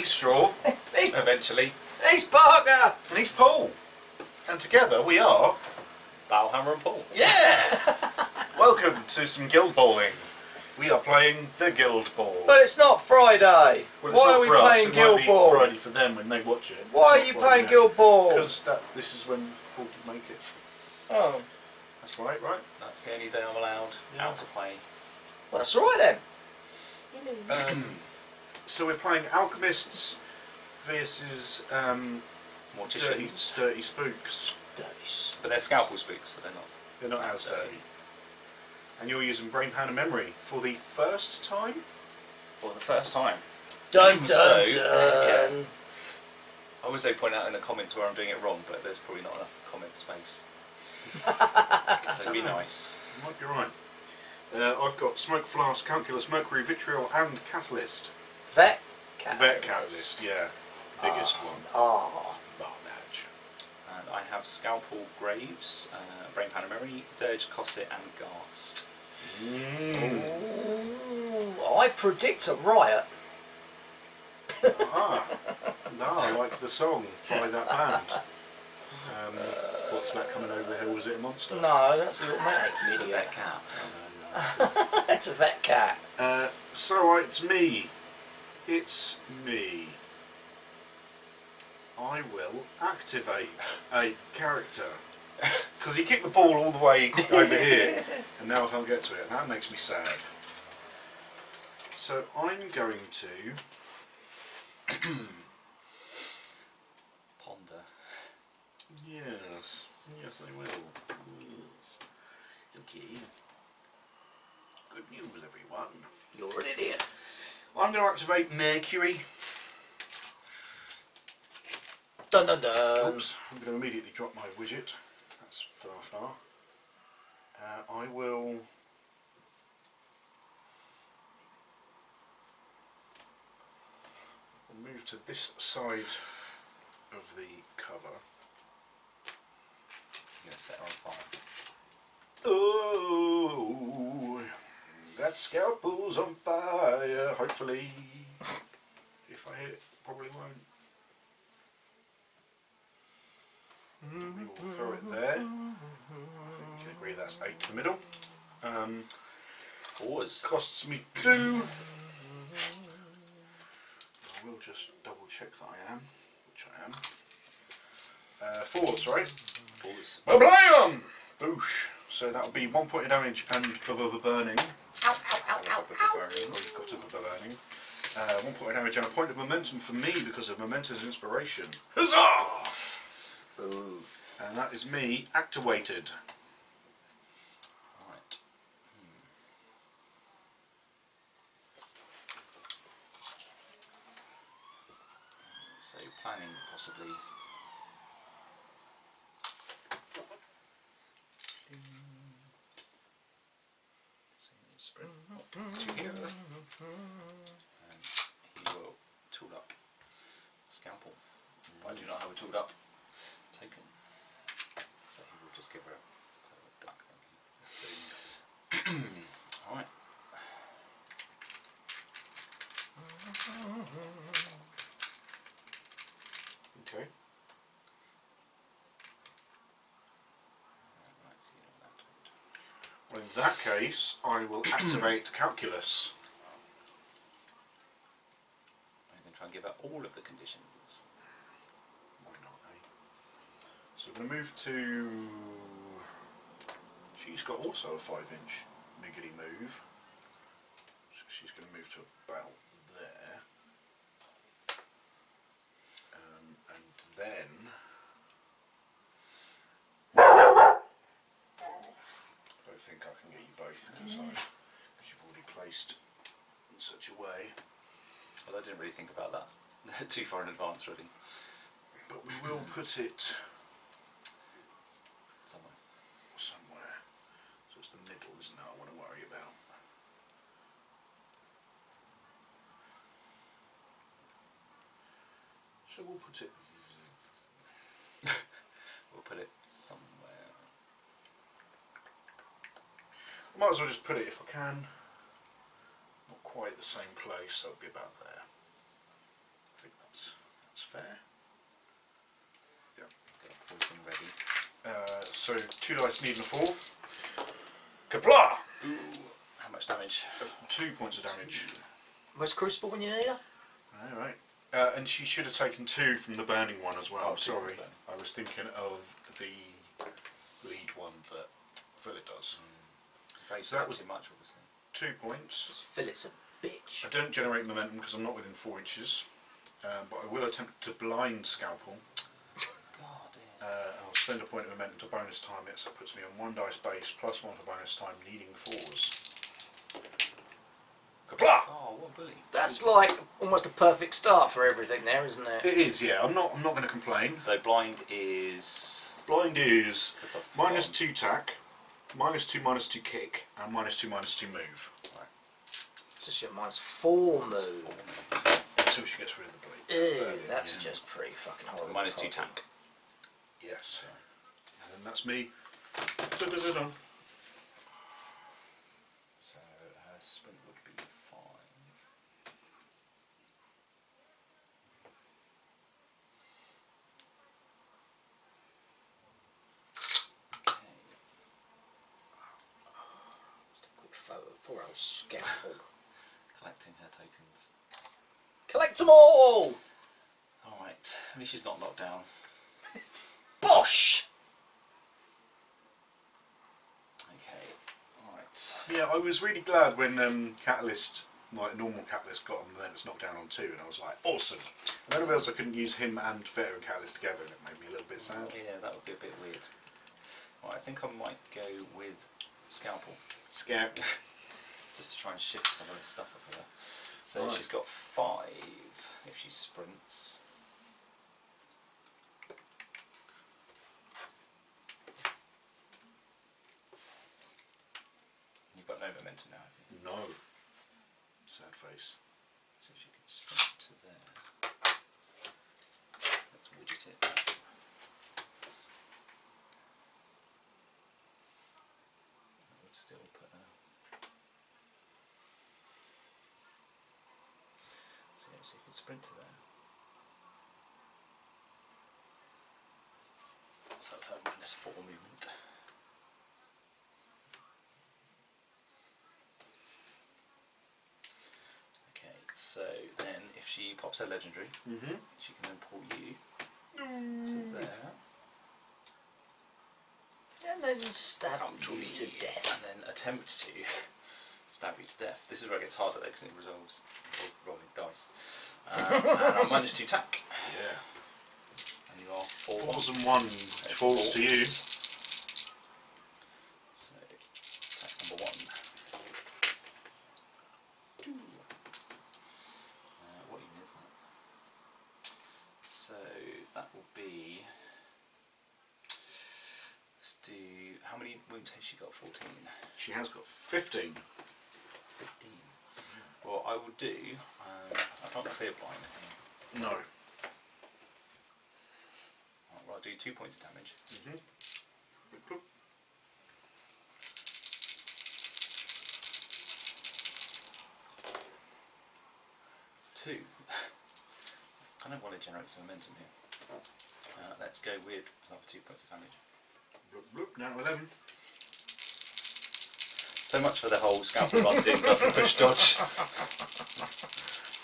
He's Straw. Eventually. He's Parker! And he's Paul. And together we are... Bowhammer and Paul. Yeah! Welcome to some guild balling. We are playing the Guild Ball. But it's not Friday. Well, Why are we playing Guild Ball? It might be Friday for them when they watch it. Why are you playing Guild Ball? Because this is when Paul did make it. Oh. That's right? That's the only day I'm allowed out to play. Well, that's alright then. So we're playing Alchemists versus Morticians. dirty spooks. But they're scalpel spooks, so they're not as dirty. And you're using brain, pan and memory for the first time? For the first time. Dun dun so, dun! Yeah. I always say point out in the comments where I'm doing it wrong, but there's probably not enough comment space. So be nice. You might be right. I've got Smoke Flask, Calculus, Mercury, Vitriol and Catalyst. Vet Catalyst, yeah. Biggest one. Ah. Barnage. And I have Scalpel Graves, Brain Pan and Memory, Dirge, Cosset and Ghast. Ooh, I predict a riot. No, I like the song by that band. What's that coming over the hill? Was it a monster? No, that's a little mate. It's a vet cat. It's a vet cat. So it's me. It's me. I will activate a character. Because he kicked the ball all the way over here, and now I can't get to it, and that makes me sad. So I'm going to... Ponder. Yes, I will. Yes. Okay. Good news, everyone. You're an idiot. I'm going to activate Mercury. Dun dun dun. Oops, I'm going to immediately drop my widget. That's far. I will... move to this side of the cover. I'm going to set her on fire. Oh, that scalpel's on fire. Hopefully, if I hit it, probably won't. We will throw it there. I think we can agree that's 8 to the middle. Fours. Costs me 2. I will just double check that I am, which I am. 4s, right? 4s. Blam! Boosh. So that will be 1 point of damage and burning. Ow, ow, ow, ow, ow. You've got a burning. 1 point of damage and a point of momentum for me because of Momentum's inspiration. Huzzah! Ooh. And that is me activated. Right. So planning possibly. Spread up to here. And he will tool up Scalpel. I do not have a tooled up token. So he will just give her a black thing. Alright. Okay. Well, in that case, I will activate Calculus. I'm going to try and give her all of the conditions. Why not, eh? So we're going to move to... She's got also a 5-inch niggly move. So she's going to move to about there. And then... I don't think I can get you both because you've already placed in such a way. Well, I didn't really think about that too far in advance, really. But we will put it Somewhere. So it's the middle, isn't it? I want to worry about. So we'll put it. We'll put it somewhere. I might as well just put it if I can. Not quite the same place, so it'll be about there. I think that's fair. Yeah. Got poison ready. So 2 dice needing a 4. Kapla! Ooh, how much damage? 2 points of damage. Where's Crucible when you need her? Alright. And she should have taken 2 from the burning one as well. Oh, Sorry. 2 from the burning. I was thinking of the lead one that Philip does. Very So that was too much, obviously. 2 points. Just Philip's a bitch. I don't generate momentum because I'm not within 4 inches. But I will attempt to blind Scalpel. God, dear. I'll spend a point of momentum to bonus time it, so it puts me on 1 dice base, plus 1 for bonus time, needing 4s. Kapla! Oh, what a bully. That's like almost a perfect start for everything there, isn't it? It is, yeah. I'm not going to complain. So blind is... Blind is Because I've minus gone- 2 tack, -2/-2 kick, and -2/-2 move. So she's got -4 move. Until she gets rid of the blade. Ew, that's just pretty fucking horrible. -2 tank. Yes. And then that's me. Da-da-da-da. So her sprint would be 5. Okay. Just a quick photo of poor old Scalpel. Collecting her tokens. Collect them all! Alright, at least she's not knocked down. Bosh! Okay, alright. Yeah, I was really glad when Catalyst, like normal Catalyst, got him and then it's knocked down on 2, and I was like, awesome. And then I realised I couldn't use him and Veteran Catalyst together, and it made me a little bit sad. Yeah, that would be a bit weird. Right, I think I might go with Scalpel. Scared. Just to try and shift some of this stuff up there. So Right. she's got 5 if she sprints. You've got no momentum now, have you? No. Sad face. So she can sprint to there. Let's widget it. I would still put her. So yeah, so you can sprint to there. So that's her -4 movement. Okay, so then if she pops her legendary, she can then pull you to there. And then stab Come to you me to death. and then attempt to stab you to death. This is where it gets harder though because it involves rolling dice. And I'm -2 tack. Yeah. And you are 4. 4s and 1 falls to you. So attack number 1. What even is that? So that will be. Let's do. How many wounds has she got? 14. She has got 15. 15. Well, I will do. I can't clear blind. No. Right, well, I'll do 2 points of damage. Two. I kind of want to generate some momentum here. Let's go with another 2 points of damage. Bloop, bloop, down to 11. So much for the whole Scalpel runs in, doesn't push dodge.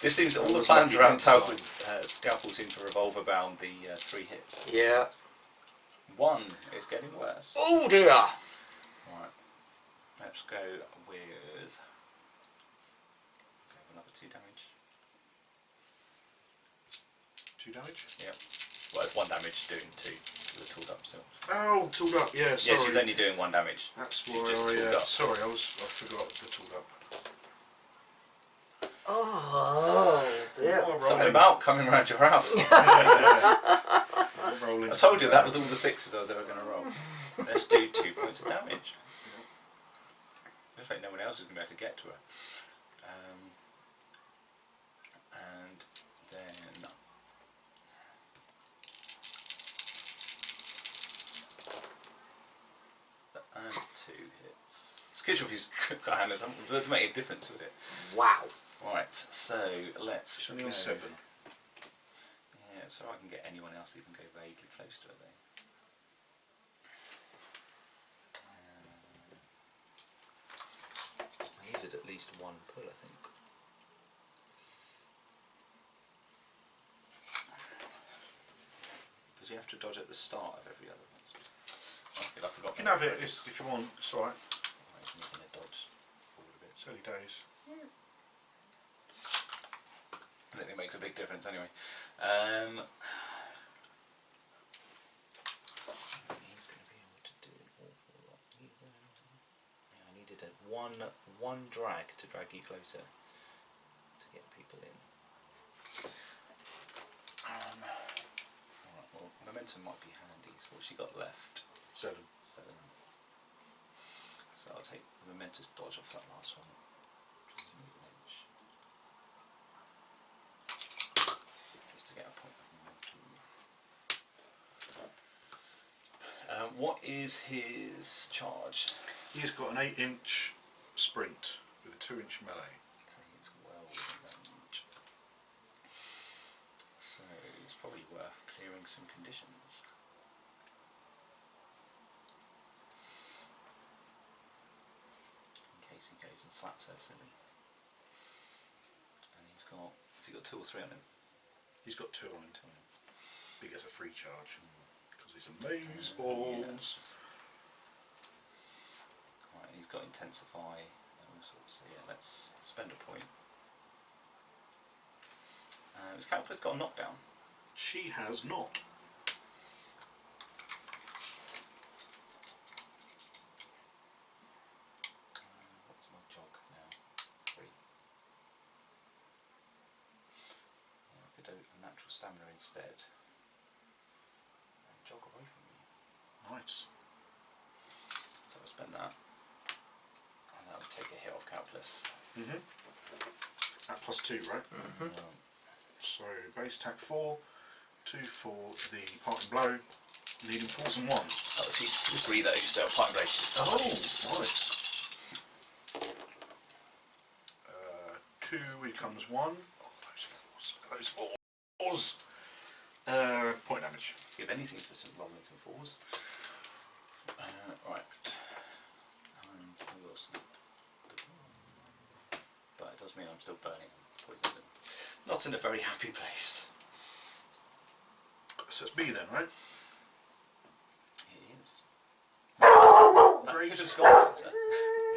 This seems all the plans around Talbot Scalpel seem to revolve around the 3 hits. Yeah. 1 is getting worse. Oh dear! Right. Let's go with another 2 damage. 2 damage? Yep. Well, it's 1 damage doing 2 to the tooled up still. Oh, tooled up, yeah, sorry. Yeah, she's only doing 1 damage. That's she's why just I, tooled up. sorry, I forgot the tooled up. Oh dear. Oh, Something rolling. about coming around your house. Rolling. I told you that was all the 6s I was ever going to roll. Let's do 2 points of damage. I just think no one else is going to be able to get to her. And then... And 2 hits. It's good if he's got hammers. Let's make a difference with it. Wow. Right, so let's It's only go. on 7. so I can get anyone else even go vaguely close to it though. I needed at least one pull, I think. Because you have to dodge at the start of every other one. Okay, I forgot. You can have it if you want. It's alright. I was making a dodge forward a bit. It's early days. I don't think it makes a big difference anyway. He's going to be able to do an awful lot. Yeah, I needed a one drag to drag you closer to get people in. Alright, well, momentum might be handy. So what's she got left? 7. 7. So I'll take the momentous dodge off that last one. Just to move an inch. Just to get a point of momentum. What is his charge? He's got an 8-inch sprint with a 2-inch melee. So he's well within range. So it's probably worth clearing some conditions. In case he goes and slaps her silly. And he's got, has he got 2 or 3 on him? He's got 2 on him. 2 on him. He gets a free charge because he's amaze balls. Yes. Right, he's got intensify and all sorts. So yeah, let's spend a point. His calculator's got a knockdown. She has not. What's my jog now? 3. Yeah, I could do a natural stamina instead. And jog away from you. Nice. So I'll spend that. And that'll take a hit off calculus. At +2, right? So base attack 4, 2 for the parting blow, leading falls and 1. Oh, she's 3 though, so parting blow. Oh, nice. 2 becomes 1. Oh, those 4s. Point damage. Give anything for some rolling some 4s. Right. And Wilson. But it does mean I'm still burning poison. Not in a very happy place. So it's me then, right? It is. That Graves could has have gone better.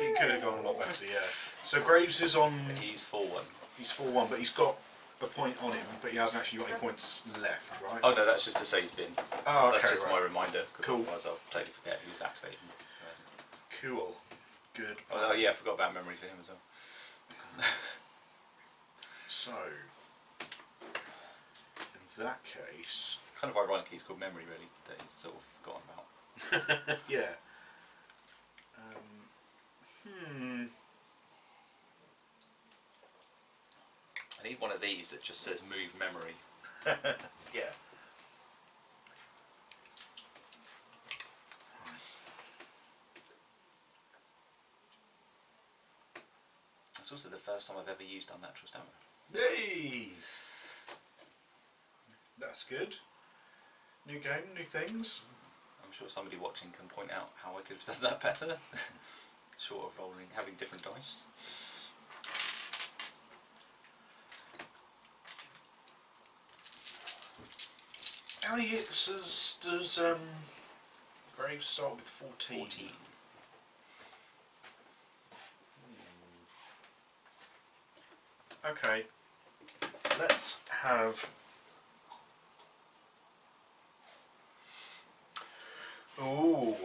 He could have gone a lot better, yeah. So Graves is on. He's 4-1. He's 4-1, but he's got a point on him, but he hasn't actually got any points left, right? Oh no, that's just to say he's been. Oh, okay, that's just right. my reminder, because Cool. otherwise I'll totally forget who's activated and who hasn't. Cool. Good. Oh yeah, I forgot about memory for him as well. So, in that case, Kind of ironic he's called memory really, that he's sort of forgotten about. yeah. I need one of these that just says move memory. Yeah. It's also the first time I've ever used unnatural stamina. Yay! That's good. New game, new things. I'm sure somebody watching can point out how I could have done that better. Short of rolling, having different dice. How many hits does Graves start with? 14. 14. Okay. Let's have. Ooh.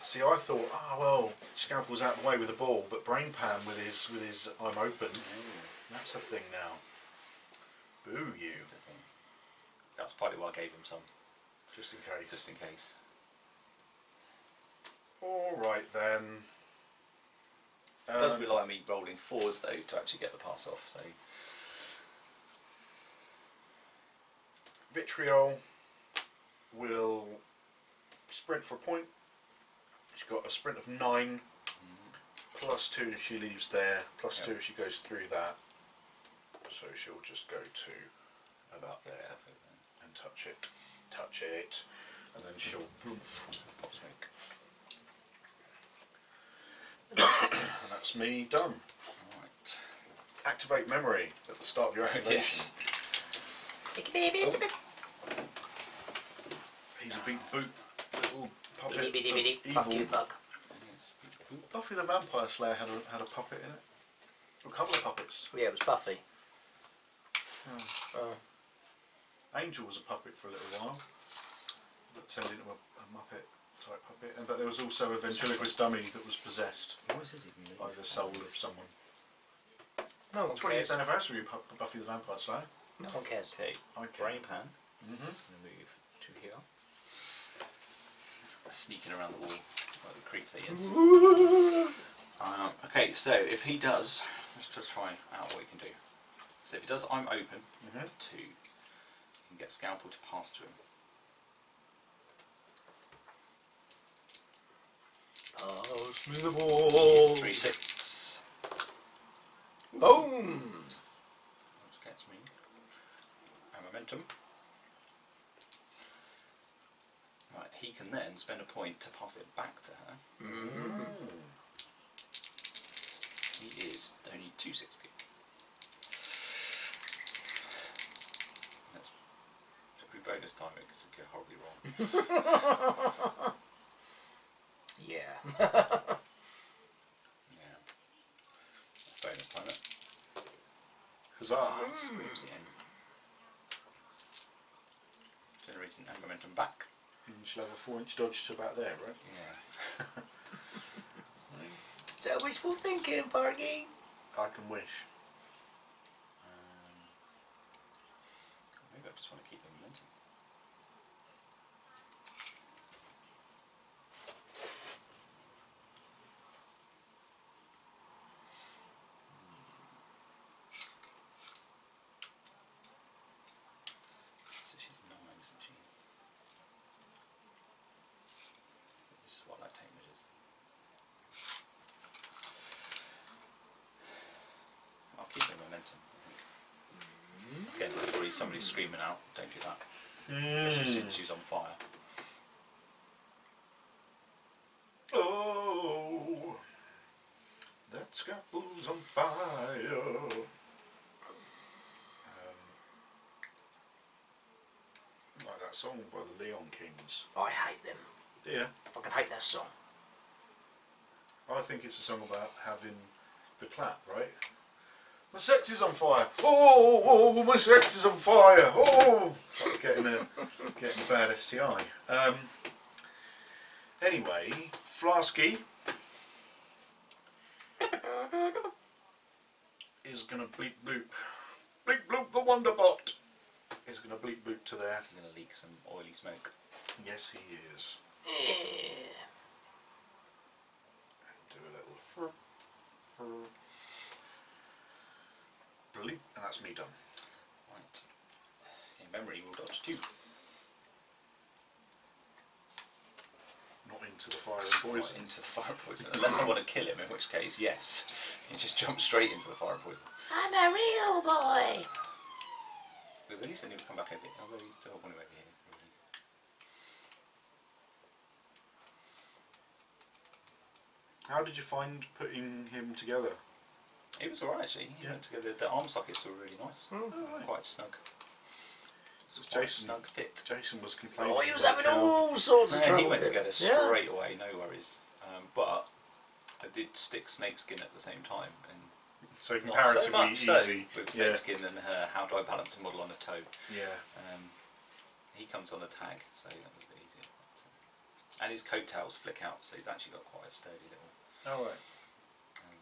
See, I thought, well, Scalpel's out of the way with the ball, but Brain Pan with his I'm open. That's a thing now. Boo you. That's the thing. That's partly why I gave him some, Just in case. just in case. Alright then. It does rely on me rolling 4s though to actually get the pass off, so Vitriol will sprint for a point. She's got a sprint of 9, +2 if she leaves there, +2 if she goes through that. So she'll just go to about there. get stuff over there. and touch it, and then she'll poof, pop smoke. And that's me done. Right. Activate memory at the start of your activation. Yes. He's a big boot, little puppet Bitty, bitty, bitty. of Fuck you, evil. bug. Buffy the Vampire Slayer had a puppet in it. A couple of puppets. Yeah, it was Buffy. Oh. Angel was a puppet for a little while, that turned into a Muppet type puppet. But there was also a ventriloquist dummy that was possessed What is it even? by the soul of someone. No one 20th cares. anniversary of Buffy the Vampire Slayer. No one cares. Okay. Okay. Brain pan. Mhm. Move to here. Sneaking around the wall like the creep that he is. Okay, so if he does, let's just try out what we can do. So if he does, I'm open to. You can get Scalpel to pass to him. Pass me the He's ball. 3/6. Boom. Which gets me a momentum. Right, he can then spend a point to pass it back to her. He is only 2/6 geek. That's every bonus time it could go horribly wrong. Yeah. Yeah. Bonus time it. Huzzah! Screams the end. Generating and momentum back. And she'll have a 4-inch dodge to about there, right? Yeah. Is that wishful thinking, Parky? I can wish. Maybe I just want to keep the momentum. So she's 9, isn't she? This is what I take measures. I'll keep the momentum, I think. Again, probably somebody's screaming out. Don't do that. Especially since she's on fire. Oh, that scalpel's on fire. Like that song by the Leon Kings. I hate them. Yeah, I fucking hate that song. I think it's a song about having the clap, right? My sex is on fire. Oh, my sex is on fire. Oh, like getting a bad STI. Anyway, Flasky is gonna bleep bloop. Bleep bloop the Wonderbot is gonna bleep bloop to there. I'm going to leak some oily smoke. Yes, he is. Yeah. Do a little bleep, and that's me done. Right. Okay, memory will dodge 2. Not into the fire and poison. Right, into the fire and poison. Unless I want to kill him, in which case, yes. He just jumps straight into the fire and poison. I'm a real boy. Because at least then he'll come back over here. Although he don't want to over here. Really. How did you find putting him together? It was alright actually. He went together. The arm sockets were really nice. Quite snug. It's So quite a Jason- snug fit. Jason was complaining. Oh, he was about having how- all sorts of No, trouble. he went with together it. Yeah. straight away, no worries. But I did stick snakeskin at the same time, and So not comparatively so much easy. so with Yeah. snakeskin and her. How do I balance a model on a toe? Yeah. He comes on the tag, so that was a bit easier. But, and his coattails flick out, so he's actually got quite a sturdy little All right.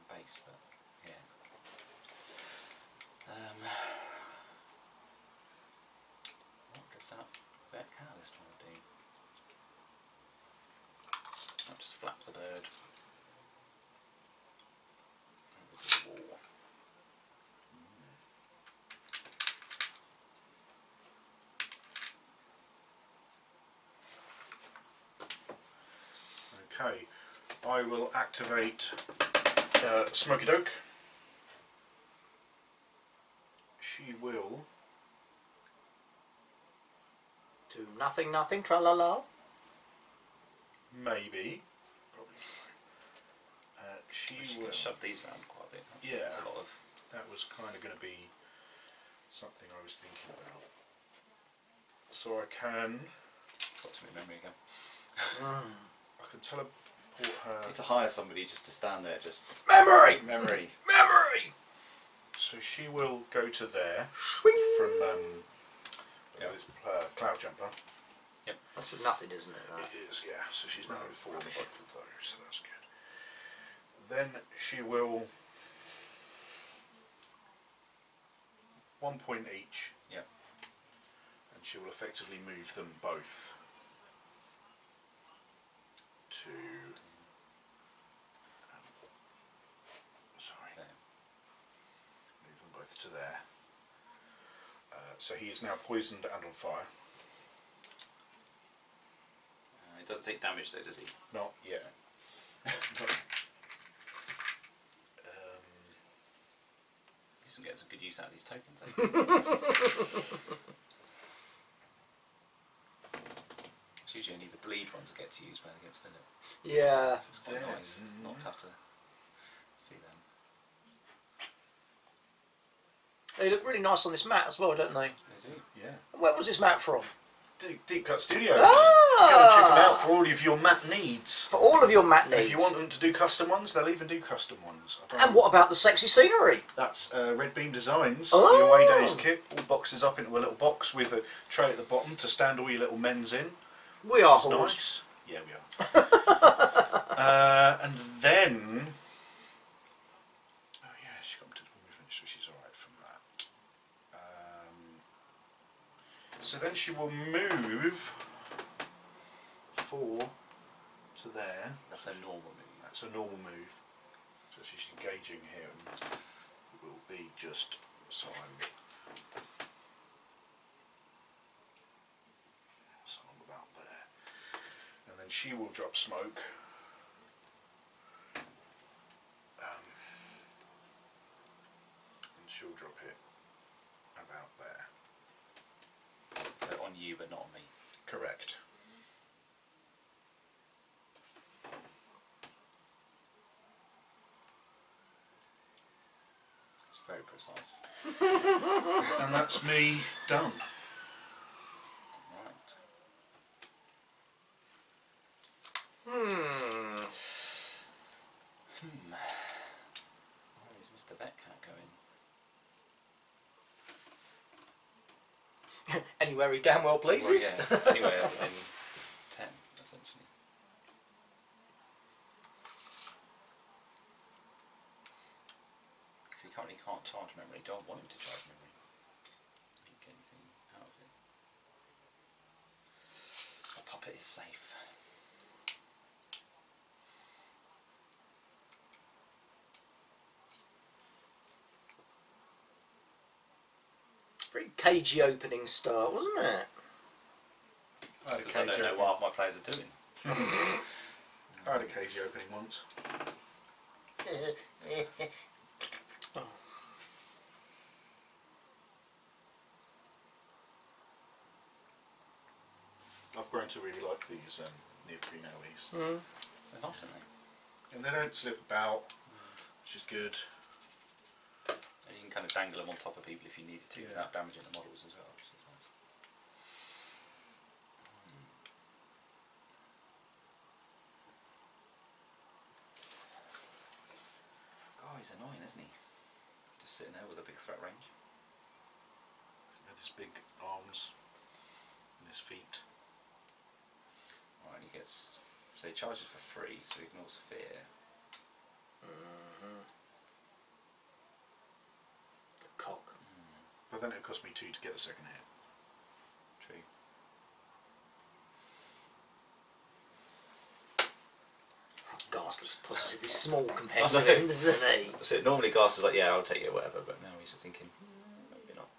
base. But yeah. What does that vet catalyst want to do? I'll just flap the bird over to the wall. Okay. I will activate Smoky Doke. She will To nothing, nothing, tra-la-la. Maybe. Probably not. She We should will. shove these around quite a bit. Yeah. There's a lot of. That was kind of going to be something I was thinking about. So I can. Got to my memory again. I can teleport her. Need to hire somebody just to stand there, just Memory! memory. Memory! So she will go to there Swing! from this, cloud jumper. That's for nothing, isn't it? That? It is, yeah. So she's now informed both of those, so that's good. Then she will 1 point each. Yep. And she will effectively move them both to. Sorry. There. Move them both to there. So he is now poisoned and on fire. It doesn't take damage though, does he? Not yet. You can get some good use out of these tokens. Eh? It's usually only the bleed ones that get to use when against Philip. Yeah. It's quite nice. Not tough to see them. They look really nice on this mat as well, don't they? They do. Yeah. Where was this mat from? Deep Cut Studios. Ah! Go and check them out for all of your mat needs. For all of your mat needs. If you want them to do custom ones, they'll even do custom ones. And what about the sexy scenery? That's Red Beam Designs, Oh. the Away Days kit. All boxes up into a little box with a tray at the bottom to stand all your little men's in. We are Which is whores. nice. Yeah, we are. And then... Oh yeah, she got multiple movement, so she's alright from that. So then she will move 4 to there. That's a normal move. That's a normal move. So she's engaging here and it will be just so I'm about there. And then she will drop smoke. And she'll drop it about there. So on you, but not on me. Correct. It's very precise. And that's me done. Right. Where is Mr Vetcat going? Anywhere he damn well pleases. Well, yeah, anywhere within 10, essentially. Because he currently can't charge memory. Do I want him to charge memory? Don't get anything out of it. The puppet is safe. Very cagey opening start, wasn't it? Because I don't know what half my players are doing. I had a cagey opening once. I've grown to really like these neoprene owies. They're nice, aren't they? And they don't slip about, which is good. And you can kind of dangle them on top of people if you needed to Yeah. without damaging the models as well, which is nice. God, he's annoying, isn't he? Just sitting there with a big threat range. With his big arms and his feet. Right, he gets, so he charges for free, so he ignores fear. The cock. But then it cost me 2 to get the second hit. True. Ghast looks positively small compared to him, doesn't he? So normally Ghast is like, yeah, I'll take it, whatever, but now he's just thinking, maybe not.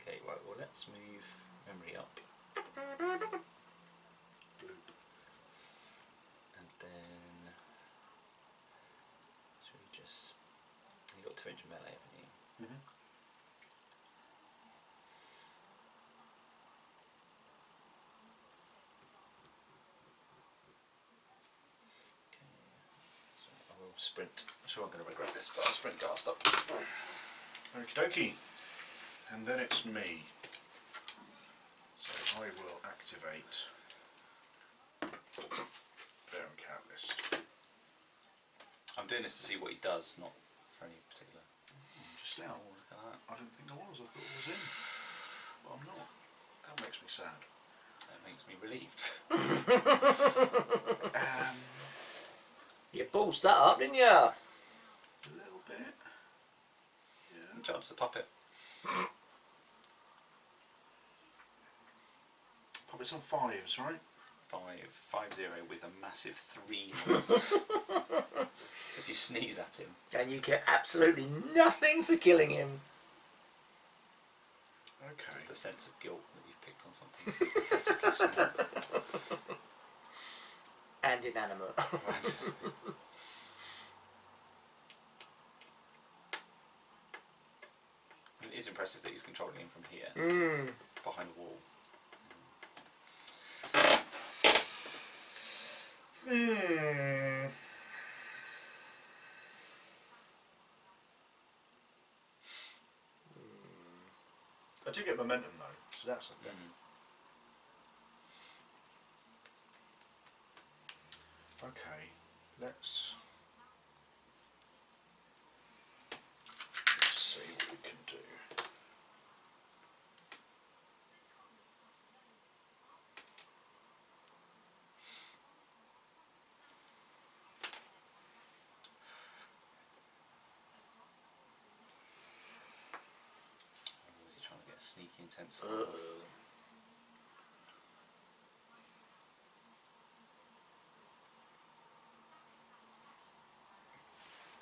Okay, right, well let's move memory up. Bloop. And then, should we just, you got 2 inch melee, haven't you? sprint. I'm sure I'm going to regret this, but I'll sprint cast up. Okie dokie. And then it's me. So I will activate Bear and Cat list. I'm doing this to see what he does, not for any particular. Just now. Oh, look at that. I didn't think I was. I thought I was in. But I'm not. That makes me sad. That makes me relieved. You ballsed that up, didn't you? A little bit. Yeah. Charge the puppet. Puppet's on 5s, right? 5-0 with a massive 3. If you sneeze at him. And you get absolutely nothing for killing him. Okay. Just a sense of guilt that you've picked on something so pathetically small. And inanimate. It is impressive that he's controlling him from here, behind the wall. I do get momentum though, so that's the thing. Okay, let's see what we can do. Is he trying to get a sneaky intense?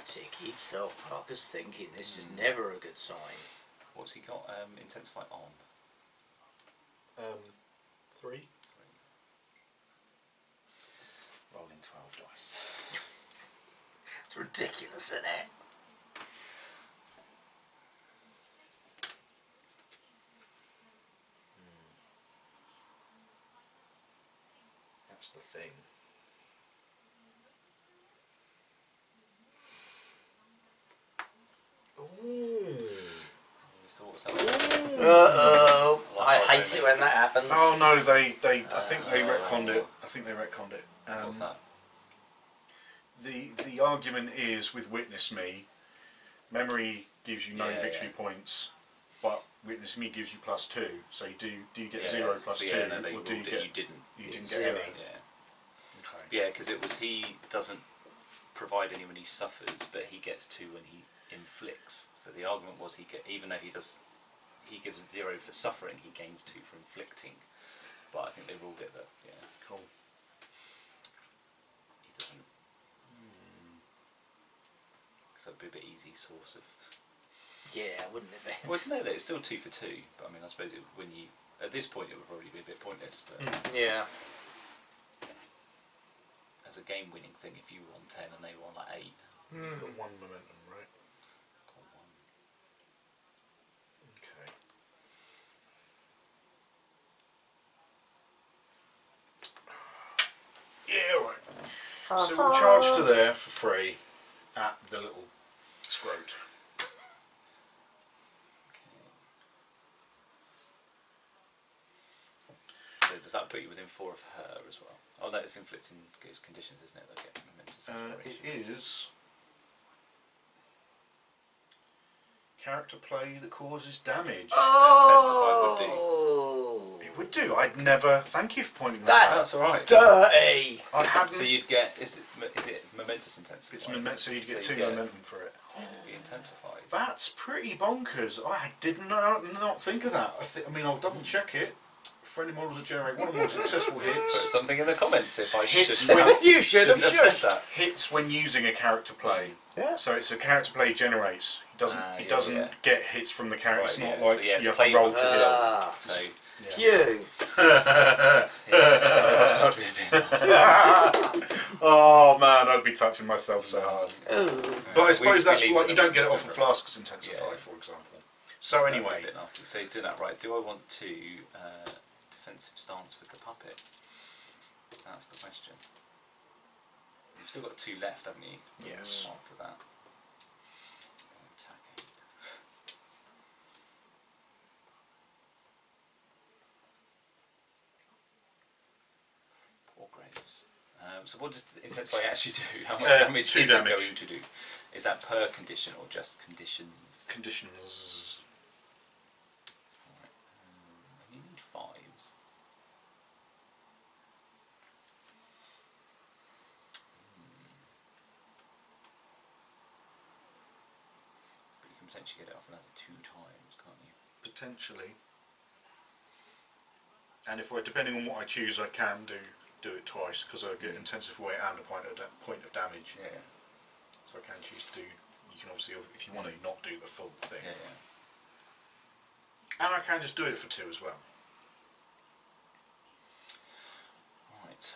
Tiki-Tok Parker's thinking this is never a good sign. What's he got? Intensify on. 3. Rolling 12 dice. It's ridiculous, isn't it? That's the thing. So what's that? Uh-oh. I Like, hate it when that happens. Oh no, I think they retconned it. I think they retconned it. What's that? The argument is with Witness Me, memory gives you no Yeah, victory yeah. points, but Witness Me gives you +2. So do you get Yeah, 0 plus so 2, yeah, no, they or do you ruled it, get you didn't. you didn't Zero. get any? Yeah. Okay. Yeah, because it was he doesn't provide any when he suffers, but he gets 2 when he inflicts. So the argument was even though he gives 0 for suffering, he gains 2 for inflicting. But I think they ruled it that Cool. he doesn't. So it'd be a bit easy source of. Yeah, wouldn't it be? Well, I don't know that it's still 2 for 2. But I mean, I suppose when you at this point it would probably be a bit pointless. But Yeah. as a game-winning thing, if you were on 10 and they were on like 8, You've got 1 momentum, right? got 1. Okay. Yeah, right. So we'll charge to there for free at the little scrote. So does that put you within 4 of her as well? Oh no, it's inflicting his conditions, isn't it? They get momentous inspiration. It is character play that causes damage. Oh! It would do. I'd never. Thank you for pointing that That's That's alright. dirty! out. I hadn't. So you'd get is it momentous intensify? It's momentum, so you'd get So 2 you get- momentum for it. It'd be intensified. That's pretty bonkers. I did not think of that. I mean, I'll double check it. Friendly models that generate 1 or more successful Put hits. something in the comments if I Hits shouldn't when- have, You should have said just. that. Hits when using a character play. Yeah. So it's a character play generates. He doesn't yeah. get hits from the character. Right, It's not yeah. like So, yeah, it's you have to playable roll to to hit. Ah, So phew. that's not really been. Oh man, I'd be touching myself so hard. Ooh. But I We suppose that's leave like it you don't get it open off of for- Flask's Intensify, Yeah. for example. So That'd be anyway, a bit nasty. So he's doing that right. Do I want to defensive stance with the puppet? That's the question. You've still got 2 left, haven't you? Yes. After that. Attack 8. Poor Graves. So what does the Intensify actually do? How much damage 2 is damage. it going to do? Is that per condition or just conditions? Conditions. Right. You need 5s. But you can potentially get it off another 2 times, can't you? Potentially. And if depending on what I choose, I can do it twice because I get intensive weight and a point of damage. Yeah. So I can choose to do. You can obviously, if you want to, not do the full thing. Yeah, yeah. And I can just do it for 2 as well. Right.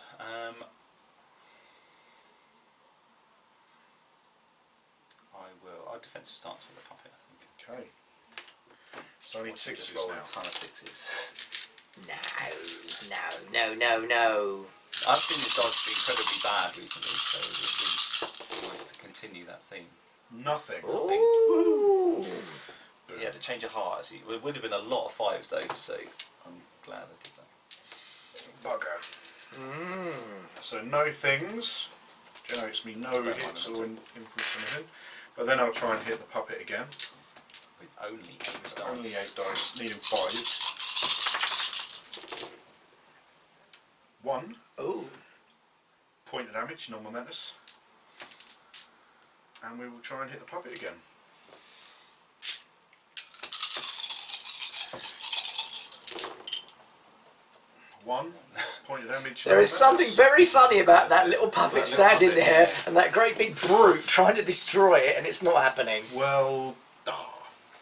Our defensive stance for the puppet, I think. Okay. So I need 6s Just roll now. a ton of 6s. No. I've seen this dice be incredibly bad recently, so it would be nice to continue that theme. Nothing. Ooh. He had to change a heart. So it would have been a lot of 5s though, so I'm glad I did that. Bugger. So no things. Generates me no hits or influence or anything. But then I'll try and hit the puppet again. With only 8 dice. Only 8 dice, needing 5s. 1 Ooh. point of damage, non-momentous. And we will try and hit the puppet again. 1 point of damage. There is something non-momentous. very funny about that little puppet That little standing puppet, there yeah. and that great big brute trying to destroy it, and it's not happening. Well,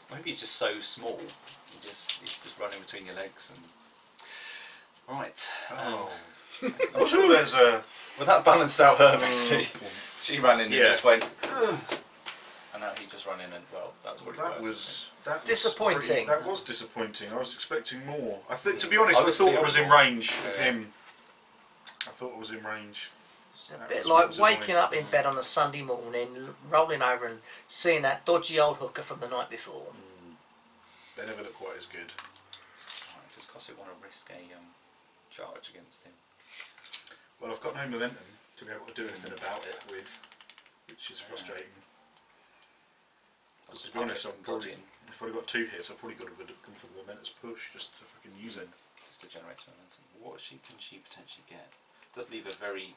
Maybe he's just so small. He's just running between your legs and. Right. I'm sure there's a. Well, that balanced out her basically. She ran in and Yeah. just went. And now he just ran in and that's what That it was that was Disappointing. pretty- That was disappointing. I was expecting more. I think, to be honest, I I was thought I was in fearful. range of Yeah. him. I thought I was in range. It's a That bit was what like was waking annoying. up in bed on a Sunday morning, rolling over and seeing that dodgy old hooker from the night before. They never look quite as good. Right, does Cossack want to risk a charge against him? Well, I've got no momentum to be able to do anything about it with, which is frustrating. Because to be honest, I've probably, if I'd got 2 hits, I probably got to gone for the momentous push just to fucking use him. Just to generate some momentum. What can she potentially get? Does leave her very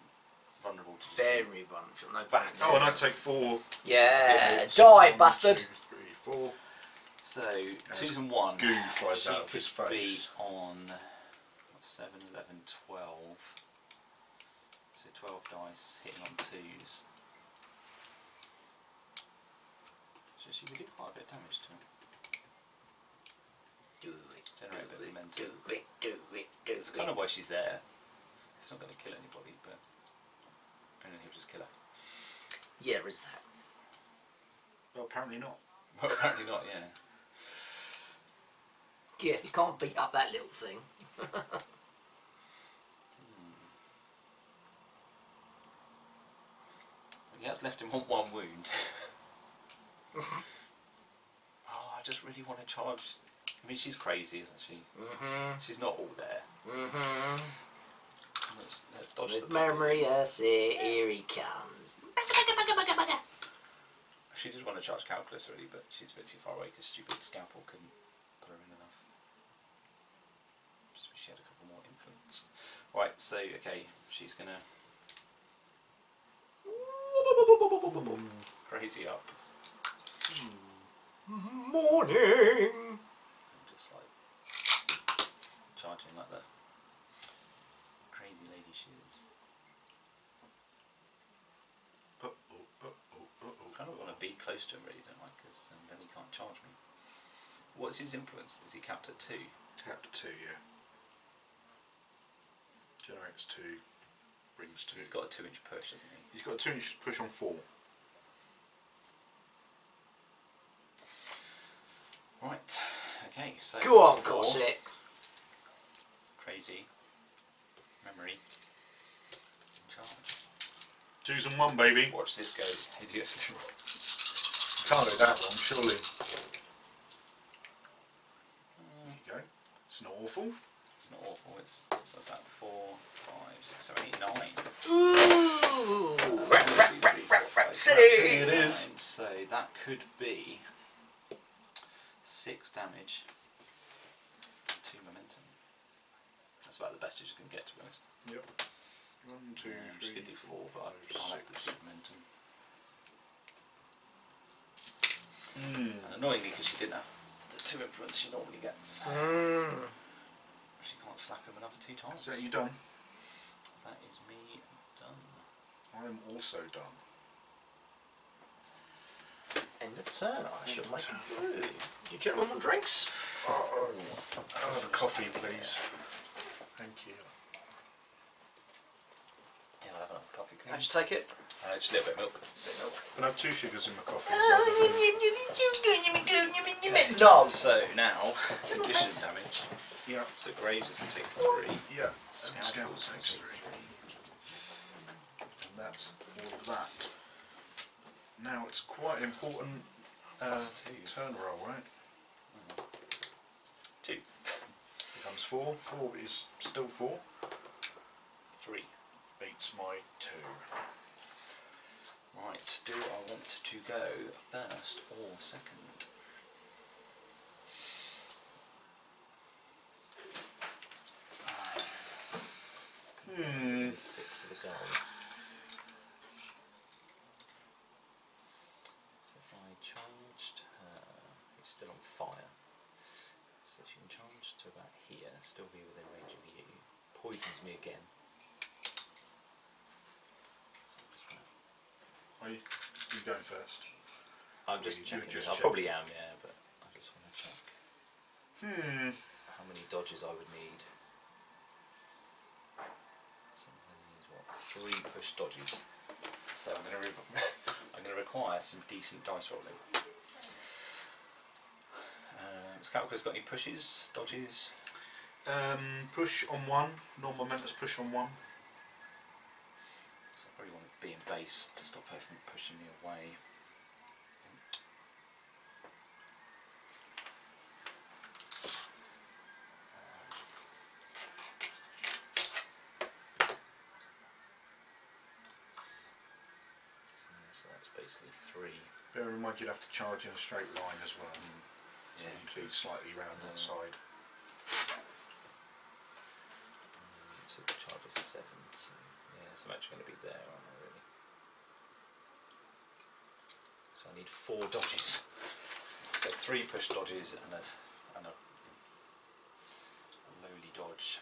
vulnerable to just Very vulnerable. No Back. Oh, and I take 4. Yeah, hits. die, 1, bastard. 2, 3, 4. So 2s and 1. Goo flies She out of could his be face. on 7, 11, 12. So 12 dice hitting on 2s. So she would do quite a bit of damage to him. Do it, Generate a bit of momentum. do it. It's kind of why she's there. She's not going to kill anybody, but and then he'll just kill her. Yeah, there is that. Well, apparently not. Well, apparently not. Yeah. Yeah, if you can't beat up that little thing. He has left him on 1 wound. Oh, I just really want to charge. I mean, she's crazy, isn't she? She's not all there. Let's dodge With the memory, yes, here he comes. She did want to charge calculus really, but she's a bit too far away because stupid scalpel couldn't put her in enough. Just wish she had a couple more influence. Right, so okay, she's gonna crazy up. Morning. Just like charging like the crazy lady she is. I kind of want to be close to him really, don't I? Because then he can't charge me. What's his influence? Is he capped at 2? Capped at 2, yeah. Generates 2, brings 2. He's got a 2-inch push, hasn't he? He's got a 2-inch push on 4. Right. Okay. So. Go on, 4, Cossack. Crazy. Memory. Charge. Twos and one, baby. Watch this go hideously wrong. Can't go that wrong, surely. There you go. It's not awful. It's not awful. It's what's that? 4, 5, 6, 7, 8, 9. Ooh! Rap City it is. 9. So that could be 6 damage, 2 momentum. That's about the best you can get, to be honest. Yep. 1, 2, I'm just 3, going to do 4, 4, but 5, I'll have to 6. do momentum. Mm. And annoyingly, because she didn't have the 2 influence she normally gets, she can't slap him another 2 times. So you done? That is me done. I'm also done. End of turn. I shall make a brew. You gentlemen want drinks? Oh, I'll have a coffee, please. Thank you. Yeah, I'll have another coffee, please. I just take it. Just a little bit of milk. Can I have 2 sugars in my coffee? No. So now, condition damage. Yeah. So Graves is going to take 3. Yeah. Scalpel Scalpel takes takes 3. 3. And that's all of that. Now it's quite an important Plus 2. turn roll, right? 2. Becomes 4. 4 is still 4. 3. Beats my 2. Right, do I want to go first or second? Hmm. 6 of the gold. So if I charged her, who's still on fire, so she can charge to about here, still be within range of you, poisons me again. So I'm just gonna, Are you going first? I'm just You checking. just I check. probably am, yeah, but I just want to check how many dodges I would need. So I'm going to use what? 3 push dodges. So I'm going to I'm going to require some decent dice rolling. Scalpel's got any pushes, dodges? Push on 1. Non-momentous push on 1. So I probably want to be in base to stop her from pushing me away. So that's basically 3. Bear in mind you'd have to charge in a straight line as well. Yeah, So you'd be slightly round on the side. so the charge is 7. So yeah, so I'm actually going to be there, aren't I, really? So I need 4 dodges. So 3 push dodges and a lowly dodge.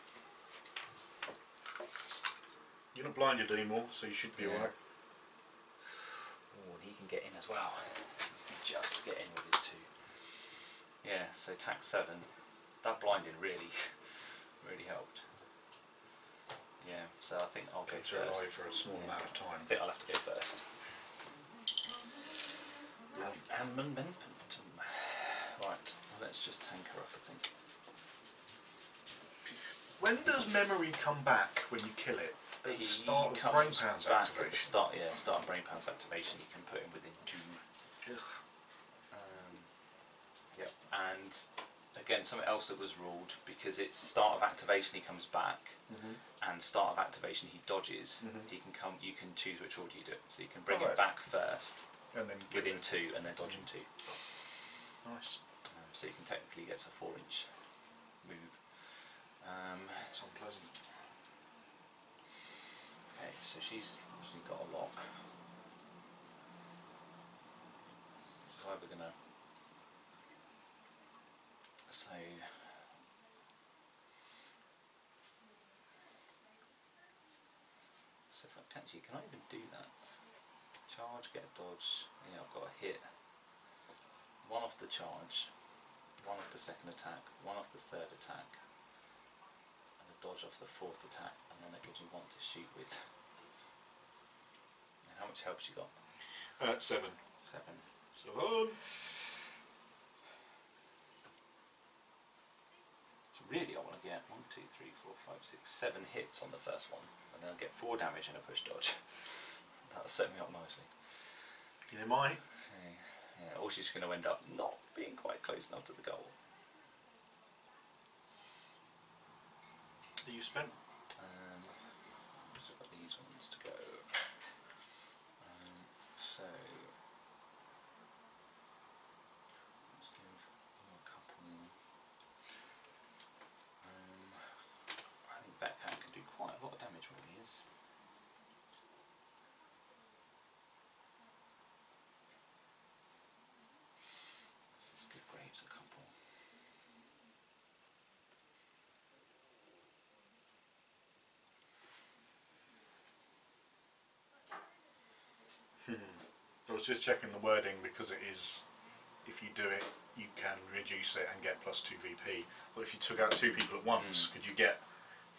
You're not blinded anymore, so you should be Yeah. alright. Oh, and he can get in as well. Just get in with his 2. Yeah, so attack 7. That blinding really helped. Yeah, so I think I'll go Keeps her alive first. for a small amount of time. I think I'll have to go first. And momentum. Right, well, let's just tank her up, I think. When does memory come back when you kill it? At the He start of comes Brain Pound's back at the activation. start, yeah, start of Brain Pound's activation. You can put him within 2. Yep, and again, something else that was ruled, because it's start of activation he comes back, and start of activation he dodges. He can come. You can choose which order you do it. So you can bring him Right. back first, And then within 2, and then dodge him 2. Nice. So you can technically get a 4-inch move. It's unpleasant. Okay, so she's actually got a lot. So we're gonna. So. So if I catch you, can I even do that? Charge, get a dodge. Yeah, I've got a hit. 1 off the charge, 1 off the second attack, 1 off the third attack, and a dodge off the 4th attack, and then that gives me 1 to shoot with. And how much health you got? 7. 7. So, So really I want to get 1, 2, 3, 4, 5, 6, 7 hits on the first one, and then I'll get 4 damage and a push dodge. That'll set me up nicely. You might. Yeah, or she's going to end up not being quite close enough to the goal. Are you spent? So I've got these ones to go. So let's give you a couple. I think backhand can do quite a lot of damage where he is. So let's give Graves a couple. I was just checking the wording because it is, if you do it, you can reduce it and get plus 2 VP. But if you took out 2 people at once, could you get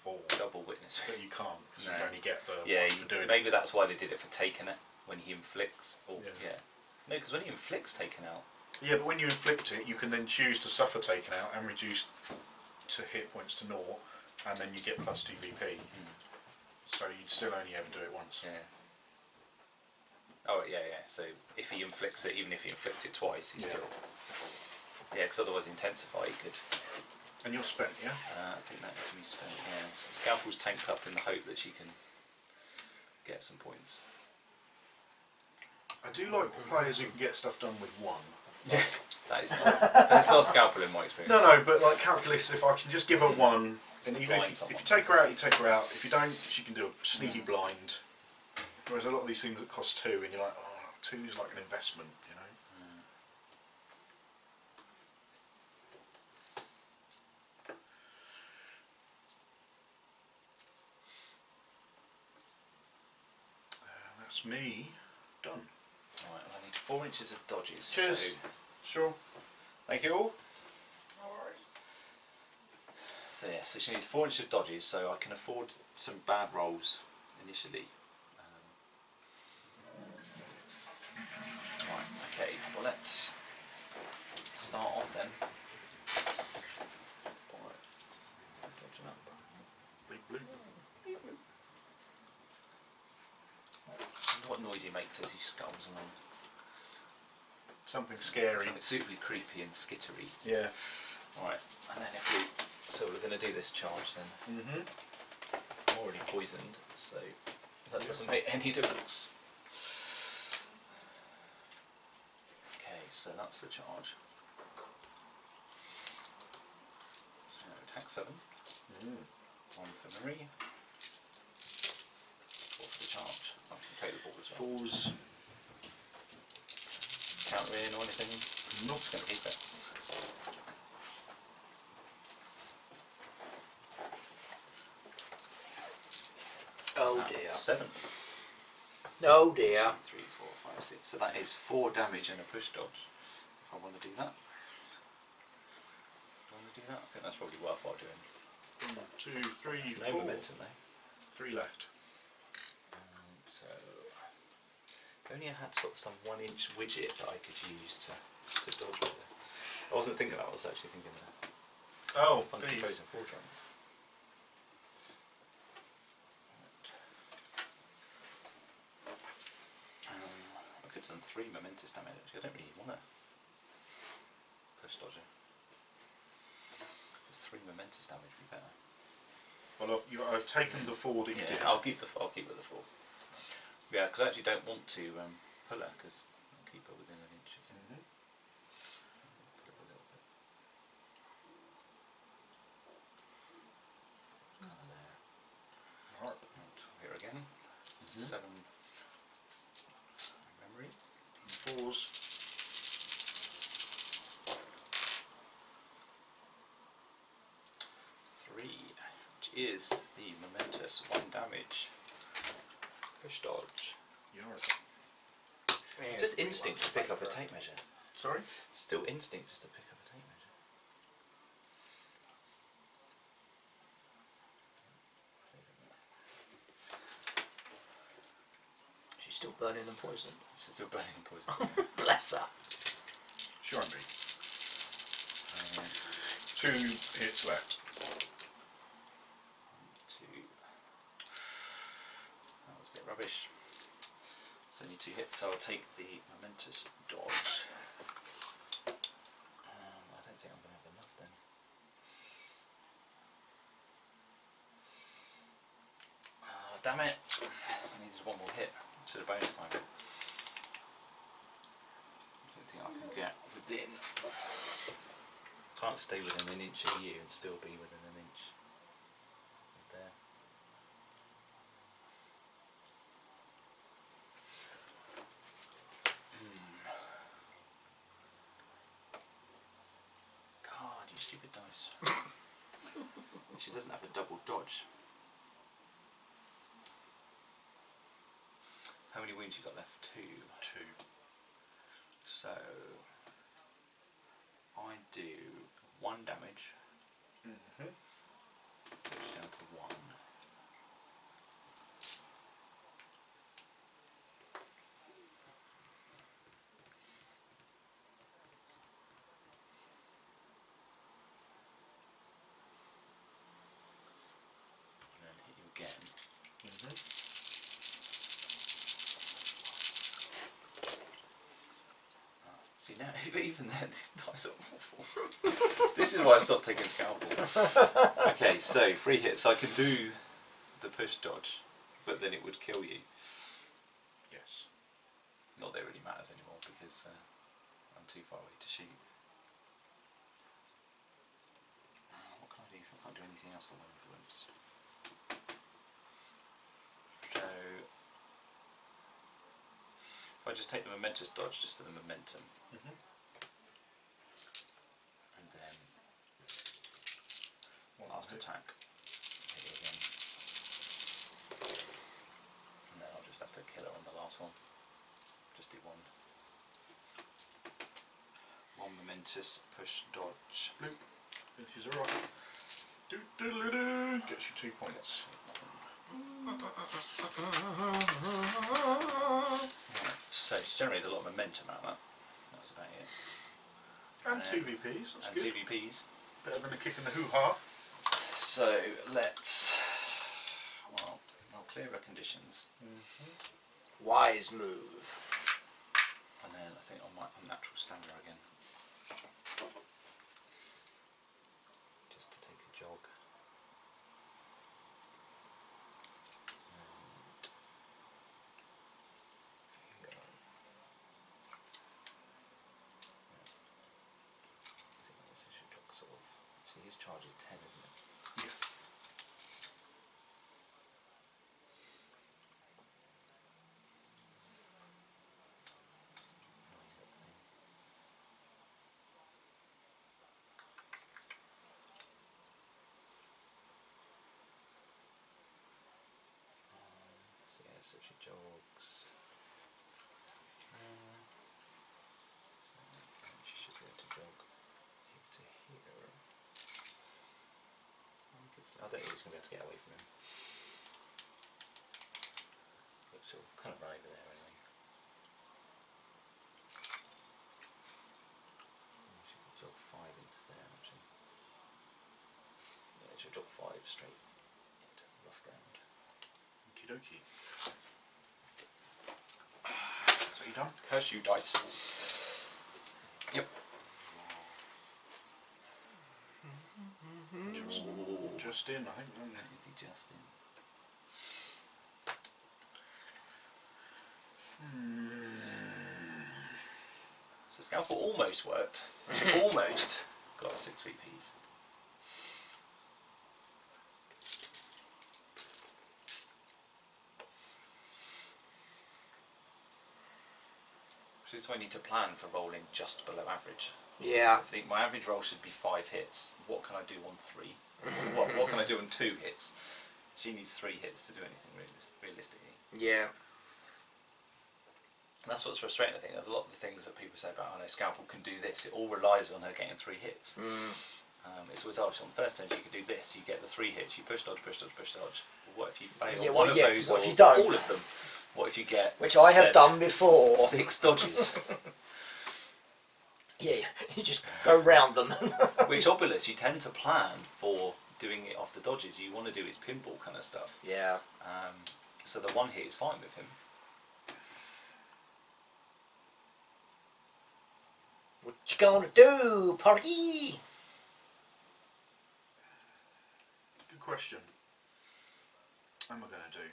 4? Double witness. But you can't because No. you only get the Yeah, one for doing maybe that's why they did it for taking it when he inflicts. Or, Yeah. yeah. No, because when he inflicts taken out. it. Yeah, but when you inflict it, you can then choose to suffer taken out and reduce to hit points to 0, and then you get plus 2 VP. So you'd still only ever do it once. Yeah. Oh yeah, yeah. So if he inflicts it, even if he inflicts it twice, he's still. Yeah, because otherwise intensify he could. And you're spent, yeah? I think that is respent. Yeah. So Scalpel's tanked up in the hope that she can get some points. I do like players who can get stuff done with 1. Yeah. That's not Scalpel in my experience. No, but like calculus, if I can just give her 1, and even blind if someone. you take her out, you take her out. If you don't, she can do a sneaky blind. Whereas a lot of these things that cost 2, and you're like, oh, 2's like an investment, you know. That's me done. Alright, I need 4 inches of dodges. Cheers. So Sure. thank you all. So yeah, so she needs 4 inches of dodges, so I can afford some bad rolls initially. Right, okay, well let's start off then. Alright, dodging up. Big blue. What noise he makes as he sculls along. Something scary. Something suitably creepy and skittery. Yeah. Alright, and then if we, so we're going to do this charge then. I'm already poisoned, so that doesn't make any difference. Okay, so that's the charge. So attack 7. 1 for memory. 4 for the charge. I can play the ball as well. 4s. Counter in or anything? Nope. Just going to keep it. Oh dear. 7. Oh dear. 3, 4, 5, 6. So that is 4 damage and a push dodge. If I want to do that. Do I want to do that? I think that's probably worthwhile doing. 1, 2, 3, No 4. momentum though. 3 left. So if only I had sort of some 1 inch widget that I could use to dodge with it. I wasn't thinking that, I was actually thinking the Oh, funky these. foes and fortrons. I could have done 3 momentous damage actually. I don't really want to push dodger. 3 momentous damage would be better. Well, I've taken the 4 that you did. I'll keep the 4. I'll keep it the 4. Yeah, because I actually don't want to pull her because I'll keep her within an inch again. Pull her a little bit. Kind of there. Alright. Here again. 7 memory. 4s. 3, which is the momentous 1 damage. Push dodge. Yeah, Just pretty instinct much to pick up a favourite. tape measure. Sorry? Still instinct just to pick up a tape measure. She's still burning and poisoned. Still burning poison. Bless her. Sure, be. 2 hits left. 2. That was a bit rubbish. It's only 2 hits, so I'll take the momentous dodge. I don't think I'm going to have enough then. Oh, damn it! I needed 1 more hit to the bonus time. I don't think I can get within. Can't stay within an inch of you and still be within an inch of there. God, you stupid dice. She doesn't have a double dodge. How many wounds you got left? 2. 2. So I do 1 damage. Goes down to 1. And then hit you again. See now, even then, these dice are awful. This is why I stopped taking scalpel. Okay, so 3 hits. I can do the push dodge, but then it would kill you. Yes. Not that it really matters anymore because I'm too far away to shoot. What can I do? I can't do anything else on my influence. So if I just take the momentous dodge just for the momentum, and then last attack, hit you again, and then I'll just have to kill her on the last one. Just do 1 momentous push dodge. Bloop. Finishes her off. Do. Gets you 2 points. Right, so she's generated a lot of momentum out of that. That was about it. And 2 VPs, that's and good. 2 VPs. Better than a kick in the hoo-ha. So let's, well, I'll clear her conditions, Wise move. and then I think I might unnatural stamina again. Just to take a jog. So his charge is 10, isn't it? Yeah. So yeah, so she jogs. She should be able to jog here to here. I don't think he's going to be able to get away from him. But she'll kind of run over there anyway. She could jog 5 into there actually. Yeah, she'll jog 5 straight into the rough ground. Okie dokie. So you done? Curse you, dice. Yep. Just in, I think, isn't it? Just in. So scalpel almost worked. She almost got 6 VPs. So this is why I need to plan for rolling just below average. Yeah. I think my average roll should be 5 hits. What can I do on 3? what can I do on 2 hits? She needs 3 hits to do anything realistically. Yeah. And that's what's frustrating, I think. There's a lot of the things that people say about, oh no, Scalpel can do this. It all relies on her getting 3 hits. It's always on the first turn she could do this, you get the 3 hits, you push dodge, push dodge, push dodge. Well, what if you fail one of those, what or if you don't? all of them? What if you get Which I have done before. 6 dodges? Yeah, you just go round them. Which, obviously, you tend to plan for doing it off the dodges. You want to do his pinball kind of stuff. Yeah. So the 1 hit is fine with him. you gonna do, Porky? Good question. What am I going to do?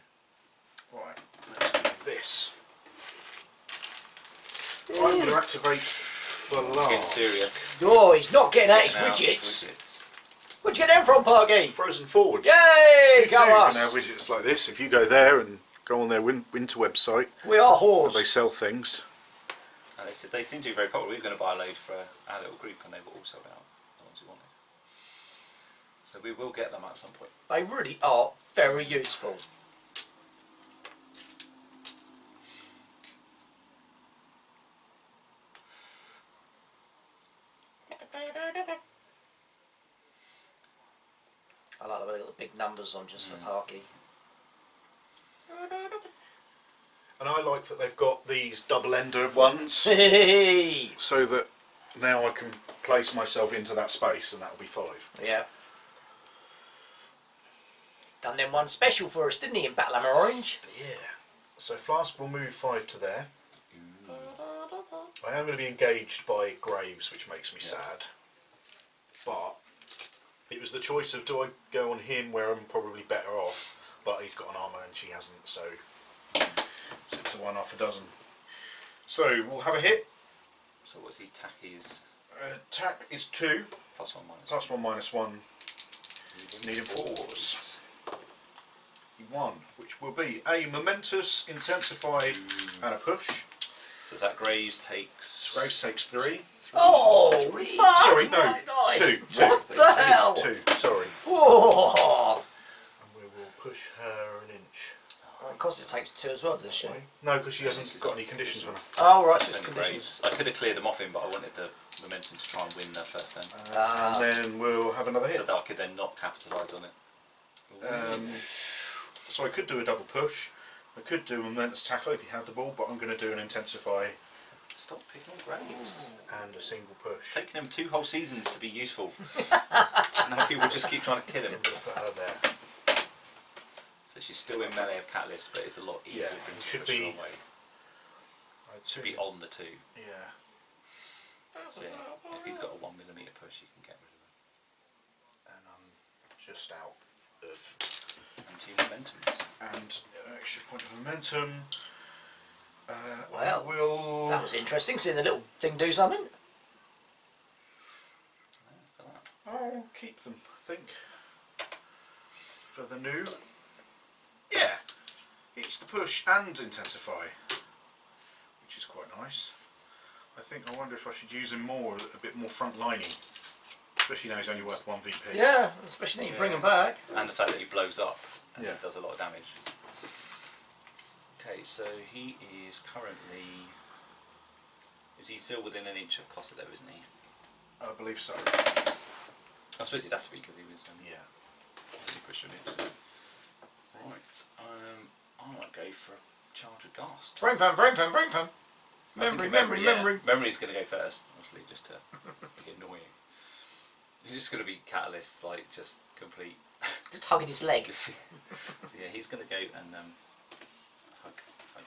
Right, let's do this. I'm going to activate the It's last. getting serious. Oh, he's not getting out his Getting out widgets. widgets. Where'd you get them from, Porky? Frozen Forge. Yay, You go too can us. have widgets like this. If you go there and go on their winter website, We are they whores. sell things. And they seem to be very popular. We were going to buy a load for our little group and they were all sold out, the ones we wanted. So we will get them at some point. They really are very useful. I like the way they got the big numbers on just for Parky. And I like that they've got these double-ender ones, Hey! so that now I can place myself into that space, and that'll be 5. Yeah. Done them one special for us, didn't he, in Battle Hammer Orange? Yeah. So Flask will move 5 to there. I am going to be engaged by Graves, which makes me sad. But it was the choice of do I go on him where I'm probably better off, but he's got an armour and she hasn't, so it's a 1 off a dozen. So we'll have a hit. So what's he attack is? Attack is 2, +1 minus. plus 1 minus 1. Needing 4s. 1, which will be a momentous, intensify, and a push. So that Graves takes. Graves takes 3. Oh, fuck Sorry, no, my knife. 2. What the hell? 2, sorry. Whoa. And we will push her an inch. Of course it takes 2 as well, does she? No, because she hasn't got any conditions on her. Oh, right, just Only conditions. Graves. I could have cleared them off him, but I wanted the momentum to try and win the first turn. And then we'll have another So hit. that I could then not capitalise on it. So I could do a double push. I could do a momentous tackle if he had the ball, but I'm going to do an intensify Stop picking on Graves. and a single push. Taking him 2 whole seasons to be useful. Now people just keep trying to kill him. I'm going to put her there. So she's still in melee of Catalyst, but it's a lot easier Yeah, for him it to should push her be- away. Should be on the 2. Yeah. So yeah, if he's got a 1mm push, you can get rid of him. And I'm just out of. And 2 momentums. And an extra point of momentum. Well, we'll. That was interesting, seeing the little thing do something. Yeah, for that. I'll keep them, I think. For the new. Yeah! It's the push and intensify. Which is quite nice. I wonder if I should use him more, a bit more front lining. Especially now he's only worth 1 VP. Yeah, especially now you bring him back. And the fact that he blows up and Yeah. does a lot of damage. Okay, so he is currently. Is he still within an inch of Costa though, isn't he? I believe so. I suppose he'd have to be because he was. Yeah. He pushed an inch. Right, I might go for a charge of Ghast. Brain pan, brain pan, brain pan. I think Memory, yeah. memory. Memory's going to go first, obviously, just to be annoying. He's just going to be Catalyst, like, just complete. Just hugging his leg. So yeah, he's going to go and hug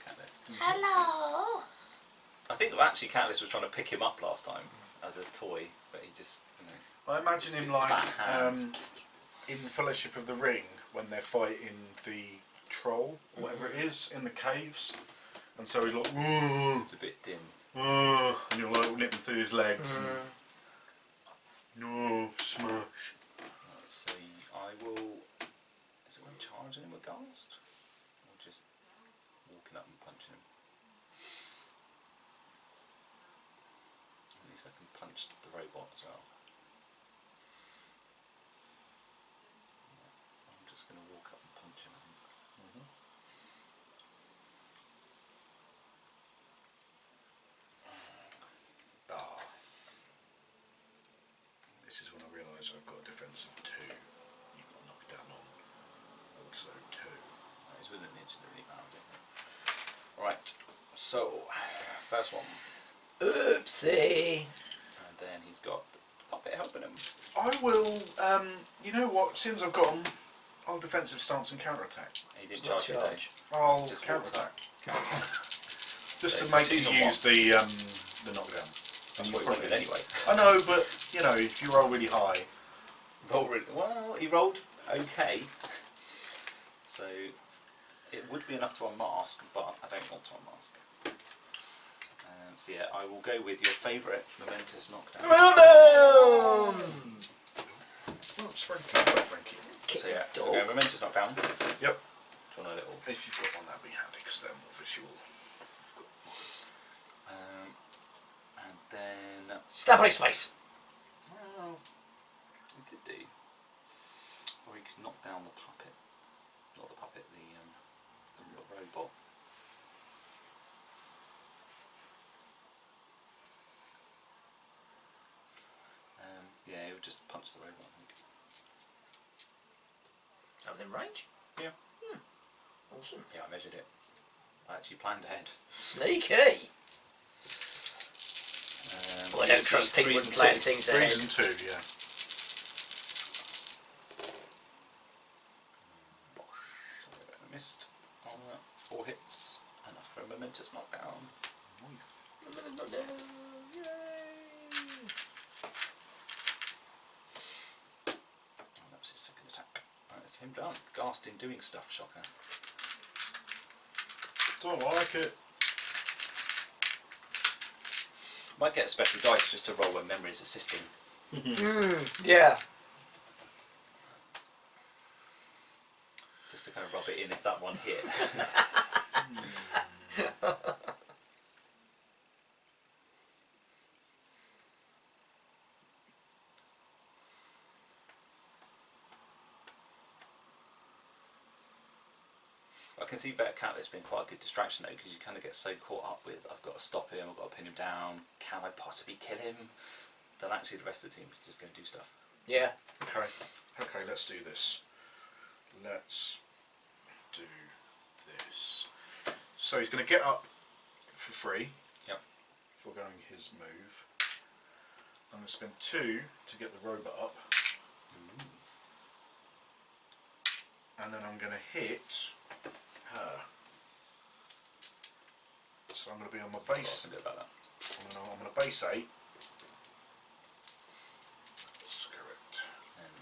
Catalyst. Hello. I think actually Catalyst was trying to pick him up last time as a toy, but he just, I imagine him like Fat hands. in Fellowship of the Ring when they're fighting the troll, or whatever it is, in the caves. And so he's like, "Whoa, it's a bit dim. whoa," and you're like nipping through his legs. And, no, smash. Let's see, I will. Is it when charging him with Ghast? Or just walking up and punching him? At least I can punch the robot as well. I'm just going to walk up and punch him, I think. Ah. This is when I realise I've got a defence of 2. You've got knockdown on also 2. He's within an inch of the rebound. Right, so first one, Oopsie. and then he's got the puppet helping him. I will, you know what, since I've got him, I'll defensive stance and counter attack. He didn't It's not charge you, charge. I'll Just counter attack. Counter. Just So to make it's you 2 to use the knockdown. That's what he wanted anyway. I know, but you know, if you roll really high, Well, he rolled okay, so it would be enough to unmask, but I don't want to unmask. So yeah, I will go with your favourite momentous knockdown. Well done! oh, it's Frankie. Kick So yeah, the so dog. go momentous knockdown. Yep. Do you want a little? If you've got one, that'd be handy because they're more visual. And then Stab on his face. well, we could do, or we could knock down the puppet. Not the puppet, the robot. Yeah, he would just punch the robot, I think. Is that within range? Yeah. Awesome. Yeah, I measured it. I actually planned ahead. Sneaky. Well, I don't trust people with planning things ahead. 3 and 2, yeah. I missed on 4 hits. Enough for a momentous knockdown. Nice. Yay. Oh, that was his second attack. Right, that's him done. Gassed in doing stuff, shocker. Don't like it. Might get a special dice just to roll when memory's assisting. Yeah. Just to kind of rub it in if that one hit. I can see Vet Catalyst's been quite a good distraction though, because you kind of get so caught up with I've got to stop him, I've got to pin him down, can I possibly kill him? Then actually the rest of the team can just go and do stuff. Yeah. Okay, let's do this. Let's do this. So he's going to get up for free. Yep. Foregoing his move. I'm going to spend 2 to get the robot up. And then I'm going to hit her. So I'm going to be on my base. I can do about that. I'm on a base 8. That's correct. And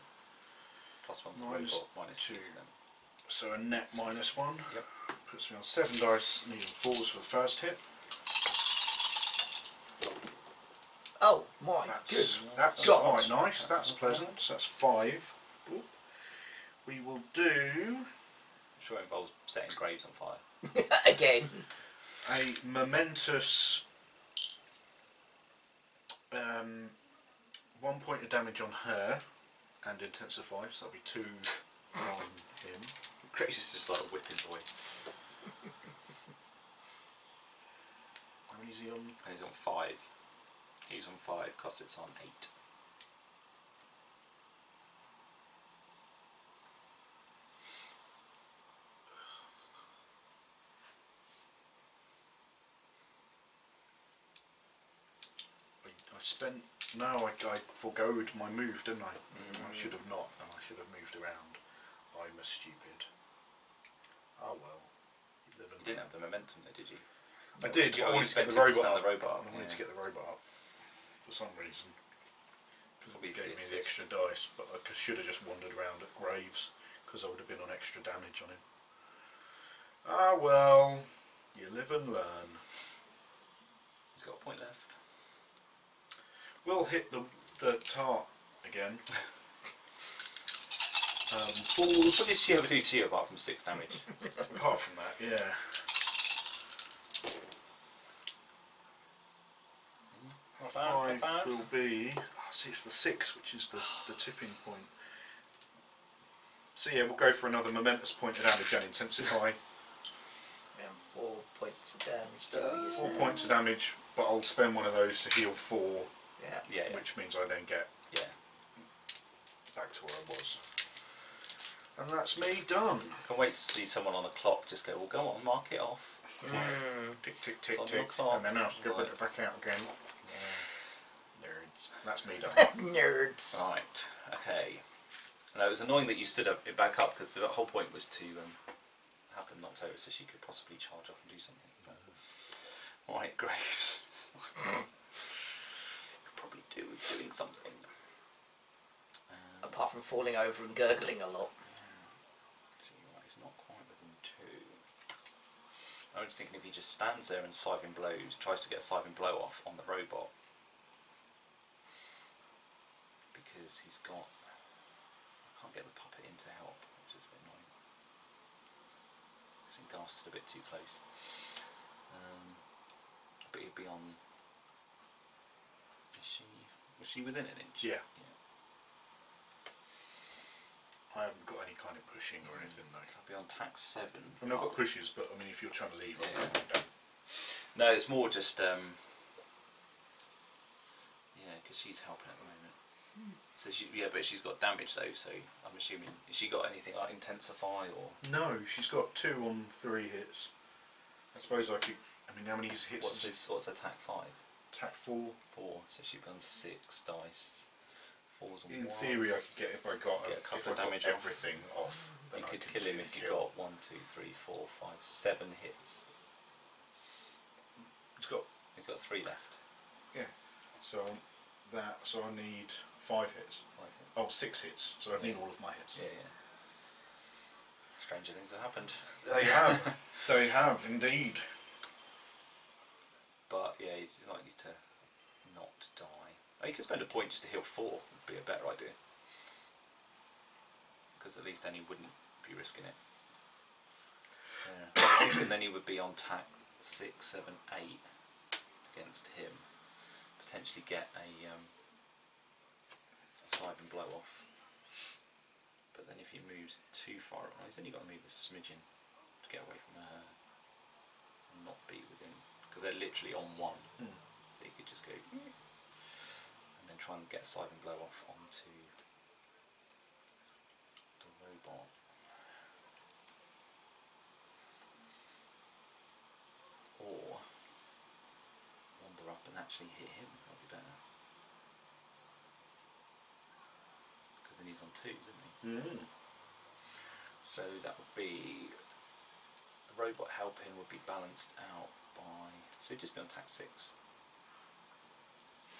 +1 for Minus robot, -2 2. then. So a net -1. Yep. Puts me on 7 dice, needing 4s for the first hit. Oh my That's God. quite nice. That's pleasant. So that's 5. Ooh. We will do I'm sure it involves setting graves on fire. good. Again. a momentous 1 point of damage on her and intensify. So that'll be 2 on him. Graves is just like a whipping boy. How many is he on? And he's on 5. He's on 5, Cosset's on 8. I spent. No, I foregoed my move, didn't I? I should have not, and I should have moved around. I'm a stupid. Oh well. You live and You didn't have the momentum though, did you? I did. You I wanted to get spent the it to robot stand up. the robot up. I wanted to get the robot up for some reason. Probably It gave me for the the extra dice, but I should have just wandered around at Graves because I would have been on extra damage on him. Ah well, you live and learn. He's got a point left. We'll hit the tart again. What did she ever do to you apart from 6 damage? Apart from that, yeah. Not bad, not 5 bad. will be. Oh, see, it's the 6, which is the tipping point. So yeah, we'll go for another momentous point of damage and intensify. 4 points of damage to you. 4 points of damage, but I'll spend one of those to heal 4, Yeah. Yeah, yeah. which means I then get Yeah. back to where I was. And that's me done. Can't wait to see someone on the clock just go, well, go on, mark it off. Tick, tick, It's tick, on your tick. clock. And then I'll go Right. it back out again. Nerds. That's me done. Nerds. Right, okay. And it was annoying that you stood up back up because the whole point was to have them knocked over so she could possibly charge off and do something. Right, Graves. do with doing something. Apart from falling over and gurgling a lot. He's not quite within 2. I was thinking if he just stands there and scything blows, tries to get a scything blow off on the robot, because he's got. I can't get the puppet in to help, which is a bit annoying. He's gasted a bit too close. But he'd be on. Was she within an inch? Yeah. I haven't got any kind of pushing or anything though. I'll be on tax 7. I mean, I've got pushes, but I mean, if you're trying to leave, Yeah. don't. No, it's more just because she's helping at the moment. So but she's got damage though. So I'm assuming has she got anything like intensify or? No, she's got 2 on 3 hits. I suppose I could. I mean, how many hits? What's attack 5? Attack 4. 4. So she burns 6 dice. 4s and 1. In theory, I could get if I got Get a couple if I got damage off. everything off. Then You I could kill him do if the you got 1, 2, 3, 4, 5, 7 hits. He's got 3 left. Yeah. So I need 5 hits. 5 hits. Oh, 6 hits. So I need all of my hits. Yeah. Stranger things have happened. They have. They have indeed. But yeah, he's likely to not die. Oh, you could spend a point just to heal 4. Would be a better idea. Because at least then he wouldn't be risking it. Yeah. And then he would be on tack 6, 7, 8 against him. Potentially get a scythe and blow off. But then if he moves too far, he's only got to move a smidgen to get away from her and not be within. Because they're literally on 1. So you could just go and then try and get a scythe and blow off onto the robot. Or wander up and actually hit him, that'd be better. Because then he's on 2s, isn't he? So that would be the robot helping would be balanced out by, so he'd just be on tax 6.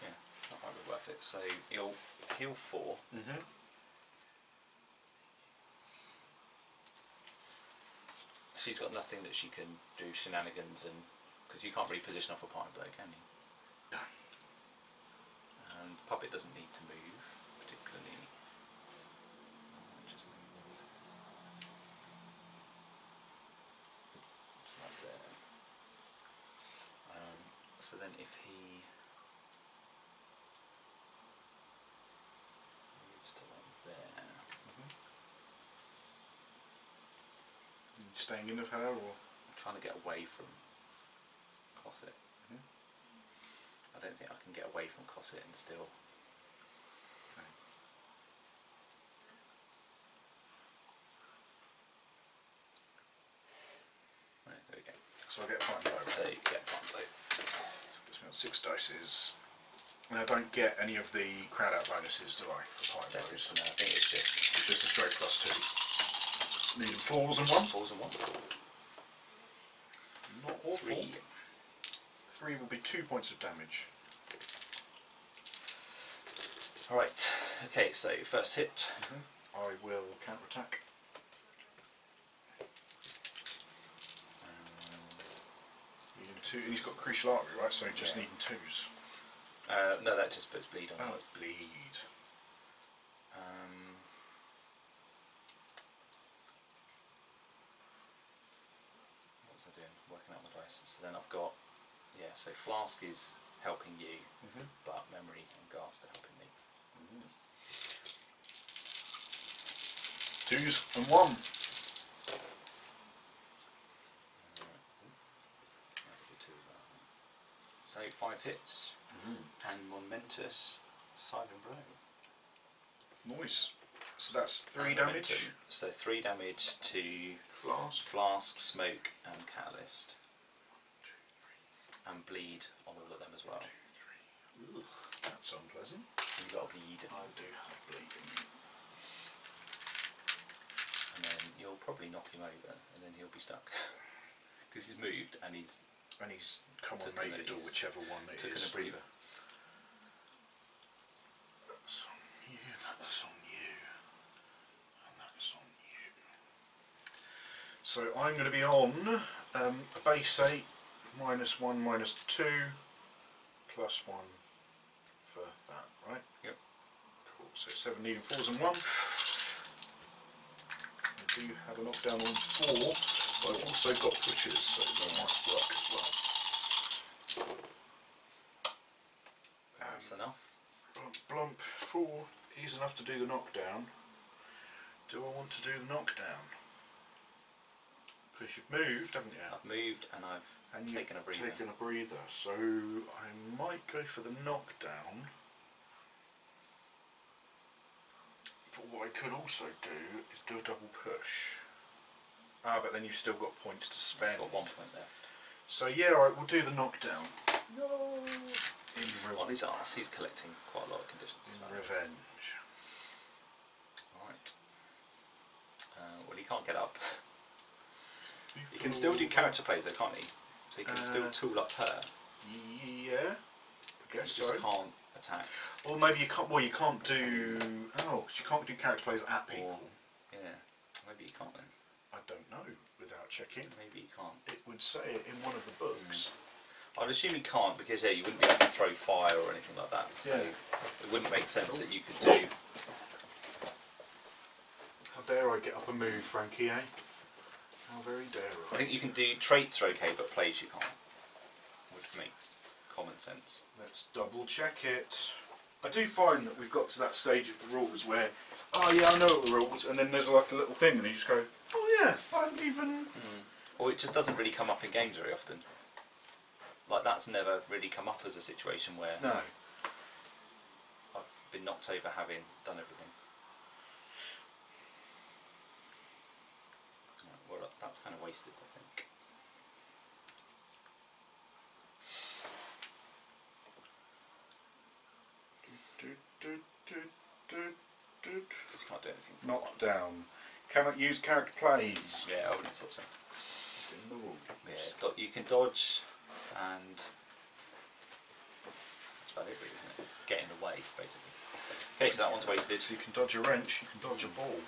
Yeah, that might be worth it. So he'll heal 4. She's got nothing that she can do shenanigans and because you can't reposition off a parting blow, can you? No. And the puppet doesn't need to move particularly. Just move them. It's right there. So then if he moves to like there. Staying in of her, or I'm trying to get away from Cosset. I don't think I can get away from Cosset and still. Right, there we go. so I get a point blow. So you get one blow. It's got 6 dices. And I don't get any of the crowd out bonuses, do I? For point Don't blows. think so, no, I think it's It's just a straight +2. Needing 4s and 1. 4s and 1. Not awful. 3. 3 will be 2 points of damage. Alright, okay, so first hit. I will counter attack. Needing 2, and he's got crucial artery, right? So just Yeah. needing 2s. No, that just puts bleed on. Oh, it's bleed. What was I doing? Working out the dice. So then I've got, so Flask is helping you, but Memory and Ghast are helping me. 2s and 1. So 5 hits and Momentous Scythe and Blow. Nice. So that's 3 And damage. Momentum. So 3 damage to Flask. Smoke, and Catalyst. And bleed on all of them as well. 2, 3. Ugh, that's unpleasant. You've got to bleed. I do have bleeding. And then you'll probably knock him over and then he'll be stuck. Because he's moved and he's And he's come on Took made an- it, or he's whichever one it taken is. a breather. So I'm going to be on a base 8, -1, -2, +1 for that, right? Yep. Cool. So 7 needing 4s and 1. I do have a knockdown on 4, but I've also got pushes, so that might work as well. That's enough. Blump, 4 is enough to do the knockdown. Do I want to do the knockdown? Because you've moved, haven't you? I've moved and I've taken a breather. Taken a breather, so I might go for the knockdown. But what I could also do is do a double push. Ah, but then you've still got points to spend. Got 1 point left. So yeah, right, we'll do the knockdown. No. On his arse, he's collecting quite a lot of conditions. In revenge. Alright. Well, he can't get up. He can still do character plays though, can't he? So he can still tool up her. Yeah, I guess He so. just can't attack. Or maybe you can't. Well, you can't do. Oh, 'cause you can't do character plays at people. Or, yeah, maybe he can't then. I don't know without checking. Maybe he can't. It would say it in one of the books. I'd assume he can't because yeah, you wouldn't be able to throw fire or anything like that. So Yeah. it wouldn't make sense that you could do. How dare I get up and move, Frankie? Eh? How very dare I I? think you can do traits are okay, but plays you can't. Would make common sense. Let's double check it. I do find that we've got to that stage of the rules where, oh yeah, I know the rules, and then there's like a little thing, and you just go, oh yeah, I haven't even. Or it just doesn't really come up in games very often. Like that's never really come up as a situation where No. I've been knocked over having done everything. Right, well, that's kind of wasted, I think. Because you can't do anything. Knockdown. Cannot use character plays. Yeah, I wouldn't have thought so. It's in the rules. Yeah, you can dodge and that's about it really, isn't it? Get in the way, basically. Okay, so that one's wasted. You can dodge a wrench, you can dodge a ball.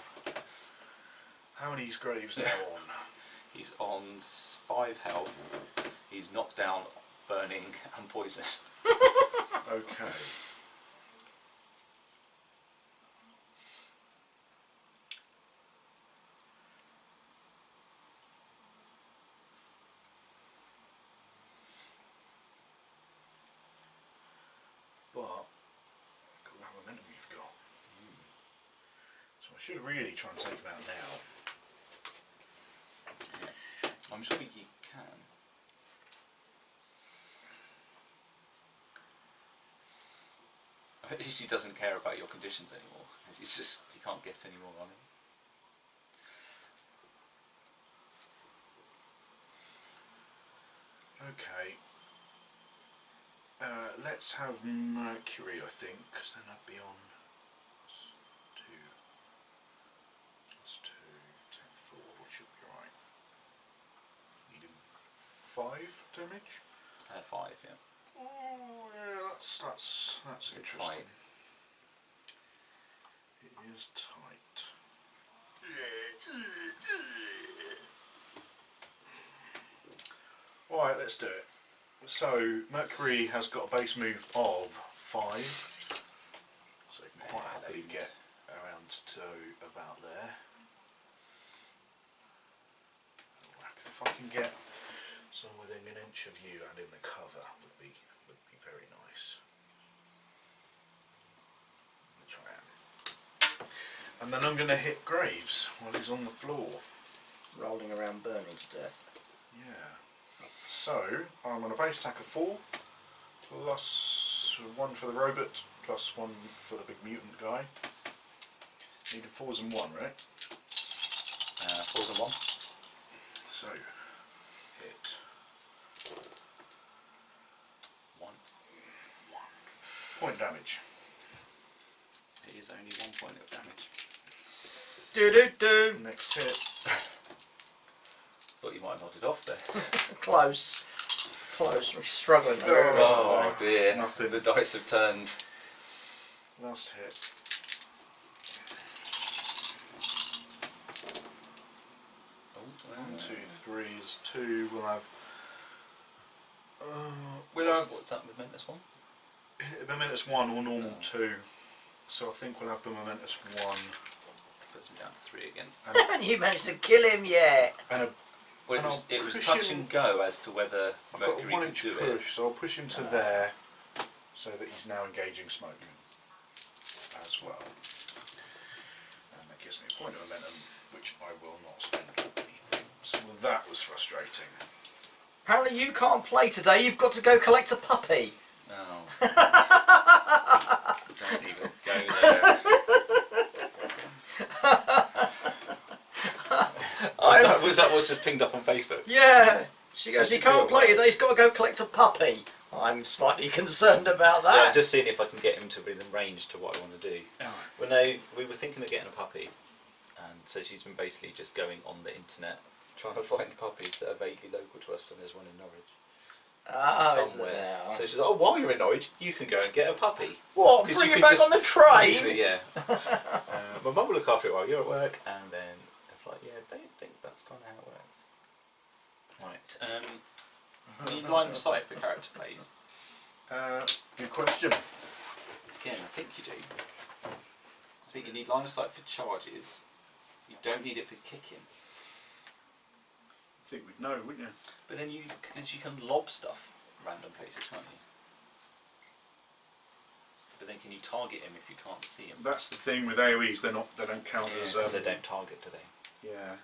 How many graves now on? He's on 5 health. He's knocked down, burning and poisoned. Okay. But look at that momentum you've got. So I should really try and take him out now. I'm sure you can. At least he doesn't care about your conditions anymore. He's just, he can't get any more on him. Okay. Let's have Mercury, I think, because then I'd be on 2, 10, 4, should be right. Needing 5 damage. 5, yeah. Oh yeah, that's Is it interesting. tight? It is tight. Alright, let's do it. So, Mercury has got a base move of 5. So you can quite happily get around to about there. If I can get some within an inch of you and in the cover would be very nice. Which I am. And then I'm going to hit Graves while he's on the floor. Rolling around burning to death. Yeah. So I'm on a base attack of 4, plus 1 for the robot, plus 1 for the big mutant guy. Needed 4s and 1, right? 4s and 1. So hit 1. point damage. It is only 1 point of damage. Do. Next hit. Thought you might have nodded off there. Close. We're struggling. Oh dear. Nothing. The dice have turned. Last hit. Oh, 1, 2, 3 is 2. We'll have. What's that momentous one? Momentous 1 or normal 2. So I think we'll have the momentous 1. Puts him down to 3 again. And you managed to kill him yet. And a. Well, And it was push touch him- and go as to whether I've got a Mercury 1 could inch do push, it. so I'll push him to there, so that he's now engaging smoke as well. And that gives me a point of momentum, which I will not spend on anything. So well, that was frustrating. Apparently you can't play today. You've got to go collect a puppy. Oh. Don't even go there. Was that what's just pinged off on Facebook? Yeah. She goes, So he she can't do it play today. He's got to go collect a puppy. I'm slightly concerned about Yeah, that. I'm just seeing if I can get him to within range to what I want to do. Oh. Well, no, we were thinking of getting a puppy, and so she's been basically just going on the internet trying to find puppies that are vaguely local to us, and there's one in Norwich. Oh, is Somewhere. there now? So she's like, oh, while you're in Norwich, you can go and get a puppy. What? 'Cause Bring you it could back just on the train? use it, yeah. My mum will look after it while you're at work, and then it's like, yeah, don't think that's kind of how it works. Right, need line of sight for character plays. Good question. Again, I think you do. I think you need line of sight for charges. You don't need it for kicking. I think we'd know, wouldn't you? But then because you can lob stuff random places, can't you? But then can you target him if you can't see him? That's the thing with AoEs. They don't count as. Because they don't target, do they? Yeah.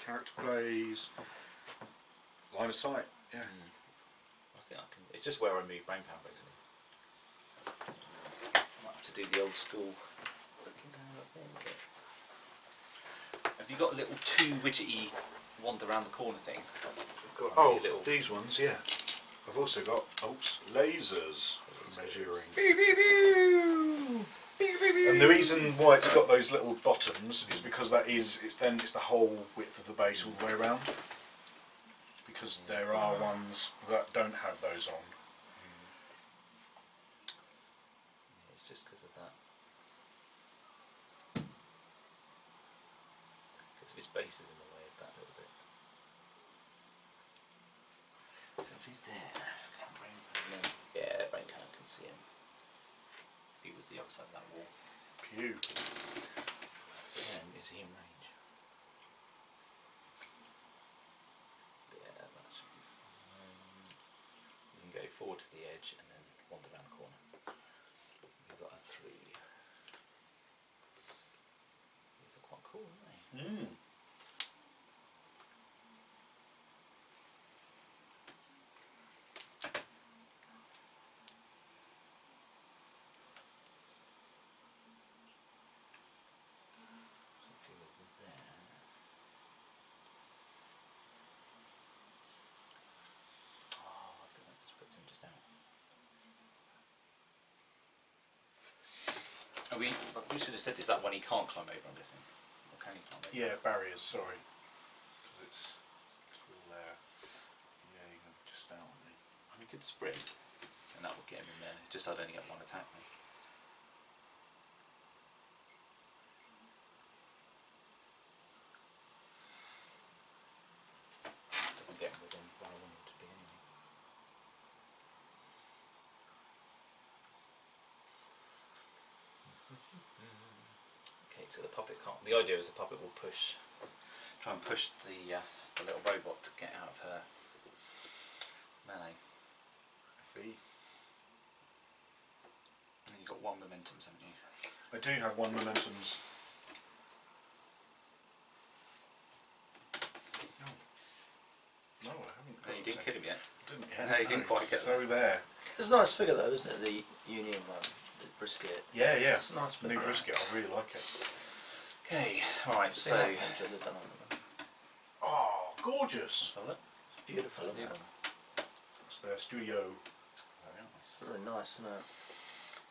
Character plays. Line of sight. Yeah. I think I can. It's just where I move brain power, basically. I might have to do the old school looking down the thing. Have you got a little 2 widgety wander around the corner thing? Got Oh, little. these ones, yeah. I've also got lasers for measuring. And the reason why it's got those little bottoms is because it's the whole width of the base all the way around. Because there are ones that don't have those on. It's just because of that. Because of his base is in the way of that little bit. So if he's there, yeah, brain cannon can see him. If he was the other side of that wall. Pew. Then is he in range? Yeah, that should be fine. You can go forward to the edge and then wander around the corner. You've got a 3. These are quite cool, aren't they? Something is there. Oh, I think I just put him just out. We should have said, is that one he can't climb over, I'm guessing? Or can he climb over? Yeah, barriers, sorry. Because it's all there. Yeah, you can just out on me. We could sprint, and that would get him in there. Just I'd only get 1 attack then. Doesn't get him within where I want him to be anyway. Okay, so the puppet can't. The idea is the puppet will try and push the little robot to get out of her melee. I see. And you've got 1 momentum, haven't you? I do have 1 momentums. No, I haven't. No, you didn't kill him yet. Didn't yet. No, you didn't quite get so there. It's a nice figure though, isn't it? The Union one, the brisket. Yeah, yeah. It's a nice The figure. new brisket, I really like it. Okay, alright, Seen so. that picture they've done on them. Oh, gorgeous. Let's have a look. Beautiful, isn't it? It's their studio. Very nice. Really nice, isn't it?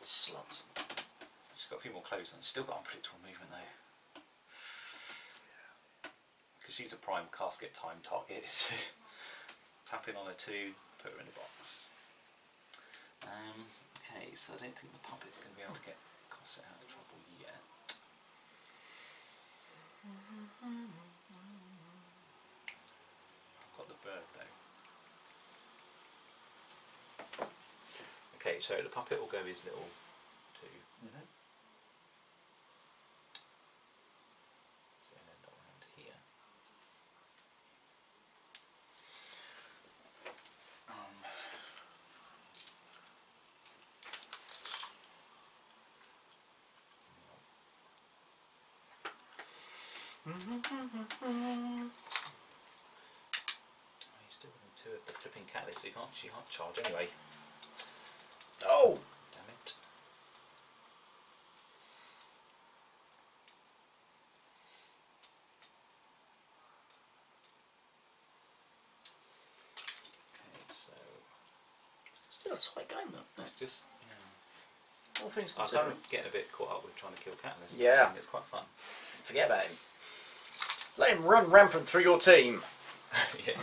Slut. She's got a few more clothes on. She's still got unpredictable movement though. Because she's a prime casket time target. Tap in on her 2, put her in a box. Okay, so I don't think the puppet's going to be able to get Cosset out of trouble yet. Okay, so the puppet will go his little 2. Mhm. So he'll end up around here. He's still within 2 of the flipping catalyst, so she can't charge anyway. Oh! Damn it. Okay, so Still a tight game, though. it's just All things I'm considered. kind of getting a bit caught up with trying to kill Catalyst. Yeah. I think it's quite fun. Forget about him. Let him run rampant through your team. Yeah.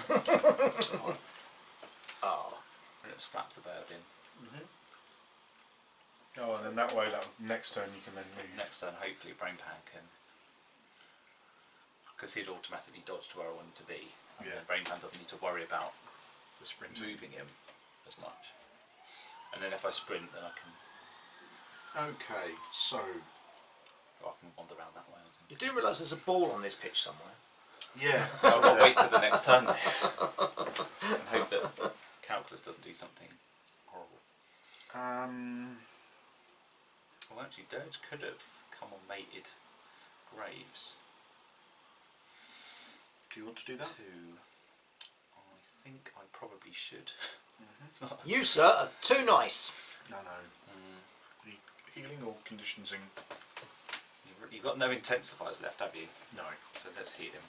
Oh. And it's flap the bird in. Oh, and then that way, that next turn you can then move. Next turn, hopefully Brain Pan can, because he'd automatically dodge to where I want him to be. And Yeah. then Brain Pan doesn't need to worry about The sprint. moving him as much. And then if I sprint, then I can Okay, so wander around that way. You do realise there's a ball on this pitch somewhere? yeah, So I'll wait till the next turn then. And hope that Calculus doesn't do something horrible. Well, actually, Dirge could have come on mated Graves. do you want to do that? I think I probably should. You, sir, are too nice. No. Healing or conditioning? You've got no intensifiers left, have you? No. So let's heal him.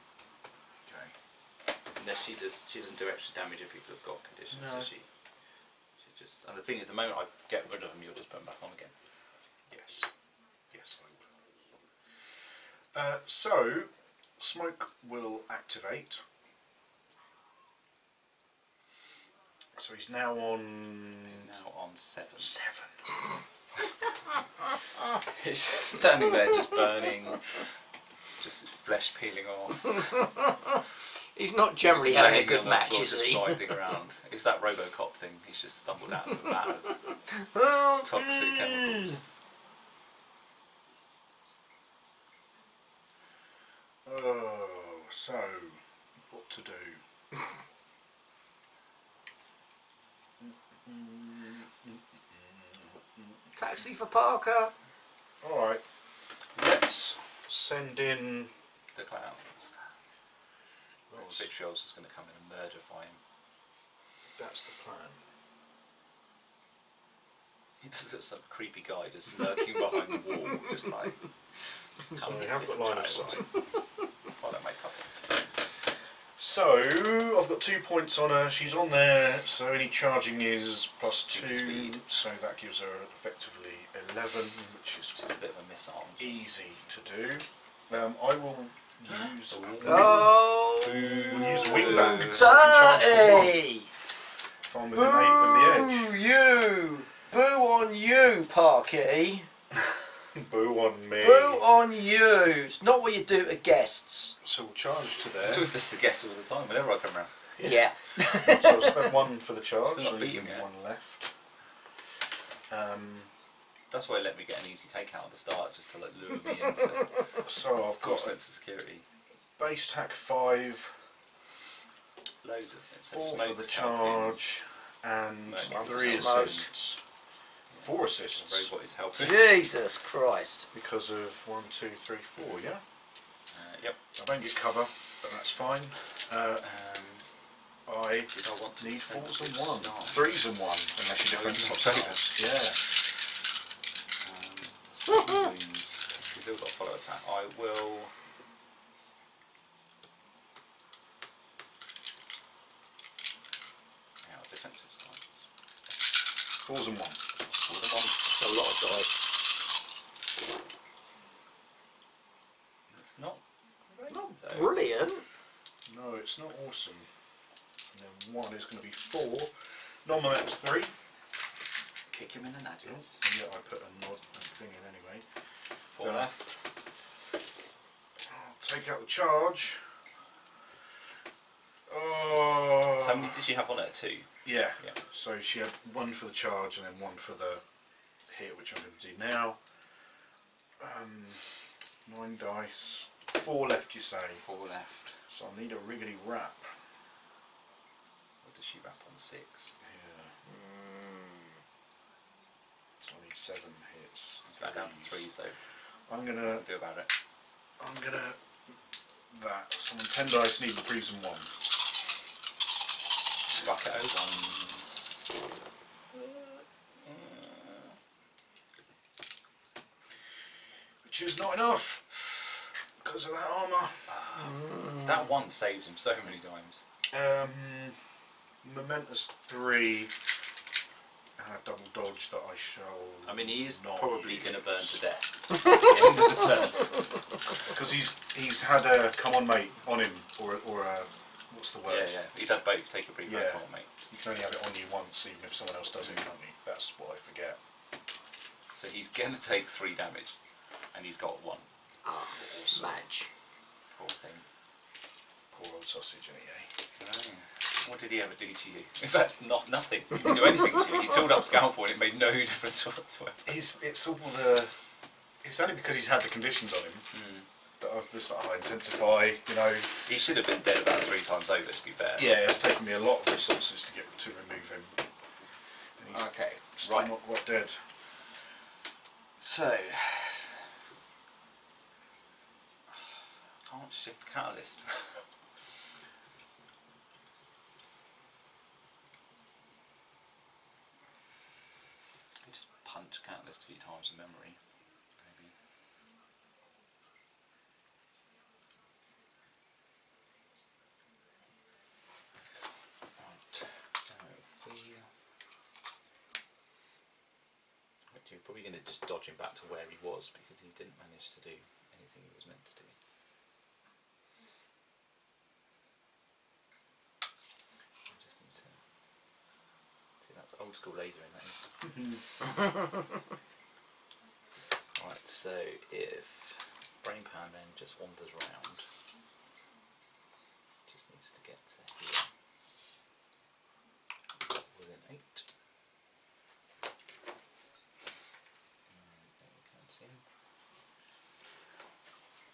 Okay. Unless she doesn't do extra damage if people have got conditions. No. So she just. And the thing is, the moment I get rid of them, you'll just put them back on again. Yes. Yes, I would. So, smoke will activate. So he's now on. He's now on 7. 7. He's just standing there, just burning, just his flesh peeling off. He's not generally Just having a laying good on the match, floor, is just he? writhing around. It's that RoboCop thing. He's just stumbled out of a vat of toxic chemicals. Oh, so what to do? Taxi for Parker. Alright, let's send in. The clowns. Or Vitriol's is going to come in and murderify him. That's the plan. He does look some creepy guy just lurking behind the wall, just like. So we have got line of sight. While I make up it. So I've got 2 points on her. She's on there. So any charging is plus Super 2. speed. So that gives her effectively 11, which is Which is a bit of a miss arm. easy to do. I will use. Oh, We'll use wingback. So I can charge for 1. dirty! If I'm within 8 of the edge. Boo you! Boo on you, Parky! Boo on me. Boo on you! It's not what you do to guests. So we'll charge to there. That's what just a guess all the time, whenever I come around. Yeah. So I'll spend 1 for the charge. Still not so beat leaving him yet. 1 left. That's why it let me get an easy takeout at the start, just to like lure me into So I've full got sense of security. base tack 5, Loads of it. So 4 for smoke the is helping. charge, and Smoke. 3 Smoke. assists. 4 The assists. robot is helping. Jesus Christ. Because of 1, 2, 3, 4, yeah? Yep. I don't get cover, but that's fine. I Did I want to need 4s and defensive 1. stance? 3s and 1, unless you defend Oh, top stance. tables. Wounds. We've still got follow attack. I will. Yeah, defensive stance. Yeah. 4s and 1. That's a lot of dice. It's not great, Not though. brilliant. No, it's not awesome. And then 1 is going to be 4. Non-momentum's 3. Kick him in the nudges. And yet I put a nod thing in anyway. 4 left. I'll take out the charge. Oh, how many did she have on her? 2? Yeah. Yeah. So she had 1 for the charge and then 1 for the hit, which I'm going to do now. 9 dice. 4 left, you say? 4 left. So I need a riggedy wrap. What does she wrap on? 6? Yeah. So I need 7 hits. It's back down to 3s though. I'm gonna What do about it? that. So on 10 dice, need the 3s and 1. Bucket O ones. Which is not enough because of that armour. That 1 saves him so many times. Momentous 3 and a double dodge that I shall. I mean, he's not probably use. going to burn to death at the end of the turn. Because he's had a come on mate on him or a what's the word? Yeah. He's had both. Take a breather, Yeah. come on, mate. You can only have it on you once, even if someone else does it, can't you? That's what I forget. So he's going to take 3 damage, and he's got 1. Madge. Poor thing. Poor old sausage, ain't he? What did he ever do to you? In fact, nothing. He didn't do anything to you. He tooled up Scalpel and it made no difference whatsoever. It's all the. It's only because he's had the conditions on him that I've just like, intensify, you know. He should have been dead about 3 times over, to be fair. Yeah, it's taken me a lot of resources to remove him. And he's Okay, still right. not quite dead. So, can't shift catalyst. You just punch catalyst a few times in memory, maybe. Right, so you're probably going to just dodge him back to where he was because he didn't manage to do anything he was meant to do. I just need to see, that's old school lasering, that is. Right, so if Brain Power then just wanders around, just needs to get to here within 8.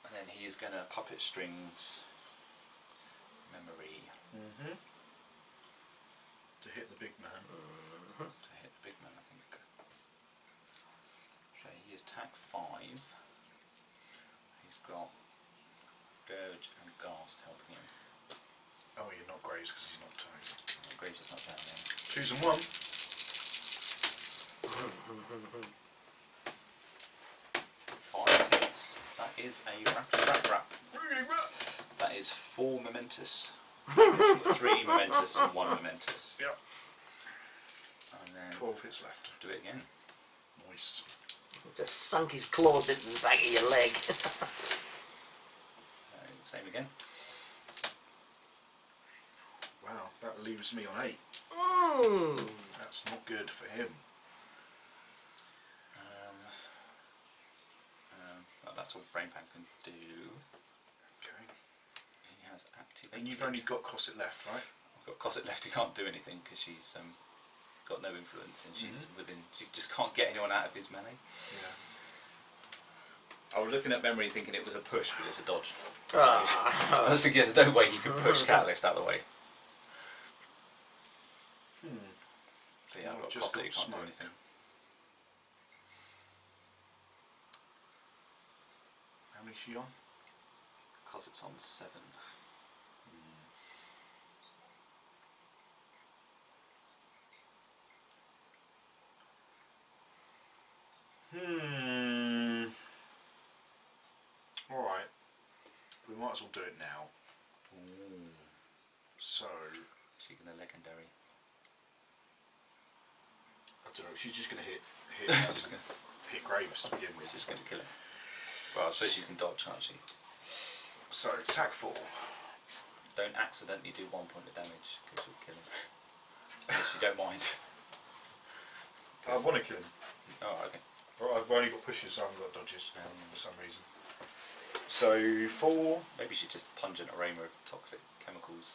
And then he is going to puppet strings memory To hit the big man. to hit the big man, I think. So he is tack 5. He's got Gurge and Ghast helping him. Oh, you're not Graves because he's not tied. Graves is not down there. 2s and 1. 5 hits. That is a rap. That is 4 momentous. 3 momentous and 1 momentous. Yep. And then 12 hits left. do it again. Nice. Just sunk his claws into the back of your leg. Same again. Wow, that leaves me on 8. That's not good for him. Well, that's all Brain Pan can do. Okay. He has activated. And you've only got Cosset left, right? I've got Cosset left. He can't do anything because she's got no influence and she's within. She just can't get anyone out of his melee. Yeah. I was looking at memory thinking it was a push, but it's a dodge. Ah. I was thinking there's no way you could push Catalyst out of the way. So yeah, I've got just Cosset, you got can't do smoke. anything. How many is she on? Cosset's on 7. Alright. We might as well do it now. So, She's gonna legendary. I don't know, she's just going to hit Just gonna, hit Graves to begin with. just gonna kill him. Well, I suppose she can dodge, can't she? So, attack 4. Don't accidentally do 1 point of damage because you'll kill him. Unless you don't mind. I want to kill him. Oh, okay. Right, I've only got pushes, I haven't got dodges for some reason. So, 4. Maybe you should just pungent aroma of toxic chemicals.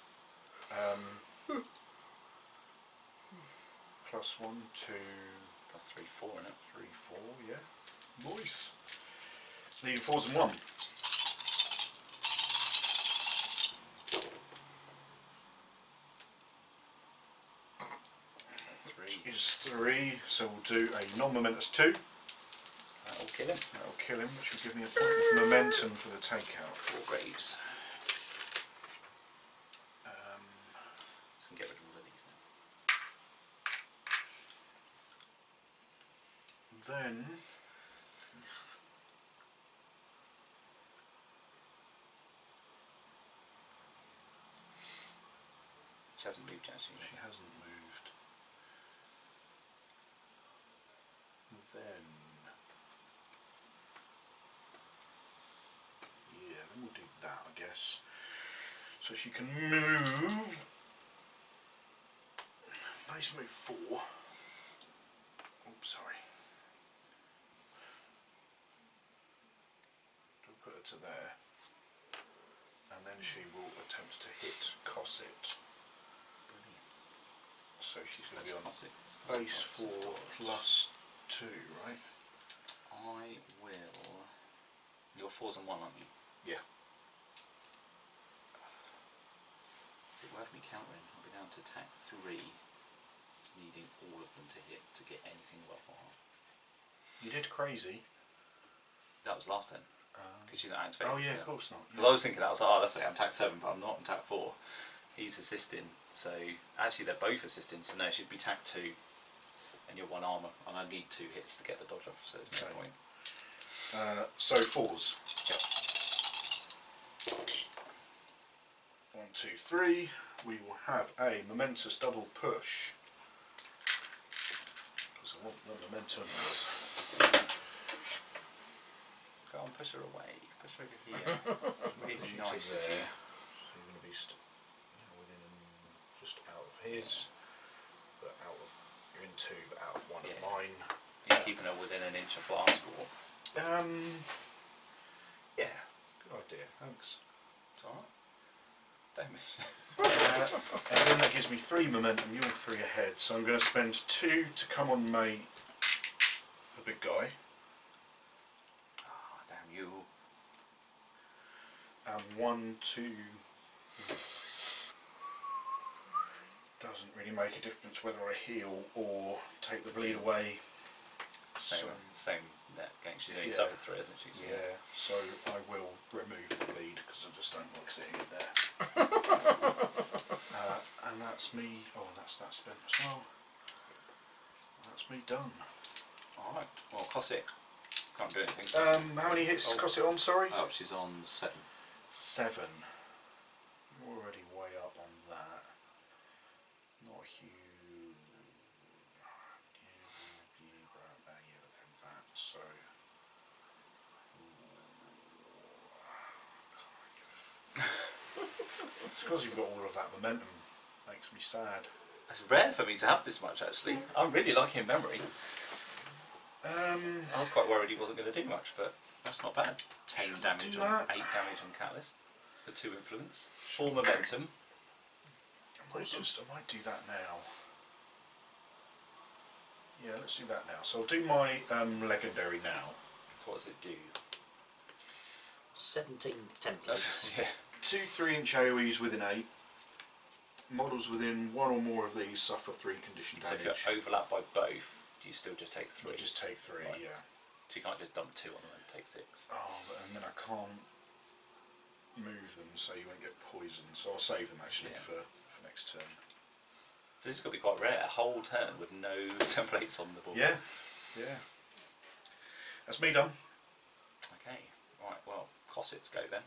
Plus 1, 2, Plus 3, 4 in it. 3, 4, yeah. Nice. Leave 4s and 1. So 3. Is 3, so we'll do a non-momentous 2. That'll kill him. That'll kill him, which will give me a point of momentum for the takeout. 4 graves. Just gonna get rid of all of these now. Then She hasn't moved yet, she hasn't moved. Then yeah, then we'll do that, I guess. So she can move. Base move 4. Oops, sorry. We'll put her to there, and then she will attempt to hit Cosset. So she's going to be on base 4 plus 2, right? I will. You're 4s and 1, aren't you? Yeah. Is it worth me countering? I'll be down to attack 3, needing all of them to hit to get anything worthwhile. You did crazy. That was last turn, because she's not activated. Oh yeah, still. of course not. Because I was thinking that, I was like, oh, that's like I'm attack 7, but I'm not on attack 4. He's assisting, so actually they're both assisting, so no, it should be attack 2, and you're 1 armour, and I need 2 hits to get the dodge off, so there's no point. So 4s. Yep. 1, 2, 3. We will have a momentous double push. Because I want the momentums. Go on, push her away, push her over here. Really Push you nice to of there. you. So you're going to be within just out of his, but out of you're in 2, but out of 1 Yeah. of mine. You're keeping her within an inch of flask or Yeah, good idea. Thanks. it's alright. Don't miss. And then that gives me 3 momentum. You're 3 ahead, so I'm going to spend 2 to come on mate the big guy, Ah, damn you. and 1 to. Doesn't really make a difference whether I heal or take the bleed away. Same net gang. She's only Yeah. suffered 3, hasn't she? So Yeah, so I will remove the bleed because I just don't like seeing it there. And that's me. Oh, that's that spent as well. That's me done. Alright, well, Cosset can't do anything. How many hits Oh. cost it on? Sorry. Oh, she's on 7. 7. You're already way up on that. Not huge. So. It's because you've got all of that momentum. Makes me sad. It's rare for me to have this much, actually. I'm really liking memory. I was quite worried he wasn't going to do much, but that's not bad. 10 Should I damage do on that? 8 damage on Catalyst. The 2 influence. 4 momentum. I might do that now. Yeah, let's do that now. So I'll do my legendary now. So what does it do? 17 templates. Yeah. 2 3-inch AoEs within 8. Models within 1 or more of these suffer 3 condition So if damage. you're overlapped by both, do you still just take 3? You just take 3, Right. yeah. So you can't just dump 2 on them and take 6. Oh, and then I can't move them, so you won't get poisoned. So I'll save them actually Yeah. for next turn. So this has got to be quite rare. A whole turn with no templates on the board. Yeah, yeah. That's me done. Okay. Right. Well, Cossets go then.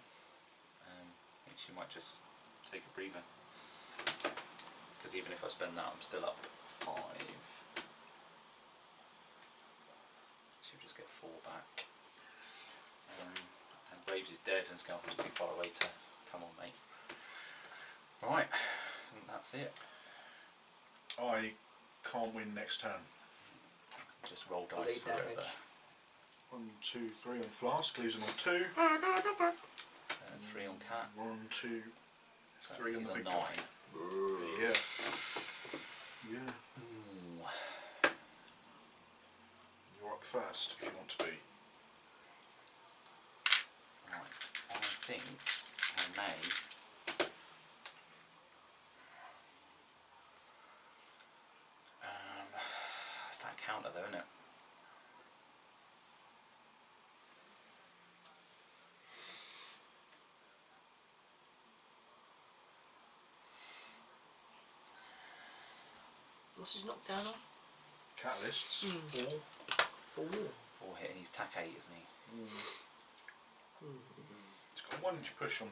I think she might just take a breather. Because even if I spend that, I'm still up 5. She'll just get 4 back. And Braves is dead and Scalper's too far away to come on, mate. Right. And that's it. I can't win next turn. Just roll dice Bleed forever. damage. 1, 2, 3 on Flask, leaves them on 2. And 3 on Cat. 1, 2, So 3 on he's the a big 9. guy. Yeah. Yeah. Ooh. You're up first if you want to be. Right. I think I may. It's that counter though, isn't it? What's his knockdown on? Catalysts. 4. 4. 4 hit and he's tack 8, isn't he? It's got 1 inch push on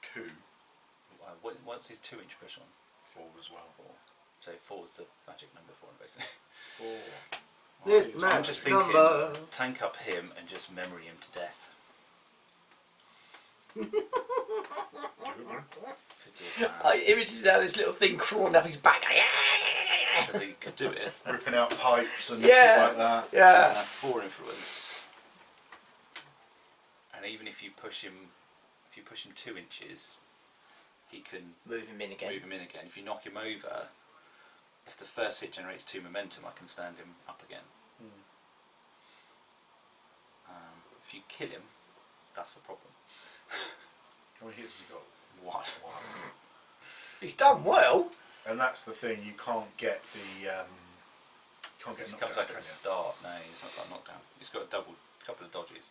2. What's his 2-inch push on? 4 as well. 4. So 4's the magic number for him, basically. 4. This I'm just thinking, tank up him and just memory him to death. Could be a plan. I imagine now this little thing crawling up his back. Because he could do it. Ripping out pipes and Yeah. stuff like that. And Yeah. have 4 influence. And even if you push him 2 inches, he can Move him in again. move him in again. If you knock him over, if the first hit generates 2 momentum, I can stand him up again. If you kill him, that's a problem. How many hits has he got? 1. 1. He's done well. And that's the thing, you can't get the can't Because get he comes knocked back out, at the can start. No, he's not got knocked down. He's got a couple of dodges.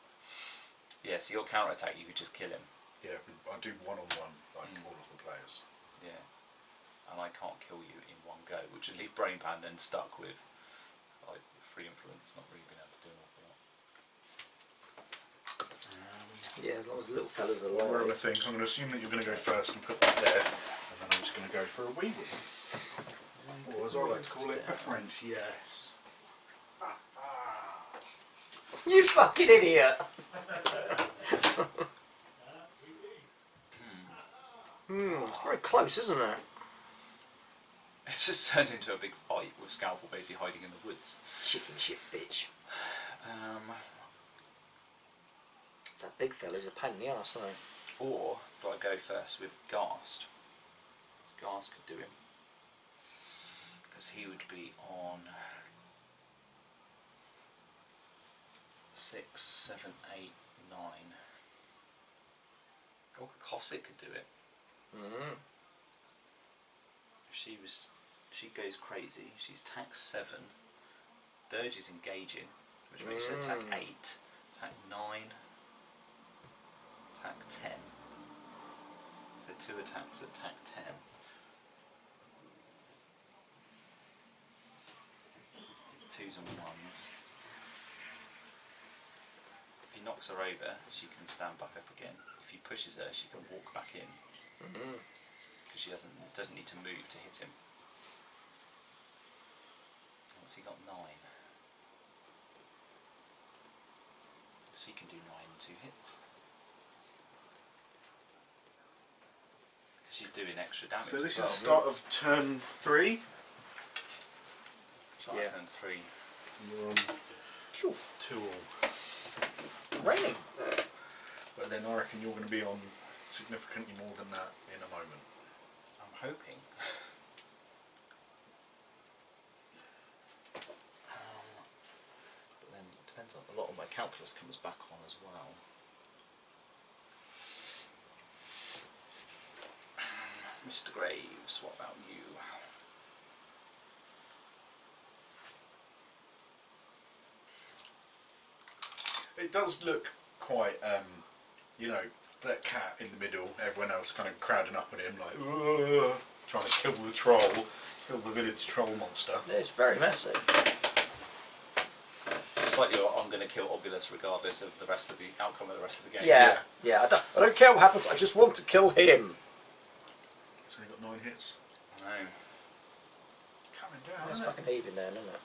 Yeah, so your counter attack, you could just kill him. you? Yeah, I do 1-on-1 like all of the players. Yeah. And I can't kill you in one go, which would leave Brain Pan then stuck with like free influence, not really being able to do an awful lot. Yeah, as long as the little fella's What I'm going to alive. think, I'm going to assume that you're going to go first and put that there, and then I'm just going to go for a wee one. Or as I like to call it, a French yes. You fucking idiot! It's very close, isn't it? It's just turned into a big fight with Scalpel basically hiding in the woods. Chicken shit bitch. That big fella's a pain in the arse, isn't he? Or do I go first with Ghast? Ghast could do him. Because he would be on 6, 7, 8, 9. Or Cossack could do it. She goes crazy. She's tack 7. Dirge is engaging, which makes her attack 8, attack 9, attack 10. So 2 attacks at attack 10. Twos and ones. If he knocks her over, she can stand back up again. If he pushes her, she can walk back in. Because she doesn't need to move to hit him. What's he got? 9. So he can do 9 and 2 hits. Because she's doing extra damage. So this is as the well. start of turn 3. Start of turn 3. You're on Cool. 2 all. Raining. But then I reckon you're going to be on significantly more than that in a moment. I'm hoping. But then it depends on a lot of my calculus comes back on as well. Mr. Graves, what about you? It does look quite, you know, that cat in the middle, everyone else kind of crowding up on him, like, "Ugh," trying to kill the troll, kill the village troll monster. It's very messy. It's like I'm going to kill Obulus regardless of the rest of the outcome of the rest of the game. Yeah. I don't care what happens, I just want to kill him. So he got 9 hits. I know. Coming down, That's isn't it? fucking heaving then, isn't it?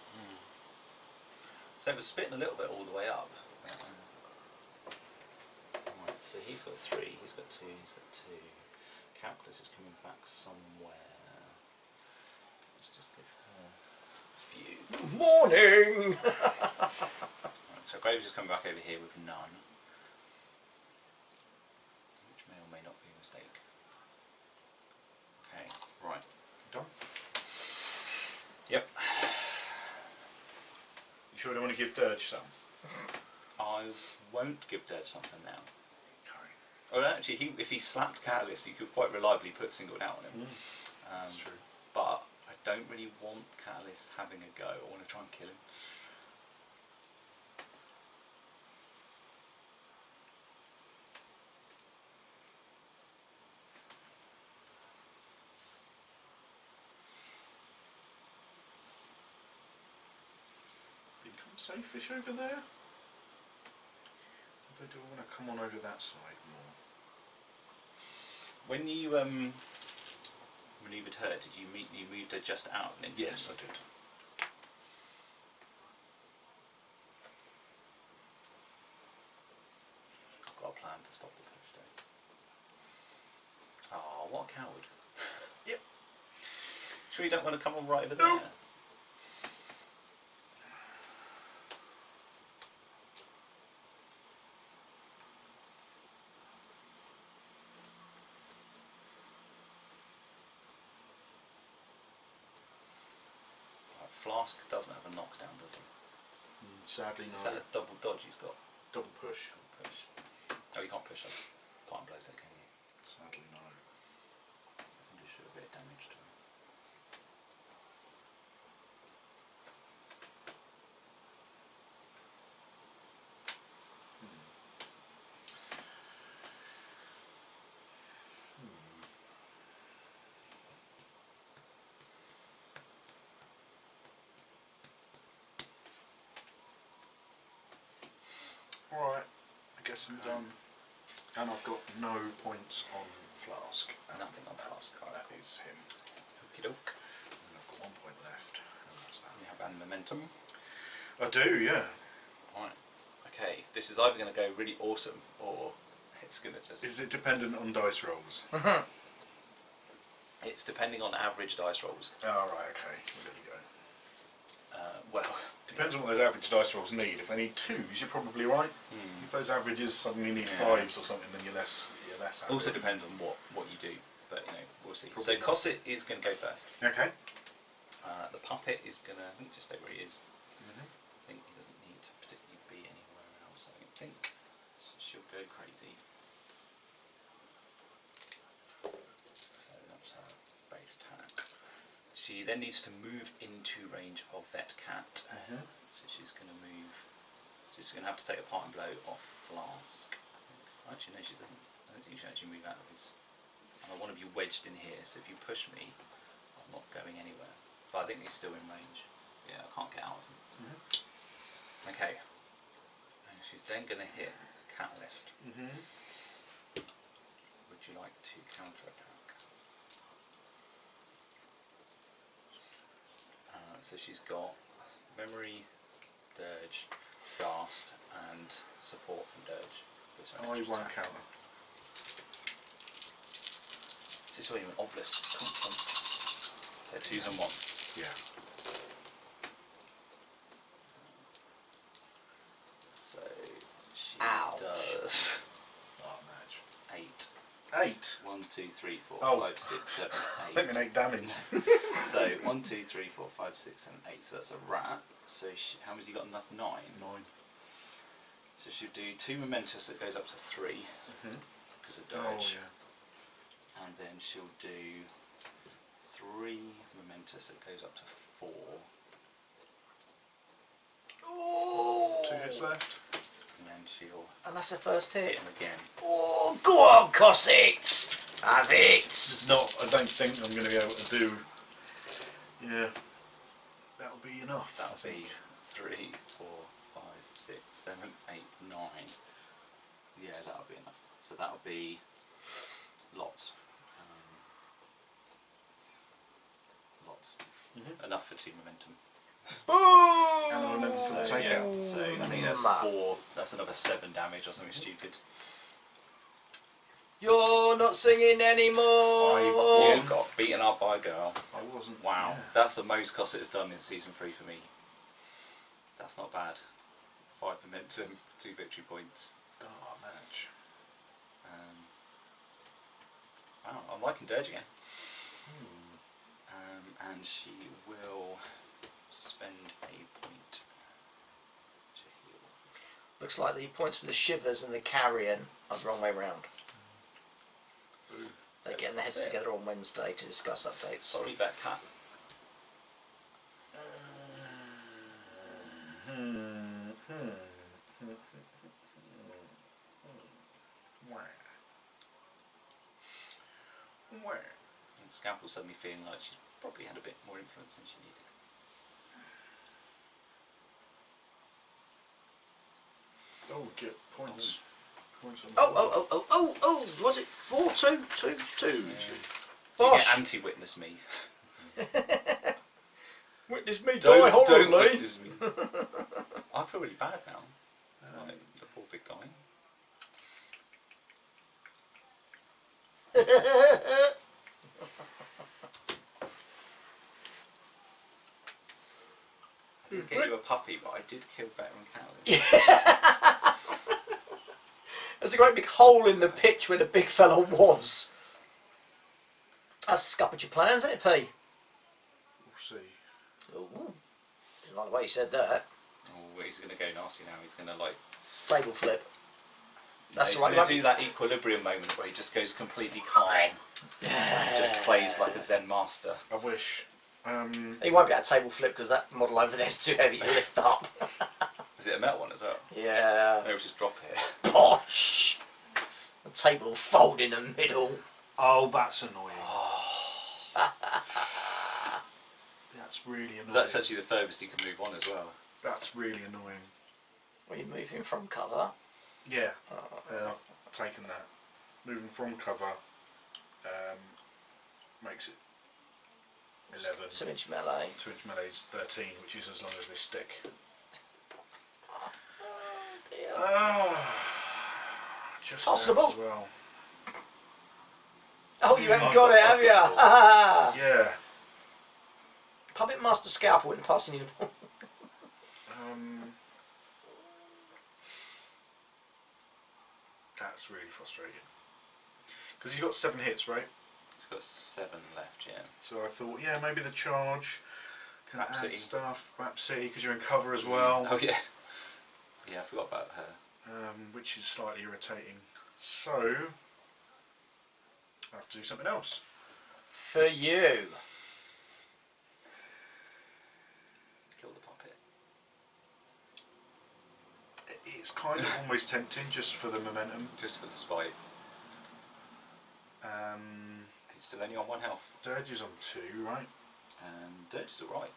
So it was splitting a little bit all the way up. Right, so he's got 3, he's got 2, he's got 2. Calculus is coming back somewhere. Let's just give her a few. Morning! Right, so Graves is coming back over here with none. Which may or may not be a mistake. give Dirge some? I won't give Dirge something now. Okay. Or actually, if he slapped Catalyst, he could quite reliably put singled out on him. That's true. But I don't really want Catalyst having a go. I want to try and kill him. Think I'm safe-ish over there? Or do I want to come on over that side more? When you maneuvered her, did you moved her just out and then? Yes, I did. I've got a plan to stop the push though. Oh, what a coward. Yep. Sure you don't want to come on right over Nope. there? Right, Flask doesn't have a knockdown, does he? Sadly, no. Is that a double dodge he's got? Double push. Push. Oh, you can't push up. Can't blows it, can you? Sadly, no. You should have a bit of damage to him. Alright, I guess I'm done. And I've got no points on Flask. And Nothing on Flask. That is him. Okie doke. And I've got 1 point left. And that's that. You have an momentum. I do, yeah. Right. Okay, this is either going to go really awesome or it's going to just... Is it dependent on dice rolls? It's depending on average dice rolls. Oh, right, okay. Well, there you go. Well... Depends on what those average dice rolls need. If they need 2s, you're probably right. If those averages suddenly need 5s or something, then you're less average. Also depends on what you do, but you know, we'll see. Probably So Cosset is going to go first. Okay. The puppet is going to, I think, just stay where he is. I think he doesn't need to particularly be anywhere else. I don't think she'll go crazy. So that's her base attack. She then needs to move into range of Vet Cat. So she's going to move. So she's going to have to take a parting blow off Flask. I think. Actually, no, she doesn't. I don't think she can actually move out of his. And I want to be wedged in here. So if you push me, I'm not going anywhere. But I think he's still in range. Yeah, I can't get out of him. Okay. And she's then going to hit Catalyst. Would you like to counter-attack? So she's got Memory, Dirge, Blast, and support from Dirge. I won't counter. So it's not even obvious. So 2s and 1. Yeah. So she Ouch. does Oh, match. 8. 8? 1, 2, 3, 4, Oh. 5, 6, 7, I think 8. 8 damage. So 1, 2, 3, 4, 5, 6, 7, 8. So that's a rat. So how many's he got? Enough? 9. 9. So she'll do 2 momentous that goes up to 3 because of Dirge. Oh, yeah. And then she'll do 3 momentous that goes up to 4. Oh. 2 hits left. And then she'll And that's the first hit hit. him again. Oh, go on, Cosset! Have it! It's not, I don't think I'm going to be able to do. Yeah. That'll be enough. That'll I think. be 3, 4, 5, 6, 7, 8, 9. Yeah, that'll be enough. So that'll be lots. Lots. Enough for 2 momentum. Boom! And a momentum So, take yeah, out. so I think that's Ma. 4. That's another 7 damage or something stupid. You're not singing anymore! You got beaten up by a girl. I wasn't. Wow, Yeah. that's the most Cosset has done in season 3 for me. That's not bad. 5 momentum, 2 victory points. Oh, match. Wow, I'm liking Dirge again. And she will spend a point. Looks like the points for the shivers and the carrion are the wrong way round. They're getting their heads together on Wednesday to discuss updates. Sorry about cat. And Scalpel suddenly feeling like she's probably had a bit more influence than she needed. Oh, get points. Points on the Oh, was it 4-2? 2-2. You Bosh! get anti-witness me. Witness me die Don't horribly. witness me. I feel really bad now. Like, the poor big guy. I didn't get you a puppy, but I did kill veteran Callum. There's a great big hole in the pitch where the big fella was. That's scuppered your plans, isn't it, P? We'll see. Ooh. Didn't like the way you said that. Oh, he's going to go nasty now. He's going to like... Table flip. That's he's right. going to do that equilibrium moment where he just goes completely calm. Just plays like a Zen master. I wish. He won't be able to table flip because that model over there's too heavy to lift up. Is it a metal one as well? Yeah. Maybe we'll just drop it. Bosh! The table will fold in the middle. Oh, that's annoying. That's really annoying. That's actually the furthest he can move on as well. That's really annoying. Are you moving from cover? Yeah, I've taken that. Moving from cover makes it 11. 2-inch melee. 2-inch melee is 13, which is as long as they stick. Oh dear. Just Possible. as well. Oh, you haven't I've got got it, have you? Yeah. Puppet Master Scalpel isn't passing you the ball. That's really frustrating. Because he's got 7 hits, right? He's got 7 left, yeah. So I thought, yeah, maybe the charge can Map add City. stuff. Map City, because you're in cover as well. Oh yeah. Yeah, I forgot about her. Which is slightly irritating. So I have to do something else. For you. Kill the puppet. It's kind of almost tempting just for the momentum. Just for the spite. He's still only on 1 health. Dirge is on 2, right? And Dirge is alright.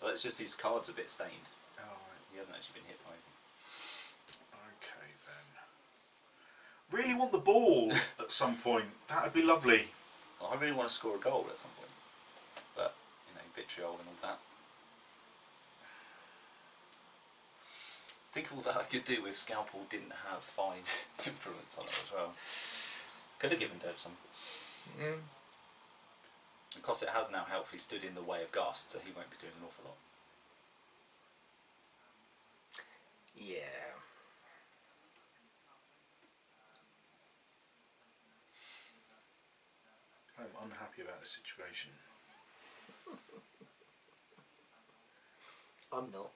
Well, it's just his card's a bit stained. Oh, right. He hasn't actually been hit by anything. Okay then. Really want the ball at some point. That would be lovely. Well, I really want to score a goal at some point. But, you know, vitriol and all that. Think of all that I could do if Scalpel didn't have 5 influence on it as well. Could have given Dirge some. And Cosset has now helpfully stood in the way of Ghast, so he won't be doing an awful lot. Yeah. I'm unhappy about the situation. I'm not.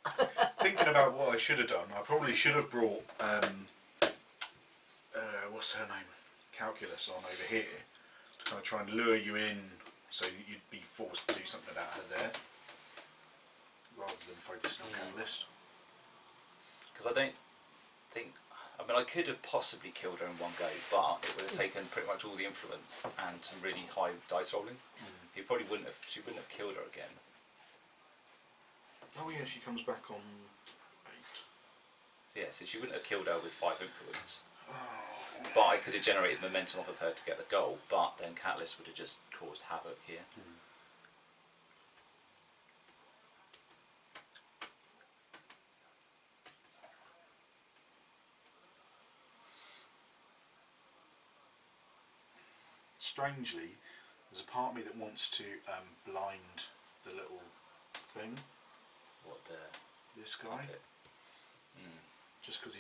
Thinking about what I should have done, I probably should have brought what's her name? Calculus on over here to kind of try and lure you in so you'd be forced to do something about her there rather than focusing on Catalyst. Because I don't think... I mean, I could have possibly killed her in one go, but it would have taken pretty much all the influence and some really high dice rolling. He probably wouldn't have... She wouldn't have killed her again. Oh yeah, she comes back on 8. So yeah, so she wouldn't have killed her with 5 influence. But I could have generated momentum off of her to get the goal, but then Catalyst would have just caused havoc here. Strangely, there's a part of me that wants to blind the little thing, What the... this guy, puppet. just because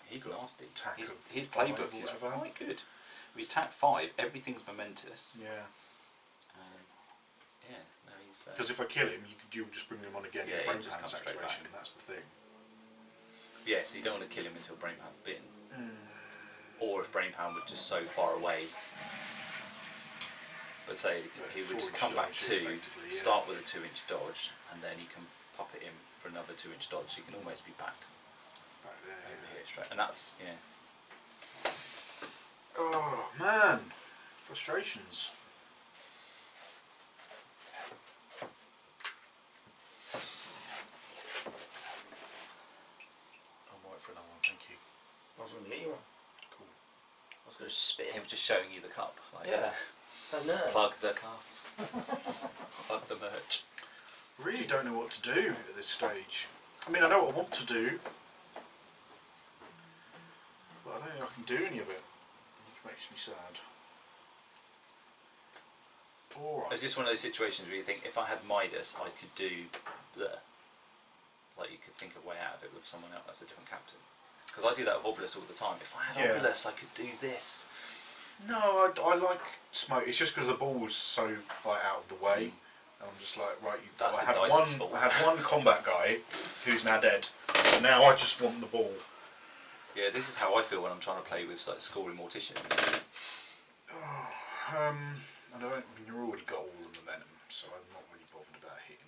He's got nasty. tack His, of his 5 playbook or is whatever. quite good. He's tack 5, everything's momentous. Yeah. Yeah, no, he's... Because if I kill him, you'll just bring him on again Yeah, in brain he'll just pounds come straight activation. back. That's the thing. Yeah, so you don't want to kill him until Brain Pound's bitten. Or if Brain Pound was just so far away. But say he would just come back dodge, 2, effectively, yeah. start with a 2-inch dodge, and then you can pop it in for another 2-inch dodge. So you can almost be back Right there, over here straight. And that's, yeah. Oh man, frustrations. I'll wait for another one, thank you. I was going to get you one. Cool. I was going to spit He him. was just showing you the cup. Like, Yeah. So nerd. plug the cups. Plug the merch. Really don't know what to do at this stage. I mean, I know what I want to do, but I don't think I can do any of it, which makes me sad. Alright. It's just one of those situations where you think, if I had Midas, I could do the... Like, you could think a way out of it with someone else as a different captain. Because I do that with Obelisk all the time. If I had Yeah. Obelisk, I could do this. No, I like smoke. It's just because the ball's so like out of the way. And I'm just like, right, That's I the had dice's fault. I had one combat guy who's now dead. So now I just want the ball. Yeah, this is how I feel when I'm trying to play with like scoring Morticians. And I mean, you've already got all the momentum, so I'm not really bothered about hitting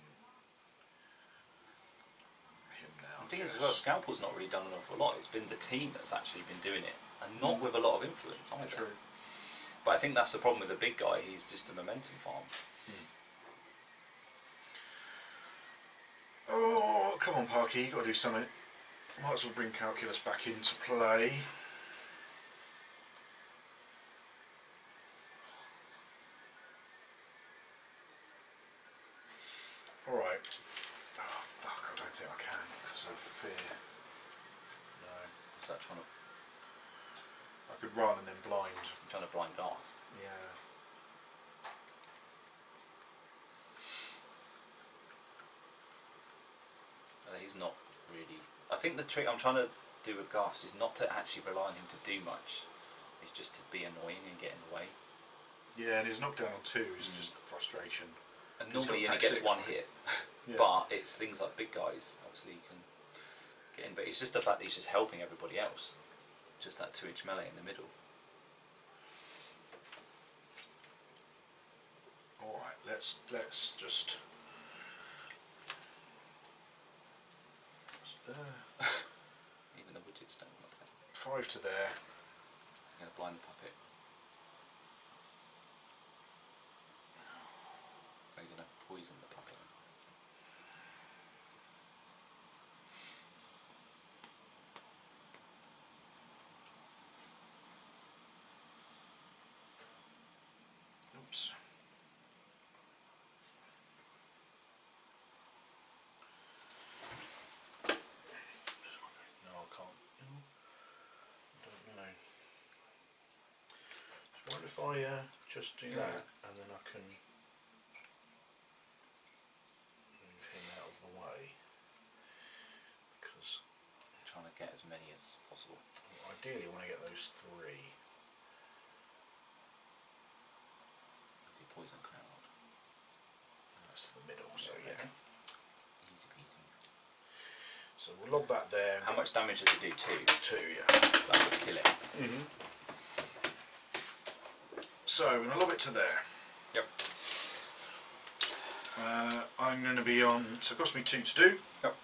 him now. The thing is, as well, Scalpel's not really done an awful lot. It's been the team that's actually been doing it, and not with a lot of influence either. True. But I think that's the problem with the big guy. He's just a momentum farm. Oh, come on, Parky, you got to do something. Might as well bring Calculus back into play. Alright. Oh, fuck, I don't think I can because of fear. No. Is that trying I could run and then blind. to blind Garth? Yeah. He's not really. I think the trick I'm trying to do with Ghast is not to actually rely on him to do much. It's just to be annoying and get in the way. Yeah, and his knockdown on 2 is just frustration. And He's normally he got only attack gets 6, one right? hit. Yeah. But it's things like big guys, obviously you can get in. But it's just the fact that he's just helping everybody else. Just that 2-inch melee in the middle. Alright, let's just... Even the widgets don't look like 5 to there. I'm going to blind the puppet. Are you going to poison the puppet? Oops. No, I can't. I don't know. So what if I just do that and then I can move him out of the way? Because I'm trying to get as many as possible. ideally I want to get those 3. The poison cloud. That's the middle, so yeah. Easy peasy. So we'll log that there. How much damage does it do? 2. 2, yeah. That would kill it. So we're going to lob it to there. Yep. I'm going to be on, so it cost me 2 to do. Yep.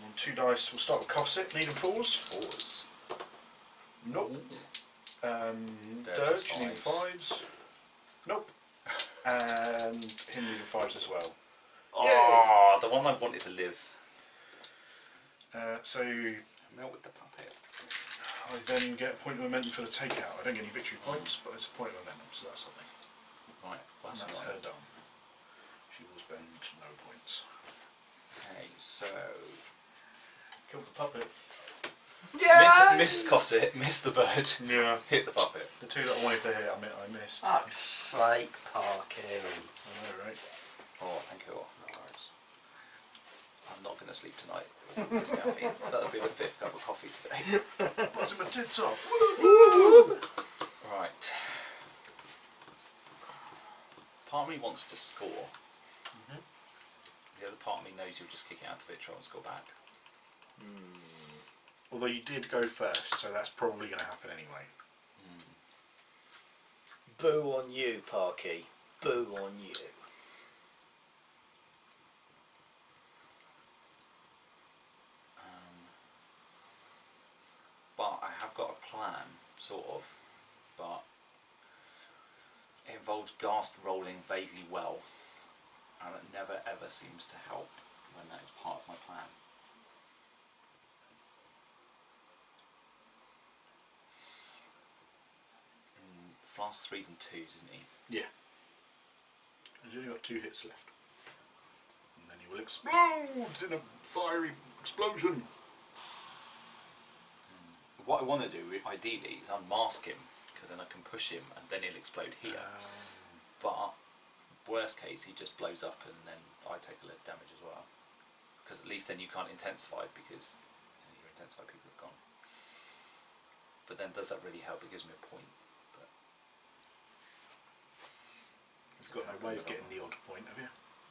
On 2 dice, we'll start with Cosset, need them 4s. 4s. Nope. Dirge Dirge, need 5s. 5s. Nope. And him needing 5s as well. Oh, the one I wanted to live. So Melt with the puppet. I then get a point of momentum for the takeout. I don't get any victory points, but it's a point of momentum, so that's something. Right, And that's that's right. her done. She will spend no points. Okay, so Killed the puppet. Yeah! missed Cosset, missed the bird, Yeah. hit the puppet. The 2 that I wanted to hit, I missed. Fuck's sake, Parky. I know, right? Oh, thank you. No worries. I'm not going to sleep tonight with this caffeine. That'll be the 5th cup of coffee today. Buzzing my tits off. Right. Part of me wants to score. The other part of me knows you'll just kick it out to Vitro and score back. Although you did go first, so that's probably going to happen anyway. Boo on you, Parky. Boo on you. But I have got a plan, sort of, but it involves Ghast rolling vaguely well, and it never ever seems to help when that is part of my plan. Flask 3s and 2s, isn't he? Yeah. He's only got 2 hits left. And then he will explode in a fiery explosion. What I want to do, ideally, is unmask him, because then I can push him and then he'll explode here. But, worst case, he just blows up and then I take a little damage as well. Because at least then you can't intensify, because your intensified people have gone. But then does that really help? It gives me a point. But He's got no way of getting the odd point, have you?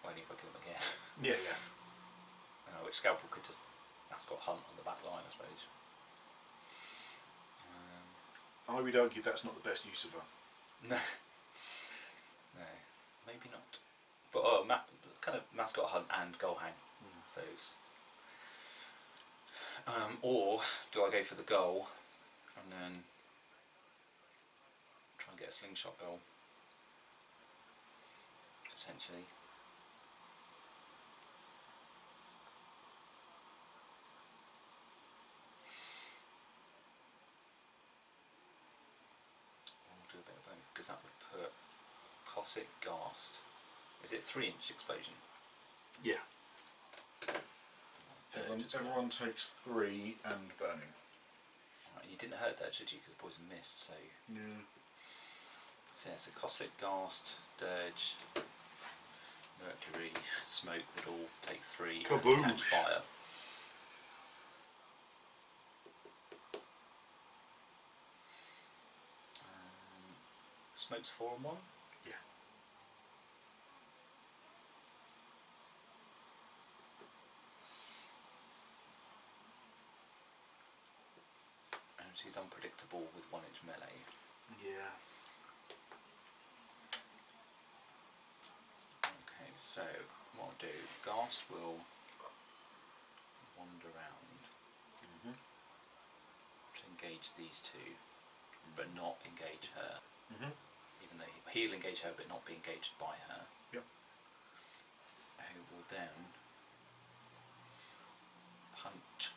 only if I kill him again. Yeah, yeah. Which Scalpel could just mascot hunt on the back line, I suppose. I would argue that's not the best use of her. No. No, maybe not. But kind of mascot hunt and goal hang. So it's, or do I go for the goal and then try and get a slingshot goal? Potentially. Do a bit of both, because that would put Cossack Ghast. Is it 3-inch explosion? Yeah. Everyone takes 3 and burning. Right, you didn't hurt that, did you? Because poison mist. So Yeah. So yeah, so Cossack Ghast, Dirge, Mercury, Smoke would all take 3 and Kaboosh. catch fire. Smoke's 4 and 1? Yeah. And she's unpredictable with 1-inch melee. Yeah. Okay, so what I'll do, Ghast will wander around to engage these 2, but not engage her. Even though he'll engage her but not be engaged by her. Yep. Who will then punch.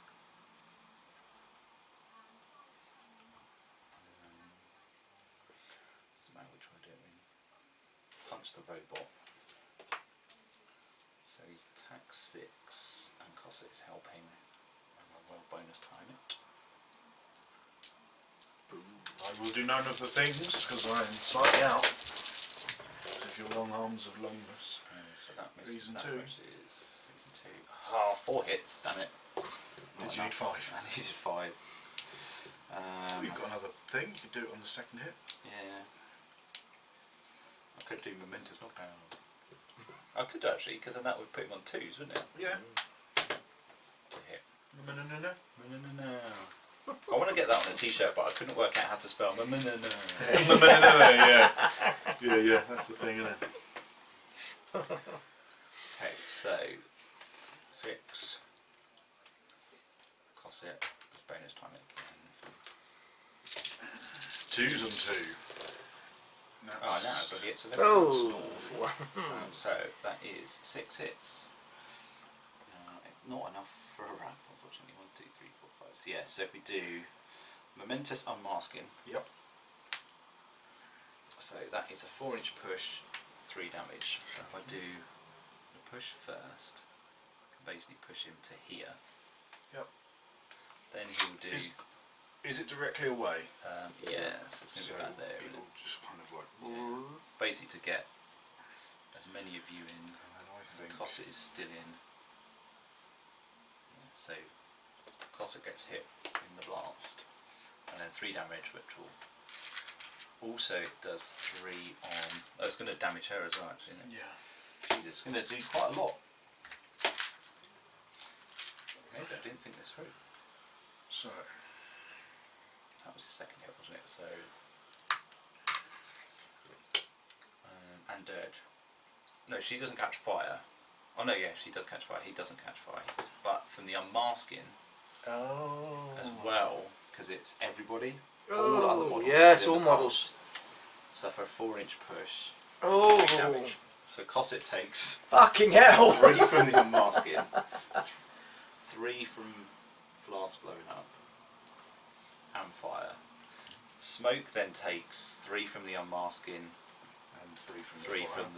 Doesn't matter which one I do it in. Punch the robot. So he's attack 6 and Cossack's helping. And I will bonus time it. I will do none of the things because I am slightly out of your long arms of longness. So that misses. Season That 2. versus season 2. Ah, 4 hits, damn it. Did you need 5? I needed 5. We've got another thing. You could do it on the second hit. Yeah. I could do momentous knockdown. I could actually, because then that would put him on 2s, wouldn't it? Yeah. To hit. No, no, no, no. No. I want to get that on a t-shirt, but I couldn't work out how to spell no. Yeah. Yeah, that's the thing, isn't it? Okay, so 6. Cossack, bonus time again. 2s and 2. Oh, now everybody hits a Oh! so that is 6 hits. Not enough for a ramp, unfortunately. 1, 2, 3, 4, 5. So yeah, so if we do momentous unmasking. Yep. So that is a 4-inch push, 3 damage. So if I do the push first, I can basically push him to here. Yep. Then he'll do. Is it directly away? Yeah, so it's going to be back there. It will just kind of like. Yeah. Basically to get as many of you in. And then I think. Cossack is still in. Yeah, so Cossack gets hit in the blast, and then 3 damage, which will. Also, it does 3 on. Oh, it's going to damage her as well, actually. Isn't it? Yeah. Jesus, it's going to do quite a lot. Maybe I didn't think this through. So So, That was his second hit, wasn't it? So, and Dirge. No, she doesn't catch fire. Oh no, yeah, she does catch fire. He doesn't catch fire. But from the unmasking as well, because it's everybody. All other models. Yes, within all the models. path Suffer a 4-inch push. Oh, 3 damage. So Cosset takes fucking hell! 3 from the unmasking, 3 from flask blowing up, and fire. Smoke then takes 3 from the unmasking, and 3 from 3 the fire. from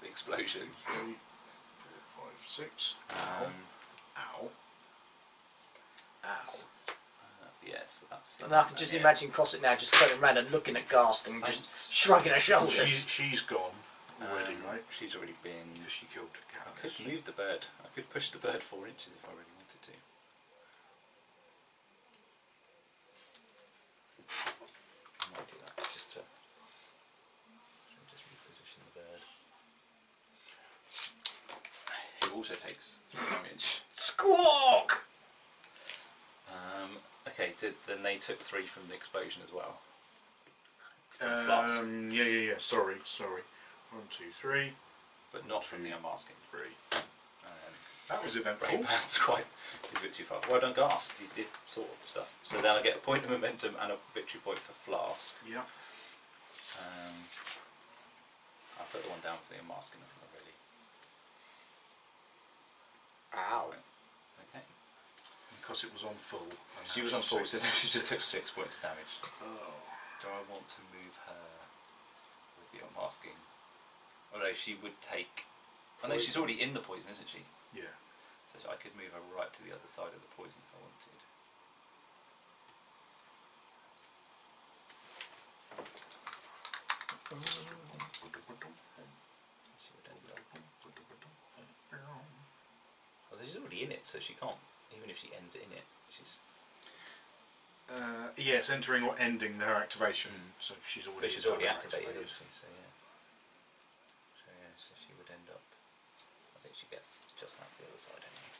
the explosion. 3, 4, 5, 6. Ow. Ow. Yeah, so that's. And I can just imagine Cossack now just turning around and looking at Ghast and just shrugging her shoulders. She's gone already, right? She's already been. Because she killed I Catalyst. could move the bird. I could push the bird 4 inches if I really wanted to. I might do that just to reposition the bird. He also takes 3 damage. Squawk! Okay, then they took 3 from the explosion as well. From flask, Yeah. Sorry. 1, 2, 3. but not from the unmasking. 3. That was eventful. Brainpad's quite a bit too far. Well done, Ghast. You did sort of stuff. So then I get a point of momentum and a victory point for Flask. Yeah. I'll put the one down for the unmasking. I think I really. Ow. Okay. Because it was on full. She was on full, so she just took 6 points of damage. Oh. Do I want to move her with the unmasking? Oh no, she would take. I know she's already in the poison, isn't she? Yeah. So I could move her right to the other side of the poison if I wanted. She would end up. Well, she's already in it, so she can't. Even if she ends in it, she's. Yes, entering or ending their activation. So she's already. But she's already done her activated, activation. isn't she? So yeah. So she would end up. I think she gets just out the other side anyway.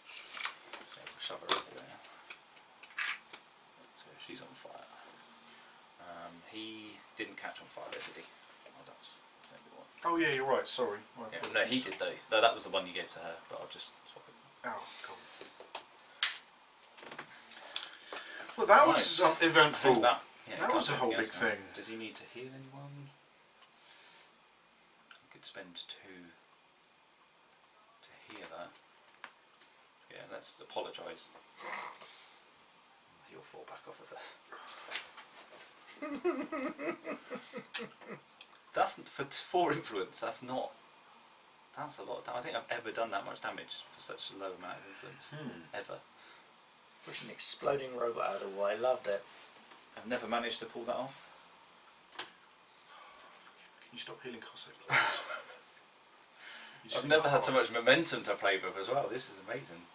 So we'll shove her over there. So she's on fire. He didn't catch on fire though, did he? Oh, that's the same one. Oh yeah, you're right. Sorry. Yeah, no, he did though. No, that was the one you gave to her, but I'll just swap it. Oh, cool. Well, that was eventful. That was a whole big thing. Does he need to heal anyone? I could spend 2 to heal that. Yeah, let's apologise. He'll fall back off of there. That's for 4 influence. That's not. That's a lot. I don't think I've ever done that much damage for such a low amount of influence ever. Push an exploding robot out of the way. Loved it. I've never managed to pull that off. Can you stop healing Cossack, please? I've never had so much momentum to play with as well. This is amazing.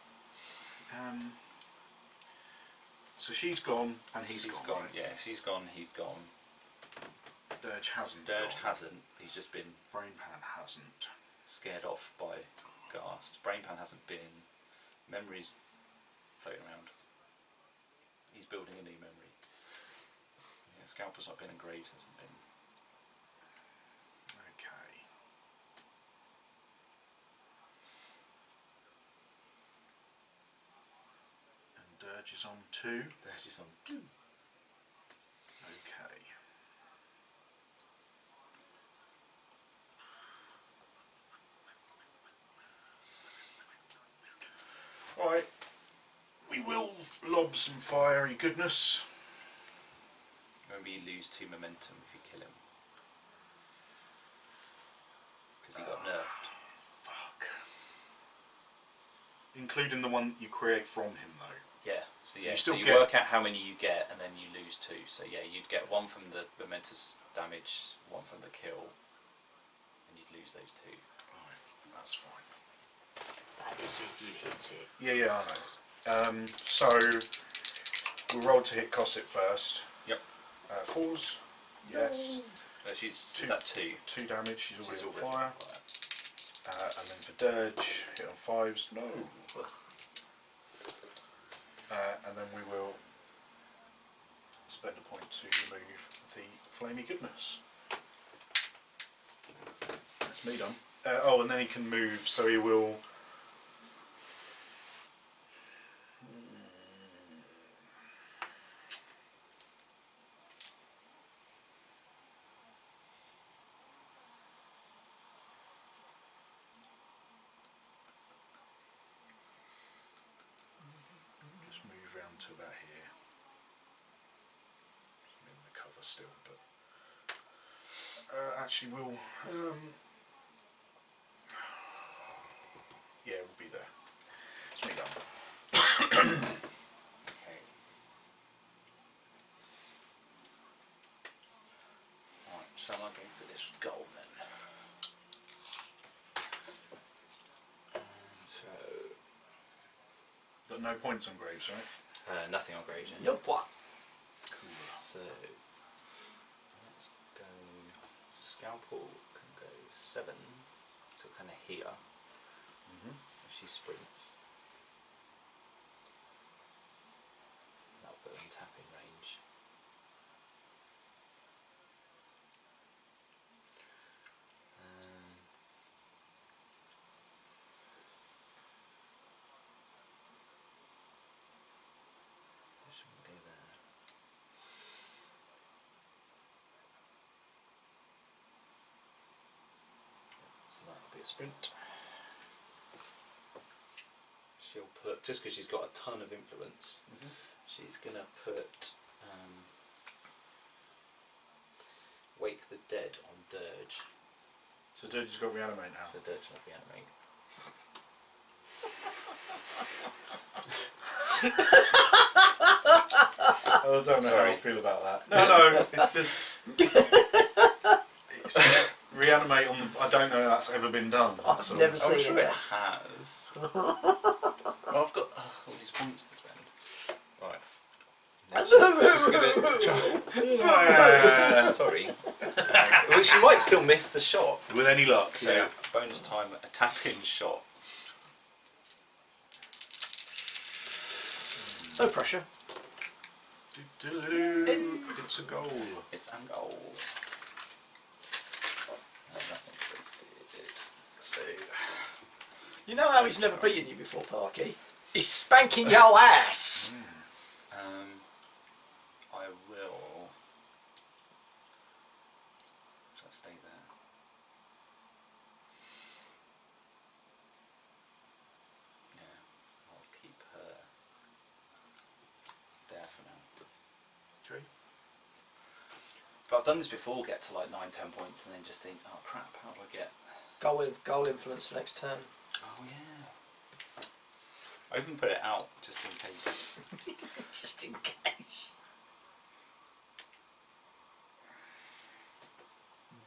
So she's gone and he's gone. Right? Yeah, she's gone. He's gone. Dirge hasn't. Dirge gone. hasn't. He's just been Brainpan hasn't. scared off by Ghast. Brainpan hasn't been. Memories floating around. He's building a new memory. Yeah, Scalper's not been and Graves hasn't been. Okay. And Dirge is on 2. Dirge is on 2. Okay. Right. We will lob some fiery goodness. Remember, you lose 2 momentum if you kill him. Because he got nerfed. Fuck. Including the one that you create from him, though. Yeah, so You yeah, still so you get- work out how many you get and then you lose 2. So yeah, you'd get 1 from the momentous damage, 1 from the kill, and you'd lose those 2. Right, that's fine. That is if you hit it. Yeah, I know. So we'll roll to hit Cossack first. Yep. 4s. Yes. No, she's 2. is that 2? 2 damage. She's already She's on already fire. And then for Dirge, hit on 5s. No. And then we will spend a point to remove the flamey goodness. That's me done. Oh, and then he can move, so he will. Just move round to about here. Just in the cover still, but actually we'll. Yeah, we'll be there. It's me done. Okay. Right, so am I going for this goal then? So Got no points on Graves, right? nothing on Graves. Nope. What? Cool. So let's go. Scalpel can go 7, so kind of here. She sprints. That'll put her in tapping range. Should we go there? So that'll be a sprint. She'll put, just because she's got a ton of influence, she's going to put Wake the Dead on Dirge. So Dirge's got to reanimate now. So Dirge will reanimate. I don't know how I feel about that. No, it's just. It's just reanimate on the. I don't know that's ever been done. I've never I'm seen sure it. it has. Well, I've got all these points to spend. Right. Sorry. Well, she might still miss the shot. With any luck, So yeah. bonus time, a tap-in shot. No pressure. It's a goal. It's a goal. Nothing wasted. So You know how he's never beaten you before, Parky? He's spanking your ass! I will. Shall I stay there? Yeah, I'll keep her there for now. 3. But I've done this before, get to like 9-10 points and then just think, oh crap, how do I get? Goal influence for next turn. Oh yeah. I even put it out just in case. Just in case.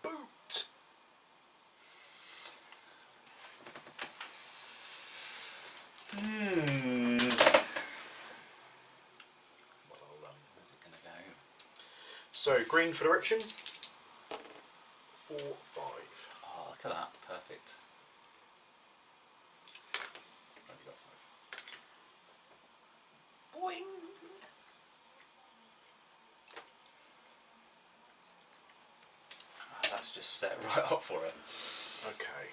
Boot! Where's it going to go? So green for direction. 4, 5. Oh, look at that. Perfect. Only got 5. Boing! That's just set right up for it. Okay.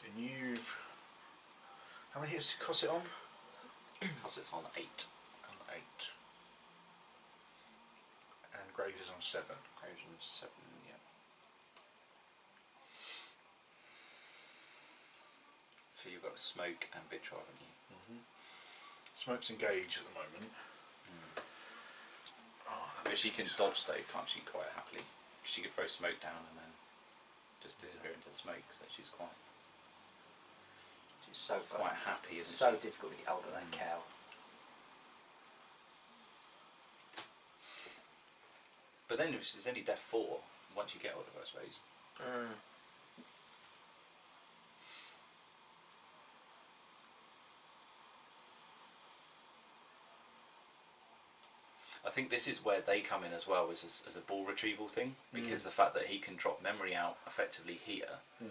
And you've. How many hits did cost it on? Because it's on 8. On 8. And Graves is on 7. Equation 7, yeah. So you've got smoke and bitch, haven't you? Smoke's engaged at the moment. Oh, But she can dodge though, can't she, quite happily? She could throw smoke down and then just disappear into the smoke, so she's quite So quite happy, isn't So she? difficult to get hold of that cow. But then if it's only death 4, once you get hold of her, I suppose. I think this is where they come in as well, as a ball retrieval thing, because the fact that he can drop memory out effectively here, I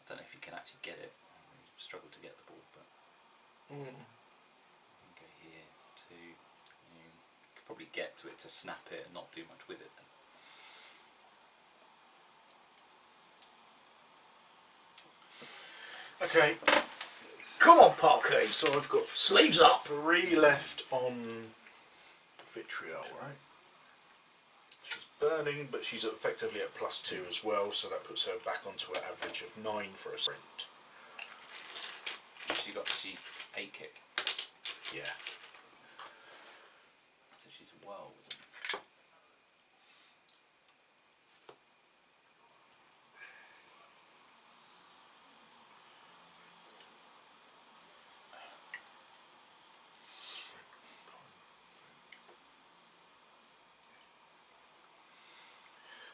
don't know if he can actually get it. I struggle to get the ball, but go here to probably get to it to snap it and not do much with it. Okay, Come on, Parky. so I've got Sleeves up. 3 left on vitriol, right? She's burning, but she's effectively at +2 as well, so that puts her back onto an average of 9 for a sprint. She 8 kick, Yeah. so she's well within.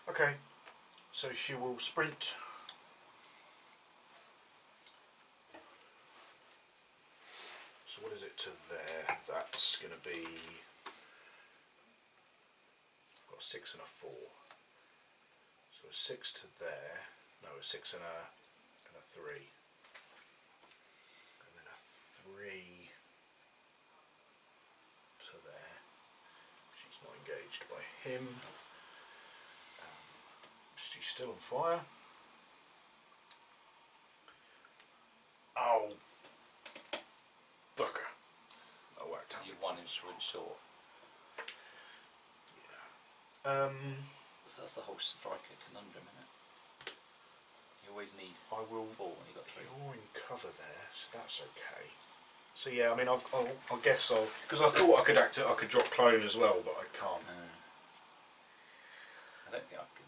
Okay, so she will sprint. So what is it to there? That's going to be... I've got a 6 and a 4. So a 6 to there. No, a 6 and a 3. And then a 3 to there. She's not engaged by him. She's still on fire. Oh, bugger. I whacked out. You 1 instrument short. Yeah. So that's the whole striker conundrum, isn't it? You always need I will. 4 when you got 3. You're in cover there, so that's okay. So yeah, I mean, I guess I'll, because I thought I could drop clone as well, but I can't. I don't think I can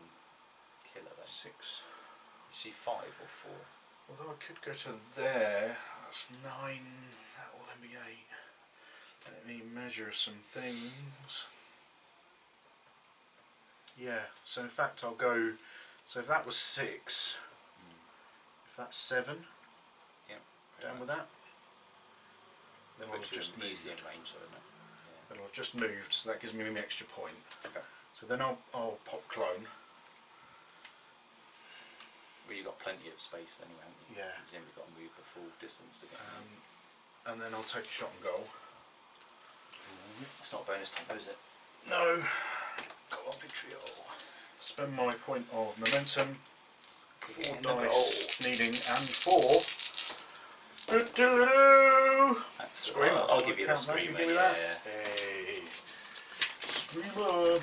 kill her though. 6. Is she 5 or 4? Although I could go to there. That's 9. That will then be 8. Let me measure some things. Yeah. So in fact, I'll go. So if that was 6, if that's 7, Yep. down with that. Then I'll have just moved. easily in range, though, isn't it? Then I've just moved, so that gives me an extra point. Okay. So then I'll pop clone. Well, you've got plenty of space anyway, haven't you? Yeah. You've only got to move the full distance to get And then I'll take a shot and goal. It's not bonus time, though, is it? No. Go on, vitriol. Spend my point of momentum. 4 Getting the dice needing and 4. Do-do-do-do. That's Screamer. I'll give you the Count that, screamer. give me Yeah, that. yeah. Hey. Screamer.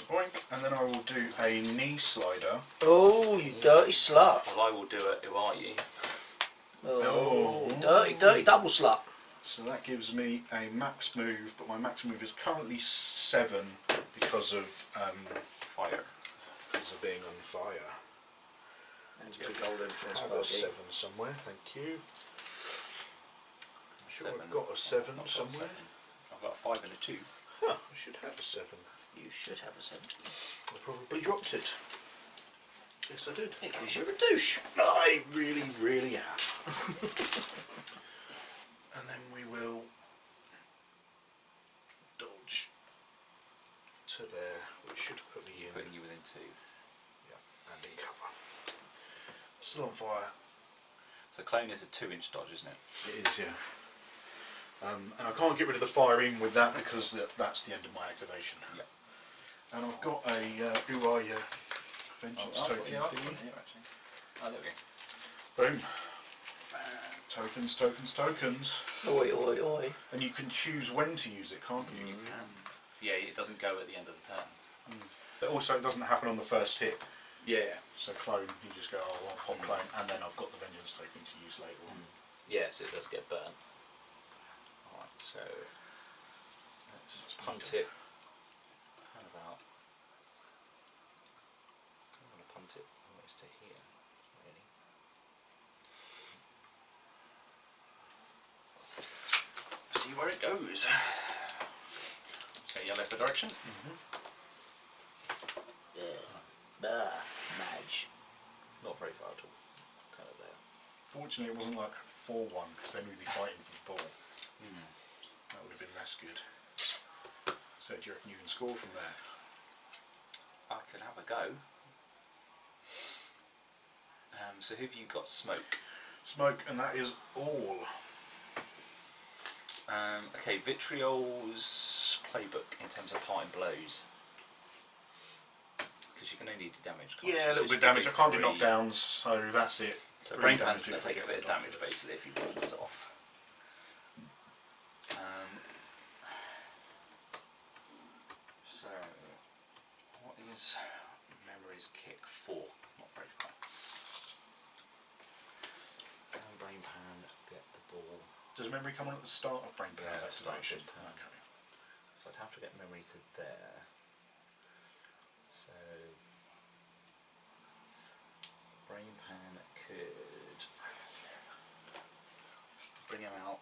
Boink. And then I will do a knee slider. Oh, you dirty slut. Well, I will do it. Who are you? Oh, dirty double slut. So that gives me a max move, but my max move is currently 7 because of Fire. being on fire. And get a gold in for us, I have a Bogey. 7 somewhere, thank you. I'm sure 7. I've got a 7 I've got a somewhere. 7. I've got a 5 and a 2. Huh, I should have a 7. You should have a 7. I probably dropped it. Yes, I did. Because you're a douche. I really, really am. And then we will dodge to there, which should put me in. Putting you within 2. Yeah, and in cover. Still on fire. So clone is a 2-inch dodge, isn't it? It is, yeah. And I can't get rid of the firing with that because that's the end of my activation. Yeah. And I've got a who are you? Vengeance token yeah, I've got thingy. one here, actually. Oh, there we go. Boom. Tokens, tokens, tokens. Oi, oi, oi. And you can choose when to use it, can't you? You can. Yeah, it doesn't go at the end of the turn. But also, it doesn't happen on the first hit. Yeah. So clone, you just go, oh, I'll pop clone, and then I've got the vengeance token to use later on. Yes, it does get burnt. Alright, so let's punt it. How about? I'm going to punt it almost to here, really. See where it goes. So yellow for direction. Madge. Not very far at all. Kind of there. Fortunately, it wasn't like 4-1, because then we'd be fighting for the ball. That would have been less good. So do you reckon you can score from there? I could have a go. So who've you got? Smoke. Smoke, and that is all. Okay, Vitriol's playbook in terms of parting blows. Because you can only do damage, can't you? Yeah, a So little you bit of can damage. do I can't do 3. knockdowns, so that's it. So 3 Brain damage Pan's going if to I take a get bit of the damage knockers. basically if he runs off. So, what is Memory's kick 4? Not Brave Pan. Can Brain Pan get the ball? Does memory come on at the start of Brain Pan Yeah, start of activation? his turn. Okay. So I'd have to get Memory to there. So Brain Pan could bring him out.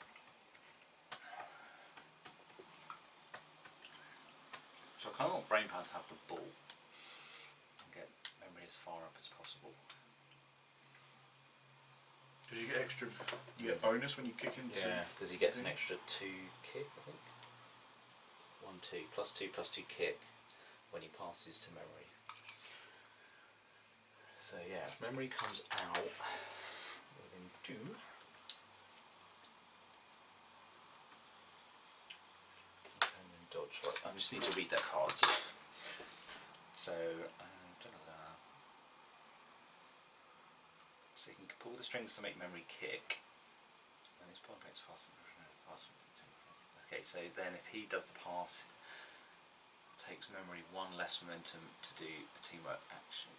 So I kind of want Brain Pan to have the ball and get Memory as far up as possible. Because you get extra, you get bonus when you kick into. Yeah, because he gets an extra 2 kick, I think. 1, 2, +2/+2 kick when he passes to Memory. So yeah, if Memory comes out within 2. And then dodge. Right, I just need to read their cards. So, so you can pull the strings to make Memory kick. And his point makes fast. Okay, so then if he does the pass, takes Memory 1 less momentum to do a teamwork action.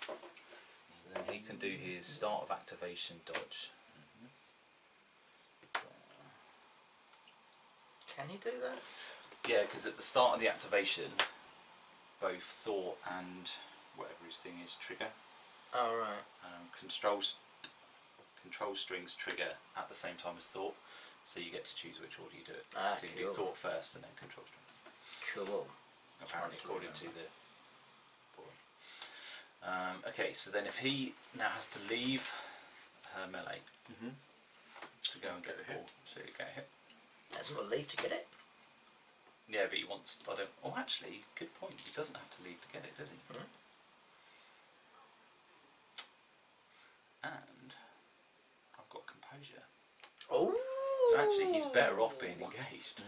So then he can do his start of activation dodge. Can you do that? Yeah, because at the start of the activation, both Thought and whatever his thing is trigger. Oh, right. Control strings trigger at the same time as Thought, so you get to choose which order you do it. Ah, so you can do cool. Thought first and then control strings. Cool. Apparently, according to the board. Okay, so then if he now has to leave her melee to go and get the ball, so you get a hit. Hasn't got to leave to get it. Yeah, but he wants. I don't. Oh, actually, good point. He doesn't have to leave to get it, does he? Mm. And I've got composure. Oh. So actually, he's better off being engaged.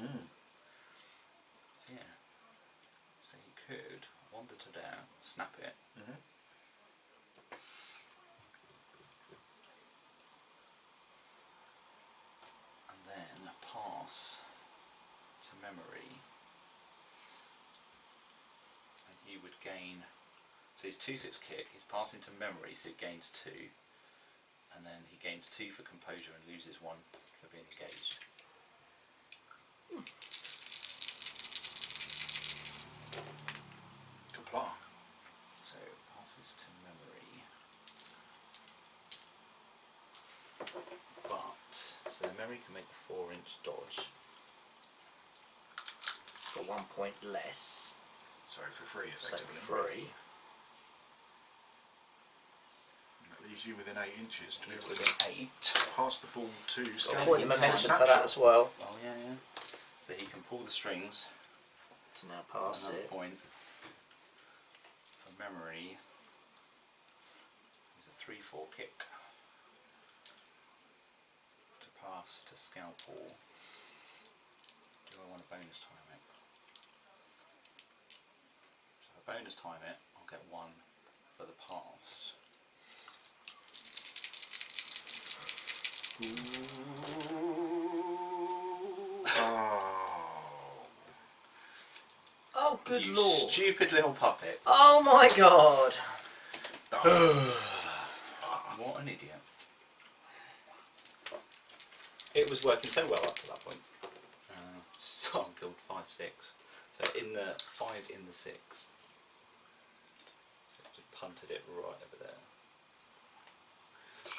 So yeah. So he could wander to down, snap it. And then pass to Memory. And he would gain. So he's 2/6 kick. He's passing to Memory, so he gains 2. And then he gains 2 for composure and loses 1 for being engaged. Comply. So passes to Memory. But so the Memory can make a 4-inch dodge. For 1 point less. So for free, So effectively. free. That leaves you within 8 inches to be He's able within to 8. pass the ball to Got a Scout. point of momentum for that as well. Oh yeah, yeah. So he can pull the strings. To now pass Another it. point for Memory. He's a 3/4 kick to pass to Scalpel. Do I want to bonus time it? So if I bonus time it, I'll get 1 for the pass. Oh, good You lord. stupid little puppet. Oh my god. What an idiot. It was working so well up to that point. So I killed 5/6. So in the 5 in the 6. So just punted it right over there.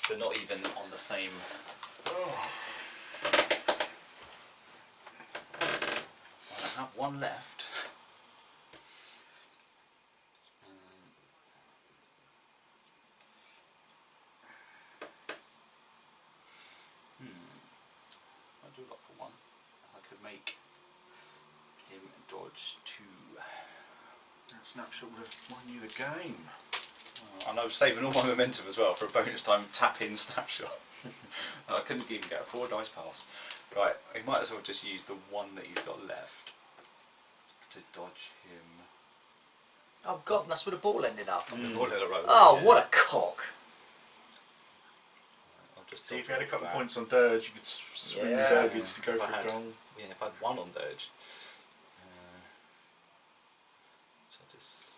So not even on the same. I have 1 left. I do like for 1. I could make him dodge 2. That snapshot would have won you the game. And I was saving all my momentum as well for a bonus time tap-in snapshot. I couldn't even get a 4 dice pass. Right, he might as well just use the one that he's got left to dodge him. Oh God, that's where the ball ended up. The ball in a row. Oh, Yeah. what a cock! I'll just See, if you had a couple of back. points on dirge, you could swing Yeah. Durgans to go If I for a had- goal. Yeah, if I had 1 on dirge. So I just...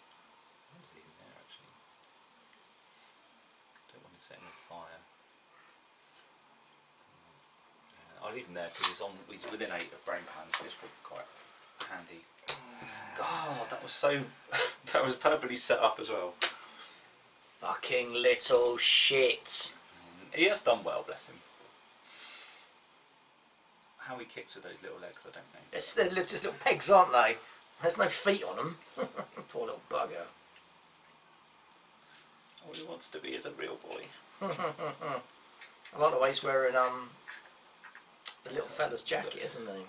What is even there actually? Don't want to set him on fire. I'll leave him there because he's within 8 of brain pan, so this would be quite handy. God, that was so... that was perfectly set up as well. Fucking little shit. He has done well, bless him. How he kicks with those little legs, I don't know. They're just little pegs, aren't they? There's no feet on them. Poor little bugger. All he wants to be is a real boy. I like the way he's wearing the little fella's jacket, isn't he?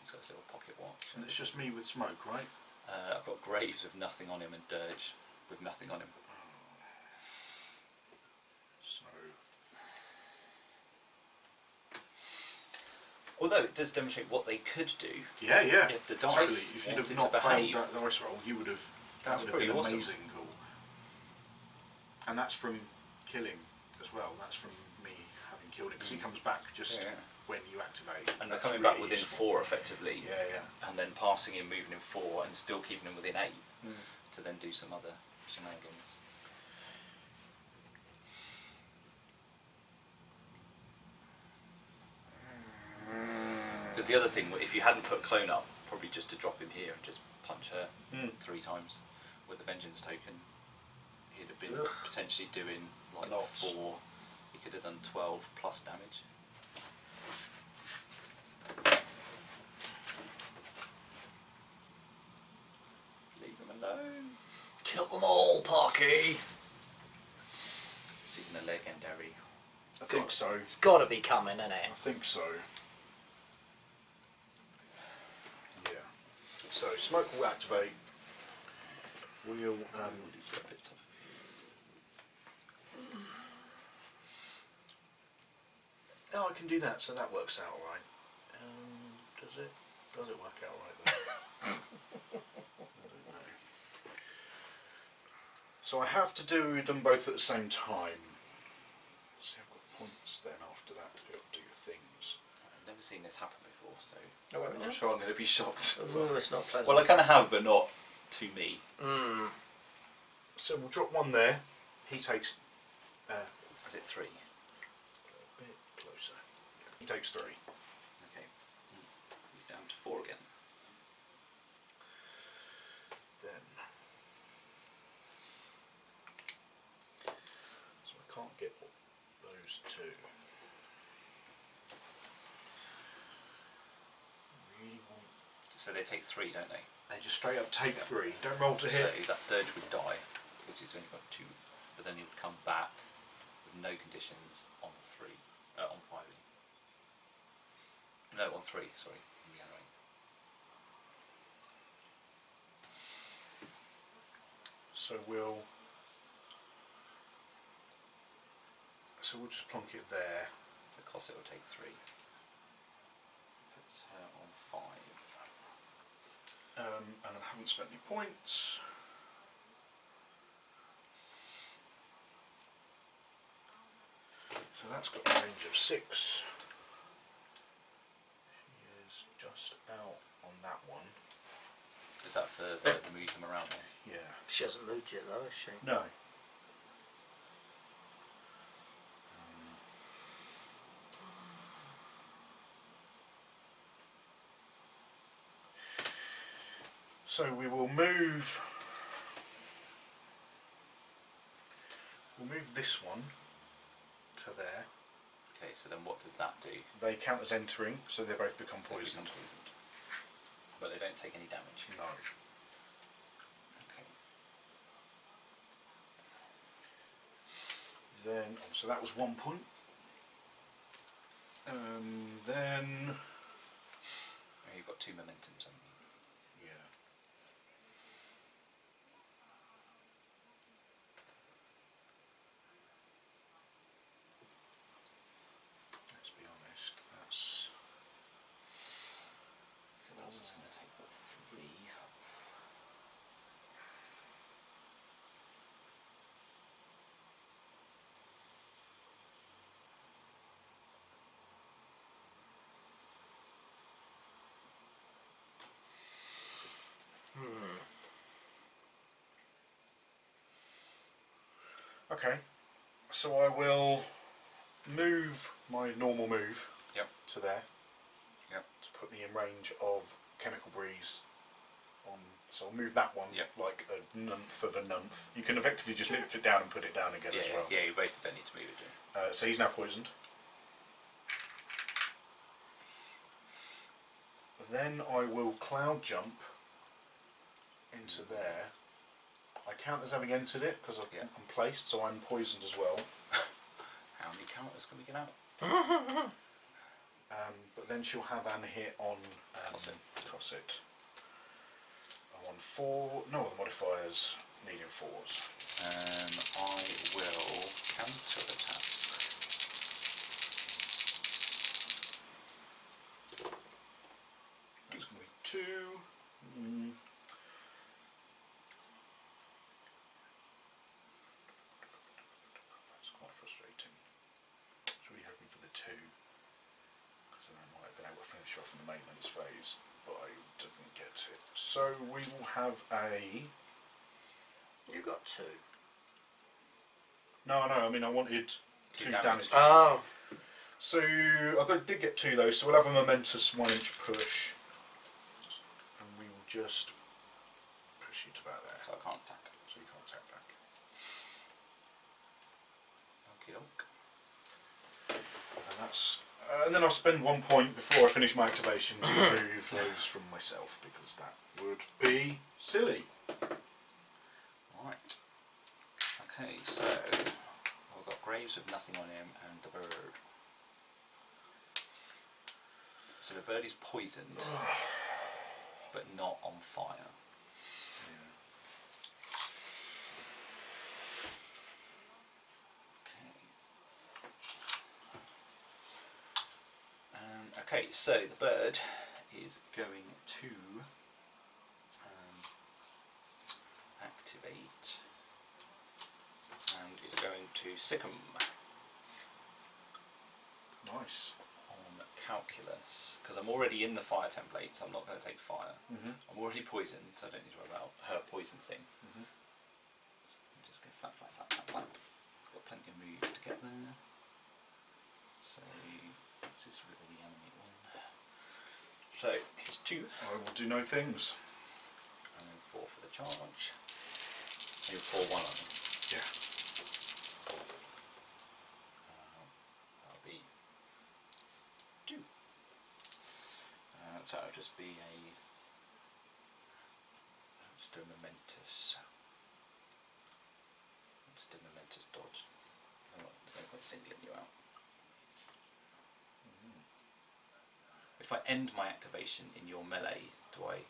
He's got his little pocket watch. And it's just me with smoke, right? I've got Graves with nothing on him and Dirge with nothing on him. So Although it does demonstrate what they could do yeah, if the dice totally. If you'd have wanted not to failed behave. that dice roll, you would have. That That's would have pretty been awesome. amazing, cool. And that's from killing as well. That's from me having killed it because he comes back just Yeah. when you activate. And they're That's coming really back within useful. 4 effectively, Yeah, yeah. and then passing him, moving him 4, and still keeping him within 8 Mm. to then do some other shenanigans. Because the other thing, if you hadn't put Clone up, probably just to drop him here and just punch her 3 times with the Vengeance token, he'd have been Ugh. potentially doing like Lots. 4. He could have done 12 plus damage. Leave him alone. Kill them all, Parky. He's even a legendary. I think so. It's got to be coming, isn't I it? think so. Yeah. So smoke will activate. We'll These little bits of- oh, I can do that, so that works out all right. Does it? Does it work out all right then? I don't know. So I have to do them both at the same time. See, I've got points then after that to be able to do things. I've never seen this happen before, so Oh, wait a I'm minute. sure I'm going to be shocked. Oh, it's not pleasant. Well, I kind of have, but not to me. So we'll drop one there. He takes Is it 3? a bit closer. He takes 3. Okay. He's down to 4 again. Then. So I can't get those 2. Really want. So they take 3, don't they? They just straight up take 3. Don't roll to So hit. that Dirge would die because he's only got 2, but then he would come back with no conditions on 3, on 5. No, on 3. Sorry, regenerate. So we'll. So we'll just plonk it there. So Cosset will take 3. Puts her on 5. And I haven't spent any points. So that's got a range of 6. She is just out on that one. Is that for the move them around there? Yeah. She hasn't moved yet, though, has she? No. So we will move. We'll move this one to there. Okay, so then what does that do? They count as entering, so they both become So they poisoned. become poisoned. But they don't take any damage. No. Okay. Then, so that was 1 point. Then, Oh, you've got 2 momentums, haven't you? yeah. Okay, so I will move my normal move to there. Yep. To put me in range of Chemical Breeze. So I'll move that one like a nth of a nth. You can effectively just lift it down and put it down again as well. Yeah, you both don't need to move it, do you? So he's now poisoned. Then I will cloud jump into there. I count as having entered it because I'm placed, so I'm poisoned as well. How many counters can we get out? But then she'll have an hit on Cosset. I want 4. No other modifiers needing 4s. I will counter attack. That's going to be 2. That's quite frustrating. I was really hoping for the 2. Because then I might have been able to finish off in the maintenance phase. But I didn't get it. So we will have a... You got 2. No, I mean I wanted 2 damage. Oh. So I did get 2 though, so we'll have a momentous 1-inch push. And we will just push you to about there. So I can't attack. So you can't attack back. Okie doke. And that's... and then I'll spend 1 point before I finish my activation to remove those from myself, because that would be silly. Right. Okay, so we've got Graves with nothing on him and the bird. So the bird is poisoned, but not on fire. Okay, so the bird is going to activate and is going to sick'em Nice. on calculus, because I'm already in the fire template, so I'm not going to take fire. I'm already poisoned, so I don't need to worry about her poison thing. So I'll just go flat, flat, flat, flat, flat. Got plenty of move to get there. So this is really the enemy one. So here's 2. I will do no things. And then 4 for the charge. You're 4-1 on him. Yeah. That'll be 2. So it'll just be just a momentous. Just a momentous dodge. There's no point singling you out. If I end my activation in your melee, do I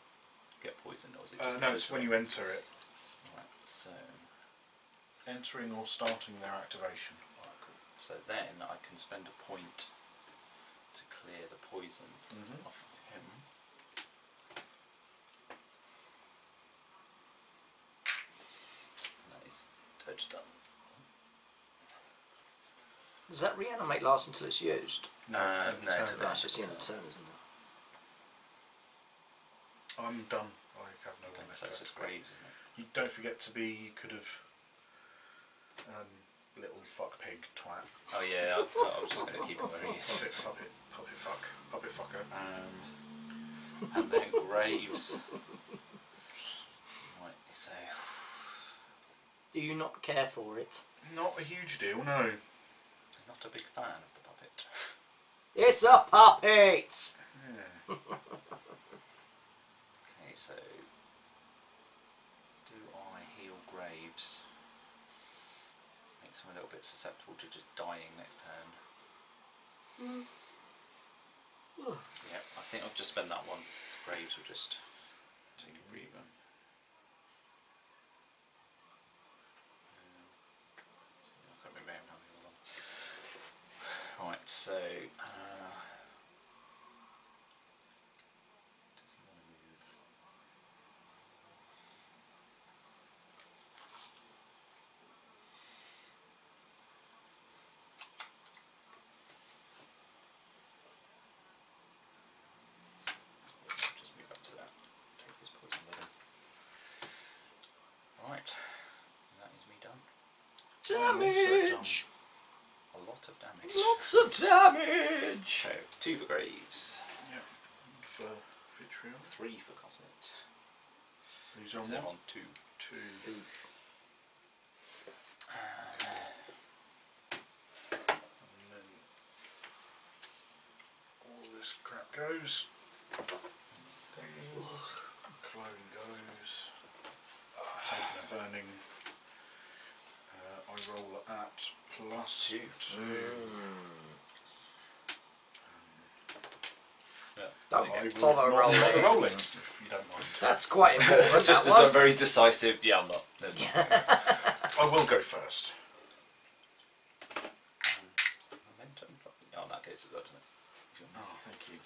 get poisoned, or is it just no, it's when you enter it. Right, so Entering or starting their activation. alright, cool. So then I can spend a point to clear the poison off of him. And that is dodge done. Does that reanimate last until it's used? No, no, turn to it. That's just the end of the turn, isn't it? I'm done. I have no one left So to it's just activate. Graves, isn't it? You don't forget to be, you could have little fuck pig twat. Oh yeah, I was just going to keep him where he is. Puppet fucker. And then Graves. Right, so Do you not care for it? Not a huge deal, no. not a big fan of the puppet. It's a puppet! Yeah. Okay, so do I heal Graves? Makes him a little bit susceptible to just dying next turn. Yeah, I think I'll just spend that one. Graves will just take a breather. I can't remember how many of them. Right, so does he want to move? Just move up to that. Take this poison with him. Right, that is me done. damage! A lot of damage. Lots of damage! So, 2 for Graves. Yeah. For Vitriol. 3 for Cosset. Who's on They're one? on 2. 2. And then all this crap goes. Clone goes. Taking a burning. I roll at +2. Yeah. Don't There you bother Not rolling. rolling, if you don't mind. That's quite important. go. Just that as one. I'm very decisive, yeah, I'm not. No, I will go first. Momentum. Oh, that goes as well, doesn't it? Oh, thank you.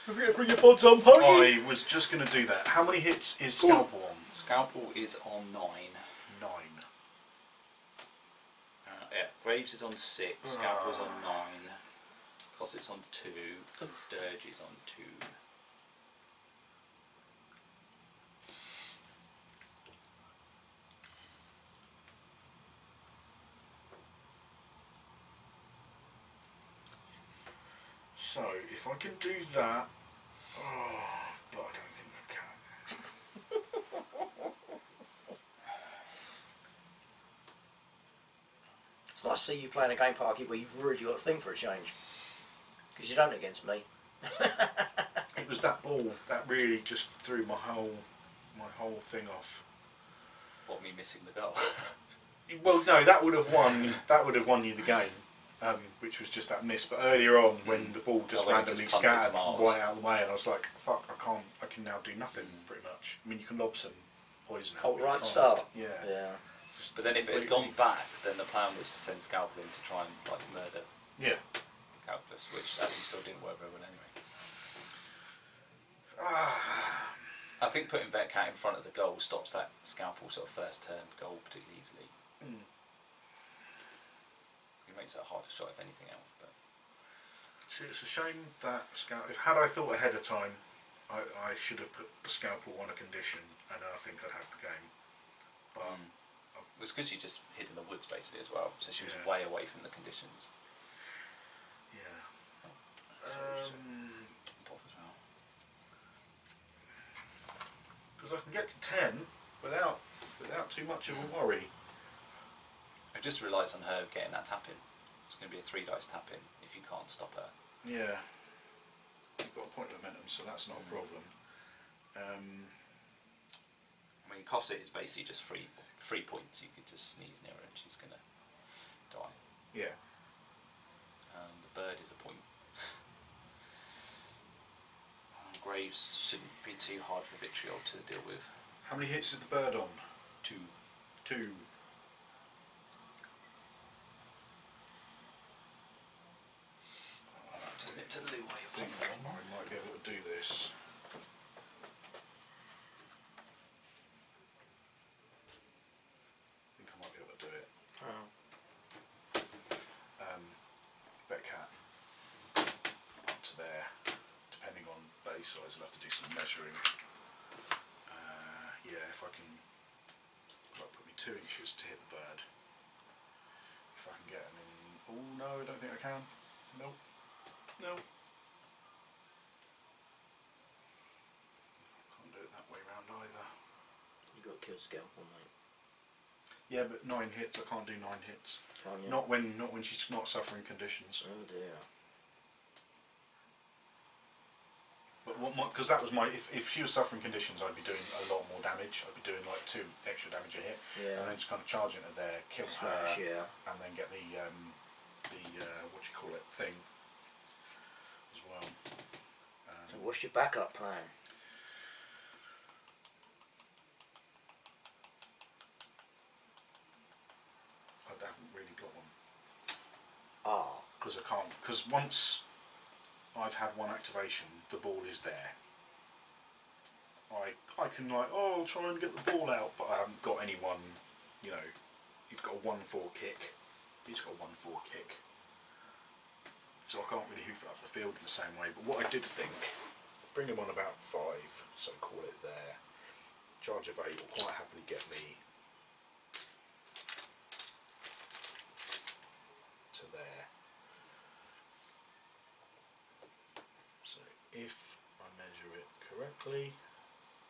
Don't forget to bring your pods on, Poggy. I was just going to do that. How many hits is Scalpel on? Scalpel is on 9. 9. Yeah, Graves is on 6. Scalpel's on 9. Cosset's on 2. Dirge is on 2. So, if I can do that... Oh, but I don't think I can. It's nice to see you playing a game, Parky, where you've really got a thing for a change. Because you don't against me. It was that ball that really just threw my whole thing off. What, me missing the goal? Well, no, that would have won. That would have won you the game, which was just that miss. But earlier on, when the ball just when it randomly just punted scattered miles. right out of the way, and I was like, "Fuck, I can't. I can now do nothing pretty much. I mean, you can lob some poison out. Oh, but you right can't- start. Yeah. Yeah. Just But then if it had completely- gone back, then the plan was to send Scalpel in to try and like murder Yeah. Calculus, which as you saw didn't work very well anyway. I think putting Vetcat in front of the goal stops that Scalpel sort of first turn goal particularly easily. Mm. It makes it a harder shot if anything else. But See, it's a shame that had I thought ahead of time, I should have put the Scalpel on a condition, and I think I'd have the game. But it was because you just hid in the woods basically as well, so she was Yeah. way away from the conditions. yeah. So it was, pop as well. Because I can get to 10 without too much of a worry. I just relies on her getting that tap in. It's going to be a 3 dice tap in if you can't stop her. Yeah. You've got a point of momentum, so that's not a problem. I mean, Cosset is basically just 3 points. You could just sneeze near her and she's going to die. Yeah. And the bird is a point. Graves shouldn't be too hard for Vitriol to deal with. How many hits is the bird on? 2. 2. Just nip to the loo while I you're think playing. I might be able to do this. I think I might be able to do it. Oh. Vetcat up to there. Depending on base size, I'll have to do some measuring. Yeah, if I can, that'll put me 2 inches to hit the bird. If I can get him in. Oh no, I don't think I can. Nope. Nope. Can't do it that way round either. You got to kill Scalpel, mate. Yeah, but 9 hits. I can't do 9 hits. Can't you? Not when she's not suffering conditions. Oh dear. But because that was my if she was suffering conditions, I'd be doing a lot more damage. I'd be doing like 2 extra damage a hit, Yeah. and then just kind of charging her there, kill Smash, her, yeah. and then get the what do you call it thing as well. So what's your backup plan? I haven't really got one Ah. because I can't. Because once I've had one activation, the ball is there. I can like, oh, I'll try and get the ball out, but I haven't got anyone. You know, he's got a 1-4 kick. He's got a 1-4 kick. So I can't really hoof it up the field in the same way. But what I did think, bring him on about 5, so call it there. Charge of 8 will quite happily get me quickly.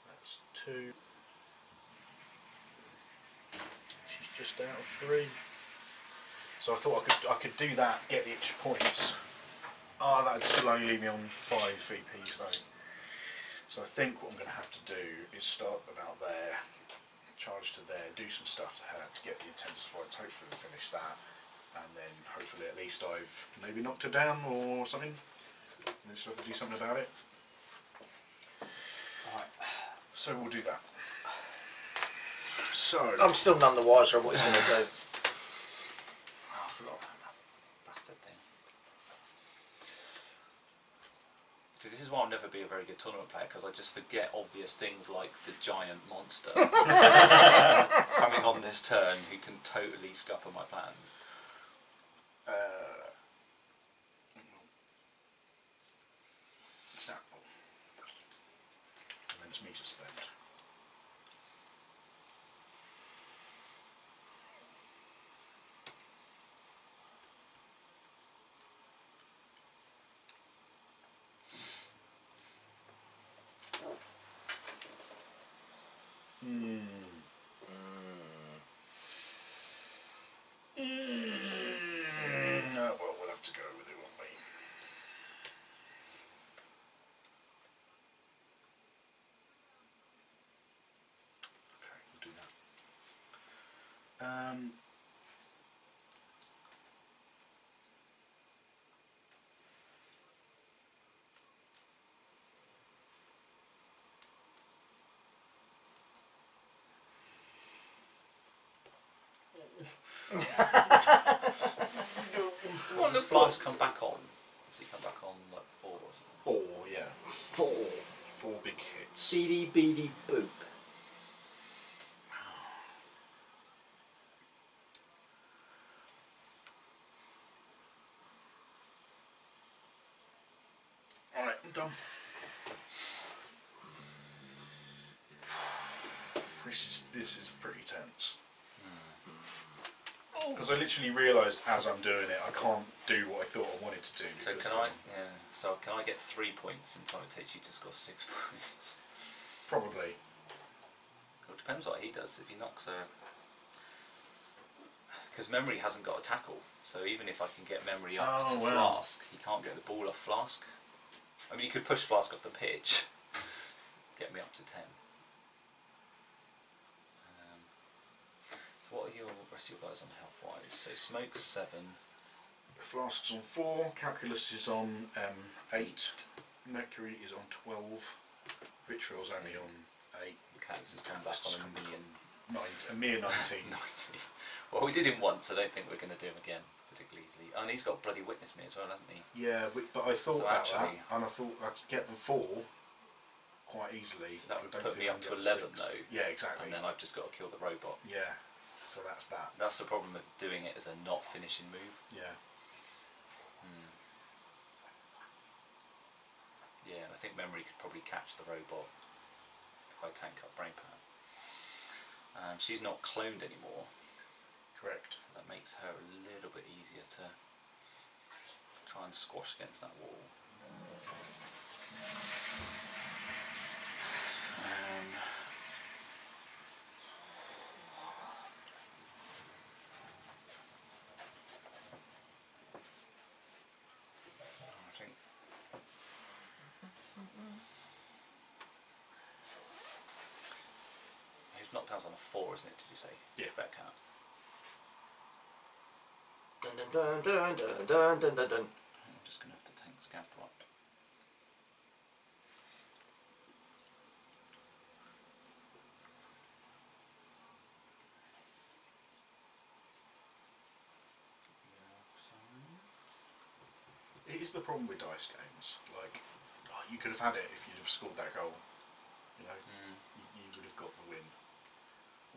That's 2. She's just out of 3. So I thought I could do that, get the extra points. Ah, that'd still only leave me on 5 VPs though. So I think what I'm going to have to do is start about there, charge to there, do some stuff to her to get the intensified, hopefully finish that, and then hopefully at least I've maybe knocked her down or something. And then still have to do something about it. Right. So we'll do that. So I'm still none the wiser of what he's going to do. Oh, I forgot about that bastard thing. See, this is why I'll never be a very good tournament player, because I just forget obvious things like the giant monster coming on this turn who can totally scupper my plans. Snap. And then it's me to spend. Well, we'll have to go with it, won't we? Okay, we'll do that. When does Flask come back on? Does he come back on like 4 or something? 4, yeah. 4. 4 big hits. CD beady boop. Alright, I'm done. This is pretty tense. Because I literally realised as I'm doing it, I can't do what I thought I wanted to do. So can I? Yeah. So can I get 3 points in time it takes you to score 6 points? Probably. Well, it depends what he does. If he knocks a, because Memory hasn't got a tackle, so even if I can get Memory up to Flask, he can't get the ball off Flask. I mean, he could push Flask off the pitch, get me up to 10. So what are your rest of your guys on health-wise? So Smoke's 7. Flask's on 4, Calculus is on 8, Mercury is on 12, Vitriol's only on 8. Cactus has come back on A mere 19. 90. Well, we did him once, I don't think we're going to do him again particularly easily. And he's got bloody Witness Me as well, hasn't he? Yeah, but I thought So about actually, that, and I thought I could get the 4 quite easily. that would I don't put think me up I'd to get 11 6. though. Yeah, exactly. And then I've just got to kill the robot. Yeah, so that's that. That's the problem of doing it as a not finishing move. Yeah. Yeah, and I think Memory could probably catch the robot if I tank up Brain Power. She's not cloned anymore. Correct. So that makes her a little bit easier to try and squash against that wall. I think his knockdown's on a 4, isn't it? Did you say? Yeah. Bear Cat. Dun dun dun dun dun dun dun dun. I'm just going to have to tank Scamper up. It is the problem with dice games. Like, you could have had it if you'd have scored that goal. You know, you would have got the win.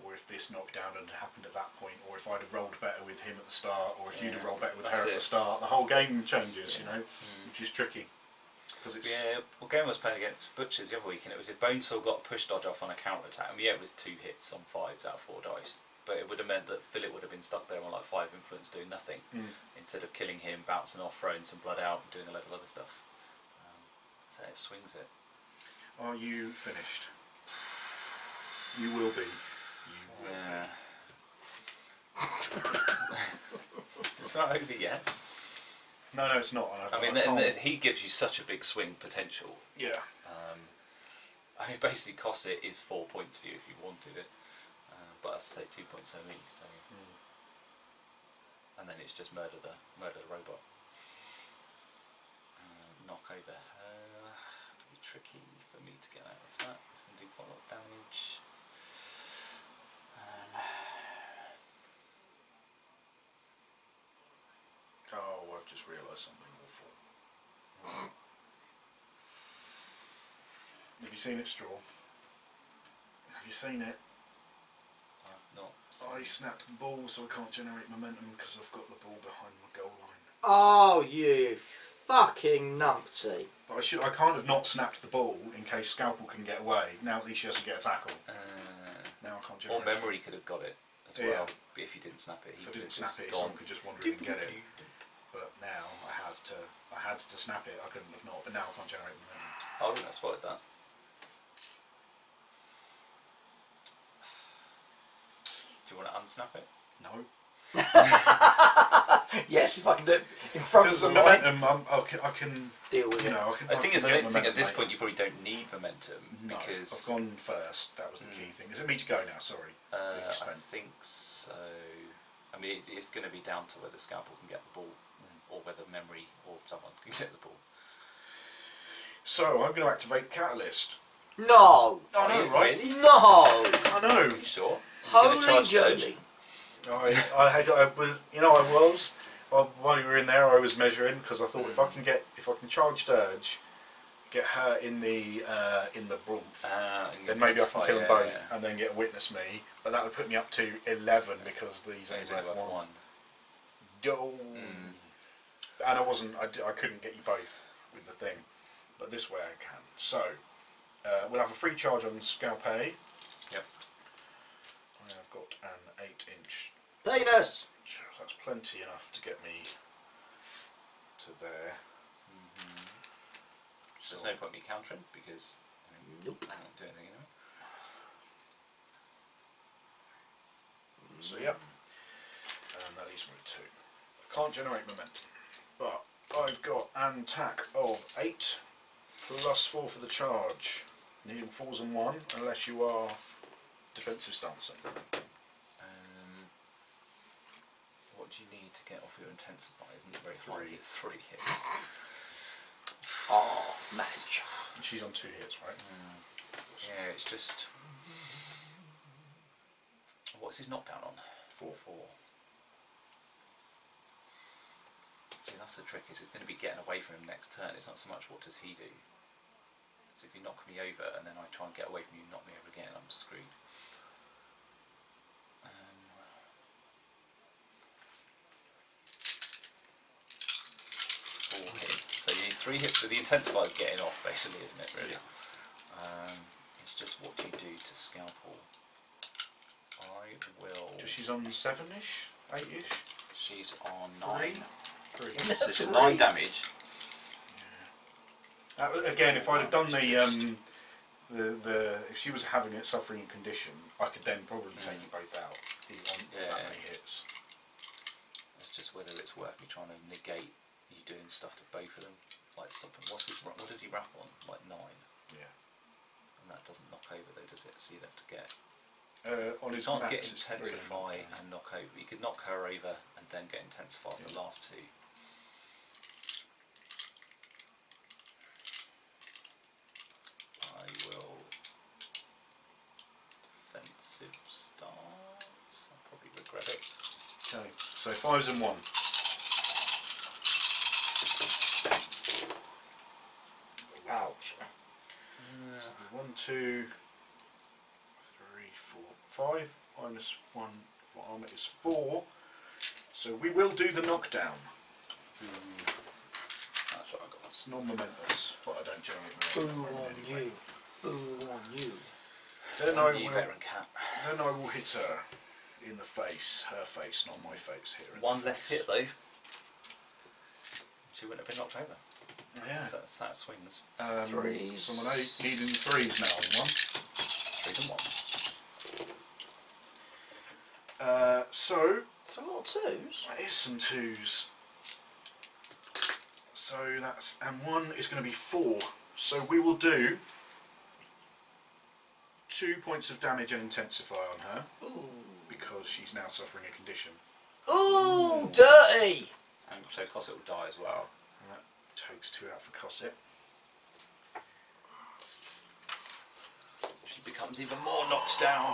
Or if this knockdown had happened at that point, or if I'd have rolled better with him at the start, or if you'd have rolled better with her at the start, the whole game changes. You know, which is tricky. Because it's Well, Game was playing against Butchers the other week, and it was if Bonesaw got a push dodge off on a counter attack. I mean, yeah, it was 2 hits on 5s out of 4 dice, but it would have meant that Philip would have been stuck there on like 5 influence doing nothing, instead of killing him, bouncing off, throwing some blood out, and doing a load of other stuff. So it swings it. Are you finished? You will be. You will Yeah. It's not over yet. be. No, it's not. I mean, he gives you such a big swing potential. Yeah. I mean, basically, cost it is 4 points for you if you wanted it, but as I say, 2 points for me. So, and then it's just murder the robot. Knock over her. It'll be tricky for me to get out of that. It's going to do quite a lot of damage. Oh, I've just realised something awful. Have you seen it, Straw? Have you seen it? Not. I snapped the ball, so I can't generate momentum because I've got the ball behind my goal line. Oh, you fucking numpty. But I can't have not snapped the ball in case Scalpel can get away. Now at least she doesn't get a tackle. Now I can't generate. Or Memory could have got it as well, if you didn't snap it. If I didn't snap it, someone could just wander in and get it. But now I had to snap it. I couldn't have not. But now I can't generate momentum. I wouldn't have spotted that. Do you want to unsnap it? No. Yes, if I can do it in front of Because the the line, momentum, I can deal with it. I can. I think can build at this momentum point later. you probably don't need momentum No, because I've gone first. That was the key thing. Is it me to go now? Sorry. I think so. I mean, it's going to be down to whether Scalpel can get the ball or whether Memory or someone can get the ball. So I'm going to activate Catalyst. No! I know, right? Really? No! I know. Are you sure? You're gonna Holy charge Jody! I was, while you were in there, I was measuring because I thought if I can charge Dirge, get her in the Brumph, then maybe I can kill them both and then get Witness Me. But that would put me up to 11 because these only have one. And I couldn't get you both with the thing, but this way I can. So we'll have a free charge on Scalpay. Yep. I have got an 8-inch. Penis! That's plenty enough to get me to there. So there's no point me countering because Nope. I don't do anything anyway. So yep. And that leaves me with 2. I can't generate momentum, but I've got an attack of 8 plus 4 for the charge. Needing 4s and 1 unless you are defensive stance. What do you need to get off your intensify? Isn't it very 3. high? Is it 3 hits? Oh, match. She's on 2 hits, right? Yeah, it's just. What's his knockdown on? 4. See, that's the trick. Is it going to be getting away from him next turn? It's not so much what does he do. So if you knock me over and then I try and get away from you and knock me over again, I'm screwed. 4 hits. So you need 3 hits. So the intensify is getting off, basically, isn't it? Really. It's just what you do to Scalpel. I will. She's on 7-ish, 8-ish. She's on 9. 3. So she's 9 damage. Again, if I'd have done the if she was having it suffering condition, I could then probably take you both out on that many hits. It's just whether it's worth me trying to negate you doing stuff to both of them, like something. What does he wrap on? Like 9. Yeah. And that doesn't knock over though, does it? So you'd have to get. On You his can't max, get it's 3 intensify and knock over. You could knock her over and then get intensify on the last 2. I will defensive stance. I'll probably regret it. Okay, so 5s and 1. Ouch. 1, 2, 3, 4, 5. Minus 1 for armour is 4. So we will do the knockdown. That's what I got. It's non-momentous, but I don't generate Boo momentum on anyway. you. Boo on you. Then You veteran cat. I will hit her in the face. Her face, not my face. Here. In One the less face. hit though. She wouldn't have been knocked over. Yeah. So that's how it swings. Threes. Someone needing 3s now on one. 3 and 1. So It's a lot of 2s. that is some 2s. So that's, and 1 is going to be 4. So we will do 2 points of damage and intensify on her. Ooh. Because she's now suffering a condition. Ooh, dirty! And so Cosset will die as well. And that takes 2 out for Cosset. She becomes even more knocked down.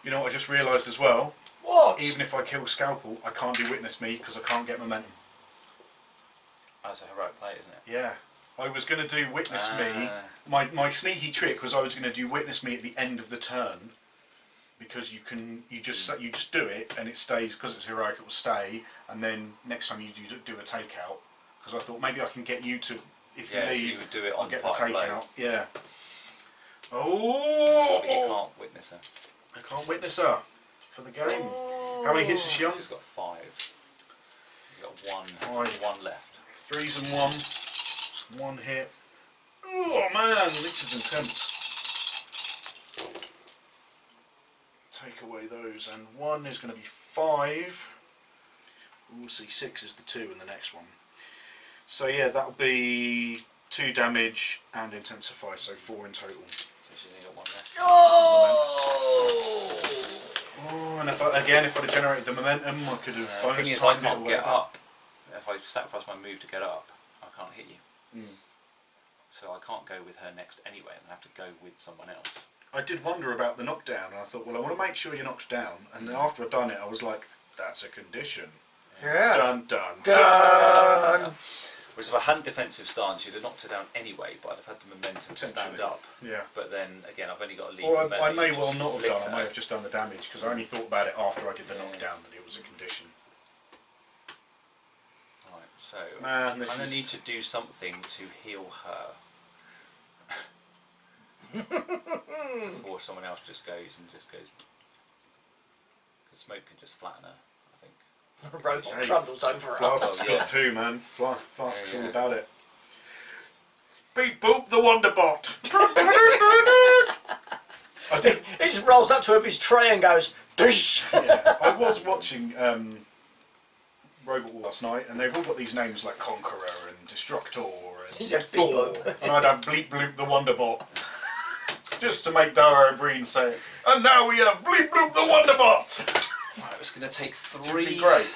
You know what I just realised as well? What? Even if I kill Scalpel, I can't do Witness Me because I can't get momentum. That's a heroic play, isn't it? Yeah. I was going to do Witness Me. My sneaky trick was I was going to do Witness Me at the end of the turn. Because you just do it and it stays, because it's heroic it will stay, and then next time you do a takeout, because I thought maybe I can get you to, if you leave, so you would do it I'll on get the part blow. takeout. Yeah. But you Oh! can't witness her. I can't witness her for the game. How many hits is she on? She's got 5. You've got 5. 1 left. 3s and 1. 1 hit. Oh man, this is intense. Take away those, and 1 is going to be 5. We'll see, 6 is the 2 in the next one. So yeah, that'll be 2 damage and intensify, so 4 in total. So she's only got 1 left. Oh, and if I'd have generated the momentum, I could have The bonus thing is, I timed it or can't get whatever. up. If I sacrifice my move to get up, I can't hit you. So I can't go with her next anyway, and I have to go with someone else. I did wonder about the knockdown, and I thought, well, I want to make sure you're knocked down. And then after I'd done it, I was like, that's a condition. Yeah. Dun dun Done! Whereas if I hadn't defensive stance, you'd have knocked her down anyway, but I'd have had the momentum to stand Potentially. up. Yeah. But then, again, I've only got to leave Or momentum. I may you well just not have flick done. I her. may have just done the damage because I only thought about it after I did the Yeah. knockdown that it was a condition. Right, so Man, I'm this going to is- need to do something to heal her. Before someone else just goes. Because smoke can just flatten her, I think. Robot Hey, trundles over her. Flask's Oh, yeah. got 2, man. Flask's Yeah, all yeah. about it. Beep boop the Wonderbot. I did. He just rolls up to his tray and goes, dish! Yeah, I was watching Robot War last night, and they've all got these names like Conqueror and Destructor and Yeah, Thor, Beep Boop. and I'd have Bleep Bloop the Wonderbot, just to make Dara O'Brien say, and now we have Bleep Bloop the Wonderbot. Right, it's going to take It's gonna be 3. great.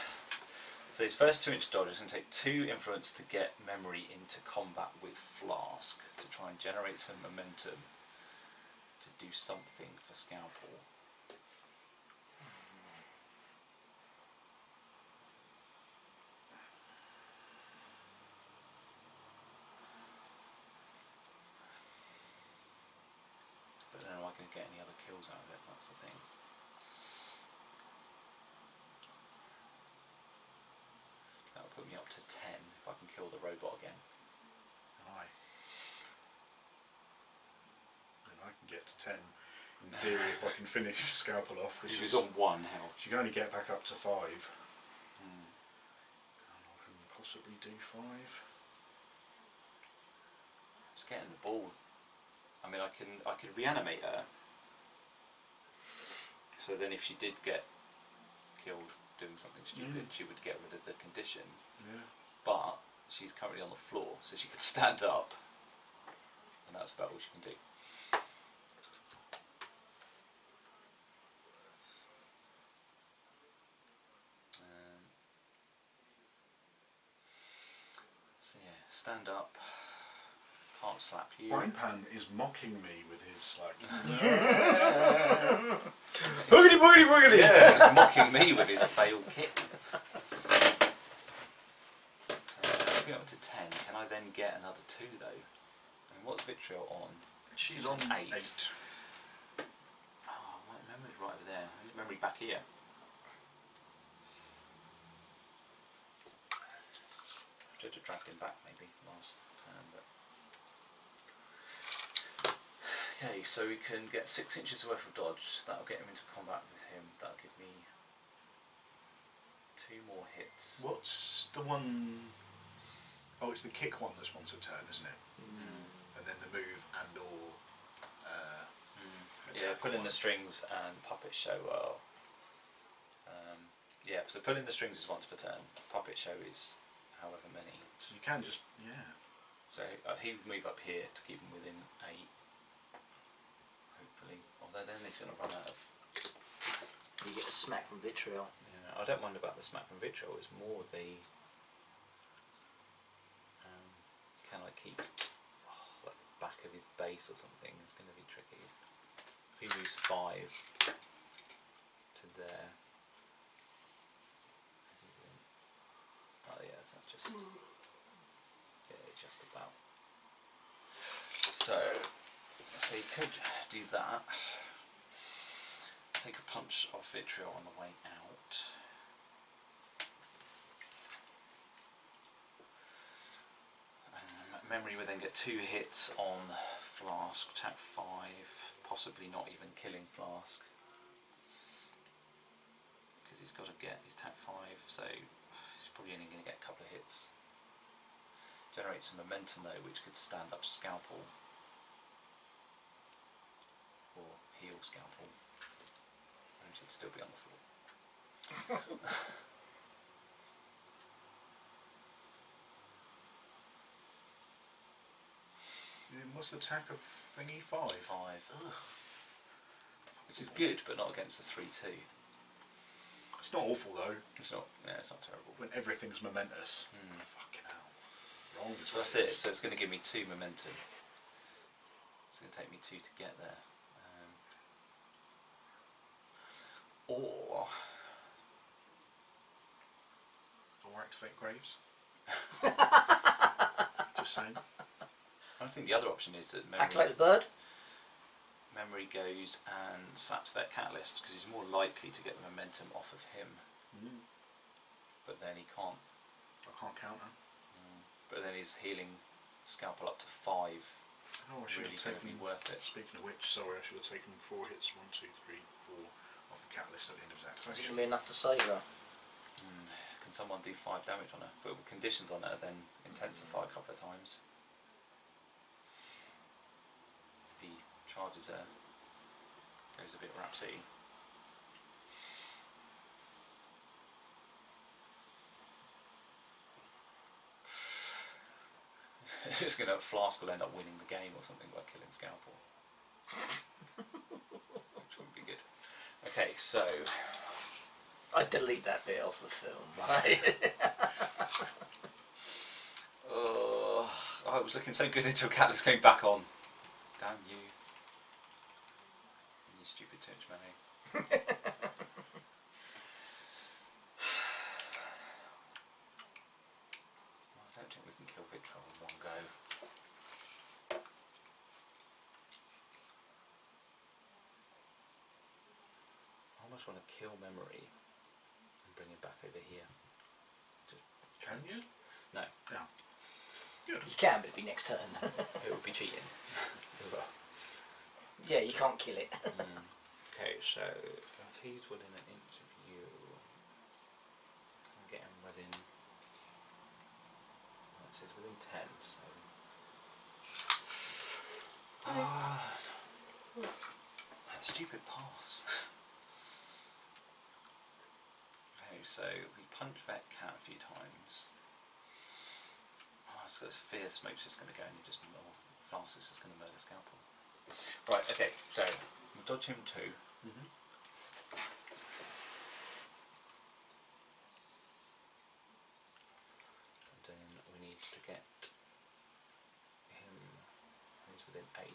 So his first 2-inch dodge is going to take 2 influence to get memory into combat with Flask to try and generate some momentum to do something for Scalpel. But then am I going to get any other kills out of it? That's the thing. That'll put me up to 10 if I can kill the robot again. Aye. And I can get to 10 in theory if I can finish Scalpel off, which She is was on 1 health. she can only get back up to 5. Hmm. And I can possibly do 5. It's getting the ball. I mean, I could reanimate her. So then, if she did get killed doing something stupid, she would get rid of the condition. Yeah. But she's currently on the floor, so she could stand up, and that's about all she can do. So yeah, stand up. Can't slap you. Brain Pan is mocking me with his like. Boogity boogity boogity! Yeah. He's mocking me with his fail kick. So if we get up to 10, can I then get another 2 though? I mean, what's Vitriol on? She's on 8. Oh, my memory's right over there. Who's memory back here? Should have dragged him back maybe last turn, but. Okay, so we can get 6 inches worth of dodge. That'll get him into combat with him. That'll give me 2 more hits. What's the one? Oh, it's the kick one that's once a turn, isn't it? Mm. And then the move and or. Yeah, attack pulling one. the strings and puppet show are. Yeah, so pulling the strings is once per turn. Puppet show is however many. So you can just So he would move up here to keep him within 8. Hopefully, although then he's going to run out of. You get a smack from vitriol. Yeah, I don't mind about the smack from vitriol. It's more the. Can I keep like the back of his base or something? It's going to be tricky. If he moves 5 to there. Oh yeah, so that's just. Yeah, just about. So you could do that. Take a punch off vitriol on the way out. Memory would then get 2 hits on Flask, attack 5, possibly not even killing Flask. Because he's got to get his attack 5, so he's probably only going to get a couple of hits. Generate some momentum though, which could stand up Scalpel. Or heal Scalpel. And he should still be on the floor. What's the attack of thingy? 5? 5. Which is good, but not against the 3-2. It's not awful though. It's not terrible. When everything's momentous. Fucking hell. Wrong is So what that's it it, is. so it's going to give me 2 momentum. It's going to take me 2 to get there. Or activate Graves. Just saying. I think the other option is that Activate the bird. memory goes and slaps that Catalyst because he's more likely to get the momentum off of him. But then he can't. I can't counter. But then he's healing Scalpel up to 5. Oh, I should Really have going to taken. be worth it. Speaking of which, sorry, I should have taken 4 hits. 1, 2, 3, 4 off the Catalyst at the end of his That's activation. going to be enough to save her. Can someone do 5 damage on her? But with conditions on her, then intensify a couple of times. If he charges her, goes a bit Rhapsody. It's just going to Flask will end up winning the game or something by killing Scalpel. Which wouldn't be good. Okay, so I'd delete that bit off the film. Right? oh, it was looking so good until Catalyst came back on. Damn you. You stupid Twitch man. I don't think we can kill Vitriol in one go. I almost want to kill Memory and bring him back over here. Can you? No. Yeah. Good. You can, but it'd be next turn. It would be cheating as well. Yeah, you can't kill it. Okay, so if he's within an inch of you, can I get him within? Well, it says within 10, so. That stupid pass. Okay, so we punch that cat a few times. It's got this fear smoke's just going to go and he just Flask is just going to murder Scalpel. Right, okay, so we'll dodge him 2. And then we need to get him, he's within 8,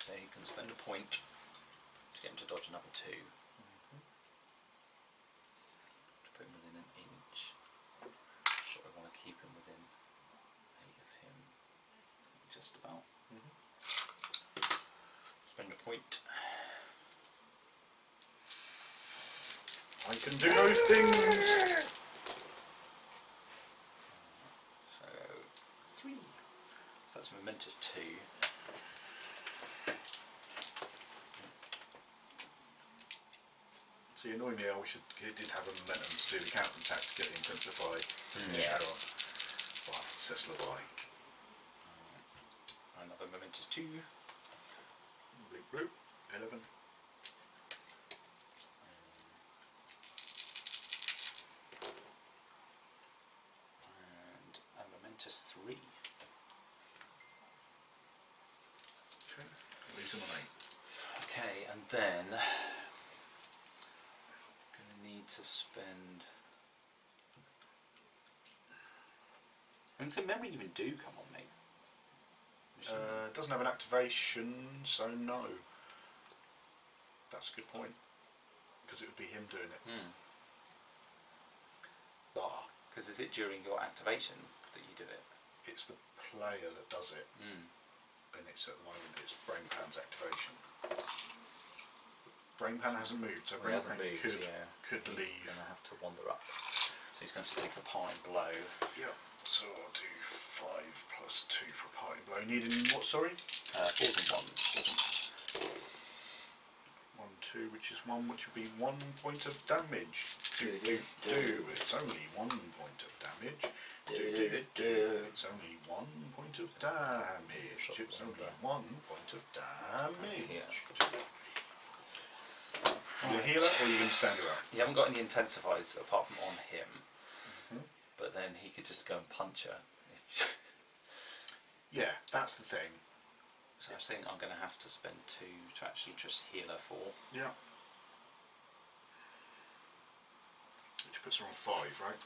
so he can spend a point to get him to dodge another 2. To put him within an inch, but I want to keep him within 8 of him, just about. Spend a point. I can do those things! So 3. So that's momentous 2. So you annoy me, I wish it did have a momentum to do the counter attack to get the intensify. Yeah. Well, Cecil. Another momentous 2. Bleep bloop. 11. And a momentous 3. Okay. Leaves him on 8. Okay, and then gonna need to spend. And can memory even do come on me? Doesn't have an activation, so no. That's a good point. Because it would be him doing it. Ah, Because is it during your activation that you do it? it's the player that does it. And it's at the moment it's Brain Pan's activation. Brain Pan hasn't moved, so Well, Brain he hasn't Pan moved, could He's leave. going to have to wander up. So he's going to take the parting blow. Yep. So I'll do 5 plus 2 for a parting blow. Needing what? Sorry. 4s and 1s. 1, 2, which is 1, which would be 1 point of damage. Do. It's only 1 point of damage. Do. It's only 1 point of damage. It's only 1 point of damage. Are you a healer or are you going to stand her up? You haven't got any intensifiers apart from on him. But then he could just go and punch her. Yeah, that's the thing. So I think I'm going to have to spend 2 to actually just heal her 4. Yeah. Which puts her on 5, right?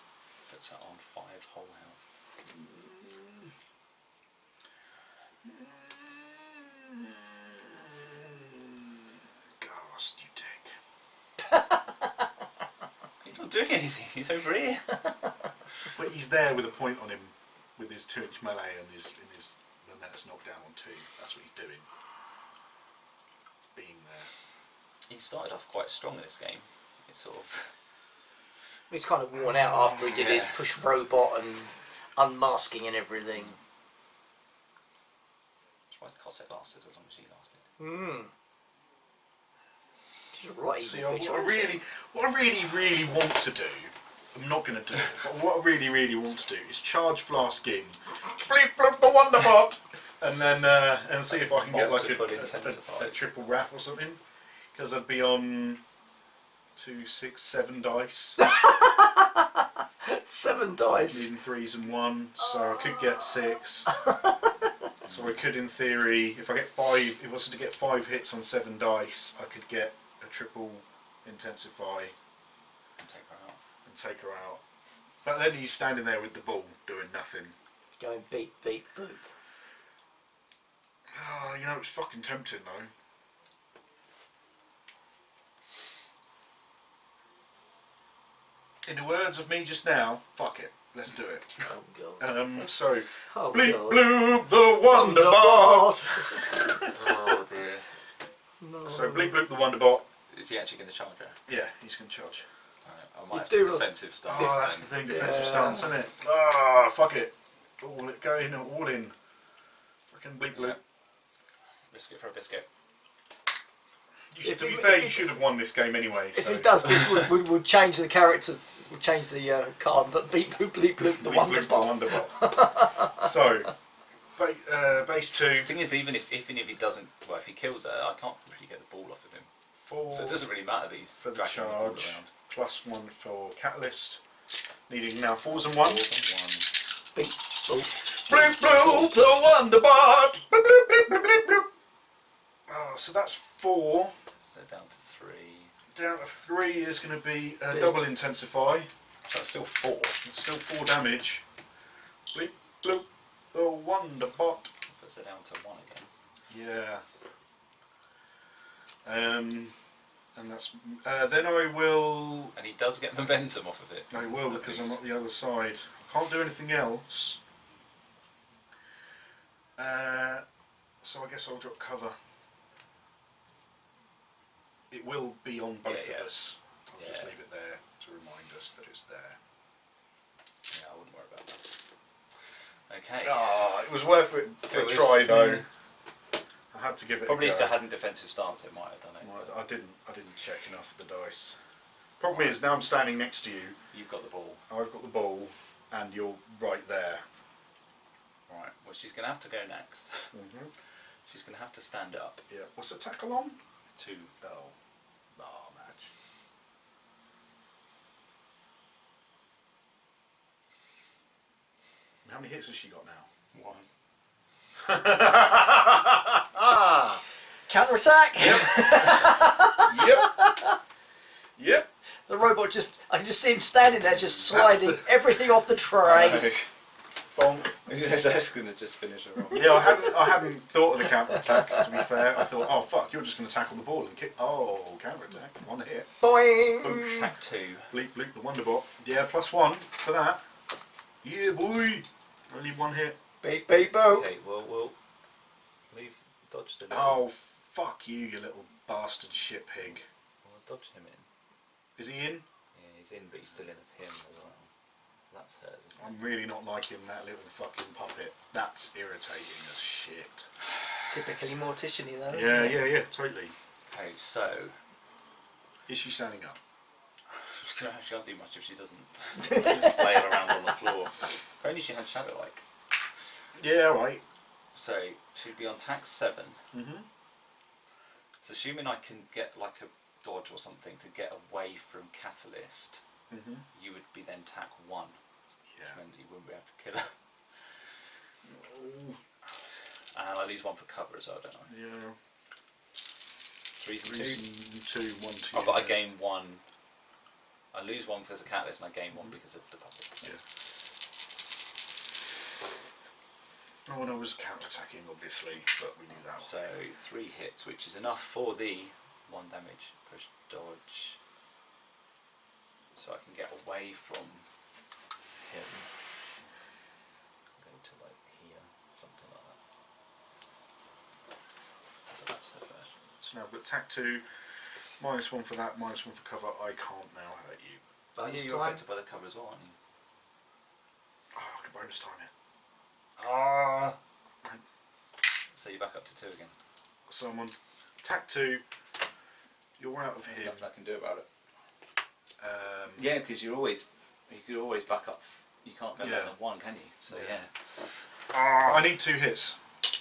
Puts her on 5 whole health. Ghast, you dick. He's not doing anything, he's over here. But he's there with a point on him with his 2-inch melee and his momentous knockdown on 2. That's what he's doing. Being there. He started off quite strong in this game. It's sort of. He's kind of worn out after he did his push robot and unmasking and everything. I'm surprised the Cossack lasted as long as he lasted. She's a right See, evil bitch, what I wasn't really want to do, I'm not going to do it, but what I really want to do is charge Flask in, bleep bloop the Wonderbot, and then and see if I can get like a triple wrath or something, because I'd be on 2, 6, 7 dice, 7 dice. needing 3s and 1, so I could get 6. So I could, in theory, if I get 5, if I was to get 5 hits on 7 dice, I could get a triple intensify and take her out. But then he's standing there with the ball doing nothing. Going beep, beep, boop. Oh, you know, it's fucking tempting though. In the words of me just now, fuck it, let's do it. Oh god. So, Oh bleep god. bloop the Wonderbot! Oh dear. No. So, bleep bloop the Wonderbot. Is he actually going to charge her? Yeah, he's going to charge. Right, I might have do to look- defensive stance. Oh, that's the then. thing, defensive Yeah. stance, isn't it? Ah, fuck it. Go in, all in. Fucking bleep bloop. Yeah. Biscuit for a biscuit. If To be he- fair, if you he- should have won this game anyway. If So. he does, this would change the character, would change the card, but beep, boop, bleep, bloop, the Bleep bloop the Wonderbot. Wonderbot. So, base 2. The thing is, even if he doesn't, well, if he kills her, I can't really get the ball off of him. 4 So it doesn't really matter that he's for the dragging the ball charge. around. Plus 1 for Catalyst. Needing now 4s and 1s. Beep, boop. Bleep bloop the Wonderbot. Bleep bloop bleep bloop bleep bloop. Oh, so that's 4. So down to 3. Down to 3 is going to be a Big. double intensify. So that's still 4. It's still 4 damage. Bleep bloop the Wonderbot. Puts it down to 1 again. Yeah. And that's then I will. And he does get momentum off of it. I will because I'm at the other side. Can't do anything else. So I guess I'll drop cover. It will be on both of us. I'll just leave it there to remind us that it's there. Yeah, I wouldn't worry about that. Okay. Ah, it was worth it for It a was, try though. I had to give it Probably a if go. they hadn't defensive stance, it might have done it. I didn't check enough of the dice. Problem is, now I'm standing next to you. You've got the ball. I've got the ball, and you're right there. Right, well she's going to have to go next. Mhm. She's going to have to stand up. Yeah. What's the tackle on? 2. Oh. Oh, match. How many hits has she got now? 1. Counter attack. Yep. Yep. The robot I can just see him standing there, just That's sliding everything off the tray. Bonk. That's going to just finish her off. Yeah, I hadn't thought of the counter attack. To be fair, I thought, oh fuck, you're just going to tackle the ball and kick. Oh, counter attack, 1 hit. Boing. Boosh. Attack 2. Bleep bleep the Wonderbot. Yeah, +1 for that. Yeah, boy. Only 1 hit. Beep beep boo. Okay, well we'll leave dodge the Oh fuck you, you little bastard shit pig. We'll dodge him in. Is he in? Yeah, he's in, but he's still in a pin as well. That's hers, isn't it? I'm really not liking that little fucking puppet. That's irritating as shit. Typically Mortician-y though. Yeah, yeah, totally. Okay, so Is she standing up? she can't do much if she doesn't just flail around on the floor. If only she had shadow like. Yeah, right. So she'd be on tack 7. Mhm. So assuming I can get like a dodge or something to get away from Catalyst, Mhm. you would be then tack 1, Yeah. which meant you wouldn't be able to kill her. Ooh. And I lose 1 for cover as well, don't I? Yeah. 3 and 2. 2, 1, 2. Oh, but I gain 1. I lose 1 because of Catalyst, and I gain 1 because of the puppet. Yeah. Oh, and I was counter-attacking, obviously, but we knew that. So 3 hits, which is enough for the 1 damage push dodge. So I can get away from him. Go to like here, something like that. So that's her first. So now I've got tack 2, -1 for that, -1 for cover. I can't now hurt you. But Bonus you're time. affected by the cover as well, aren't you? Oh, I can bonus time it. Ah. So you're back up to 2 again. So I'm on tack 2. You're out of There's here. nothing I can do about it. Yeah, because you could always back up. You can't go Yeah. down to 1, can you? So Yeah. yeah. I need 2 hits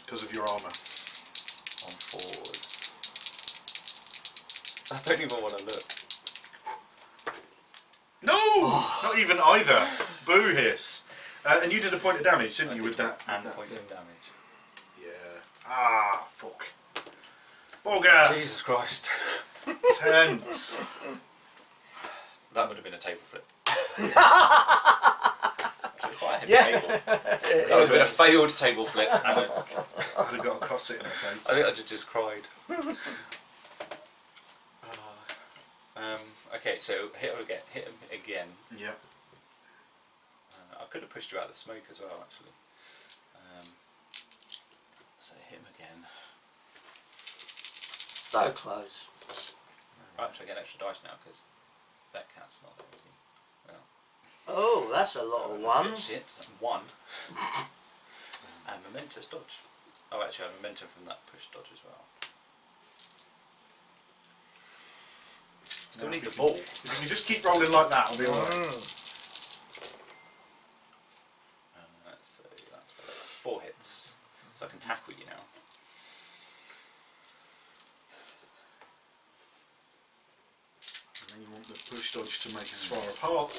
because of your armour. On 4s. I don't even want to look. No! Not even either. Boo hiss. And you did a point of damage, didn't you, with that? And that point thing? of damage. Yeah. Ah, fuck. Bogger! Jesus Christ. Tense. That would have been a table flip. Actually, quite a heavy Yeah. table. That would have been a failed table flip. And I'd have got a cosset in the face. I think I just cried. Okay, so hit him again. Yep. I could have pushed you out of the smoke as well, actually. So hit him again. So close. Actually, I get extra dice now because that cat's not there, is he? Well, Oh, that's a lot of ones. Shit, 1. And momentous dodge. Oh, actually, I have momentum from that push dodge as well. Still Now, need if the you ball. If you can just keep rolling like that, I'll be alright. So that's 4 hits. So I can tackle you now. And then you want the push dodge to make us far apart,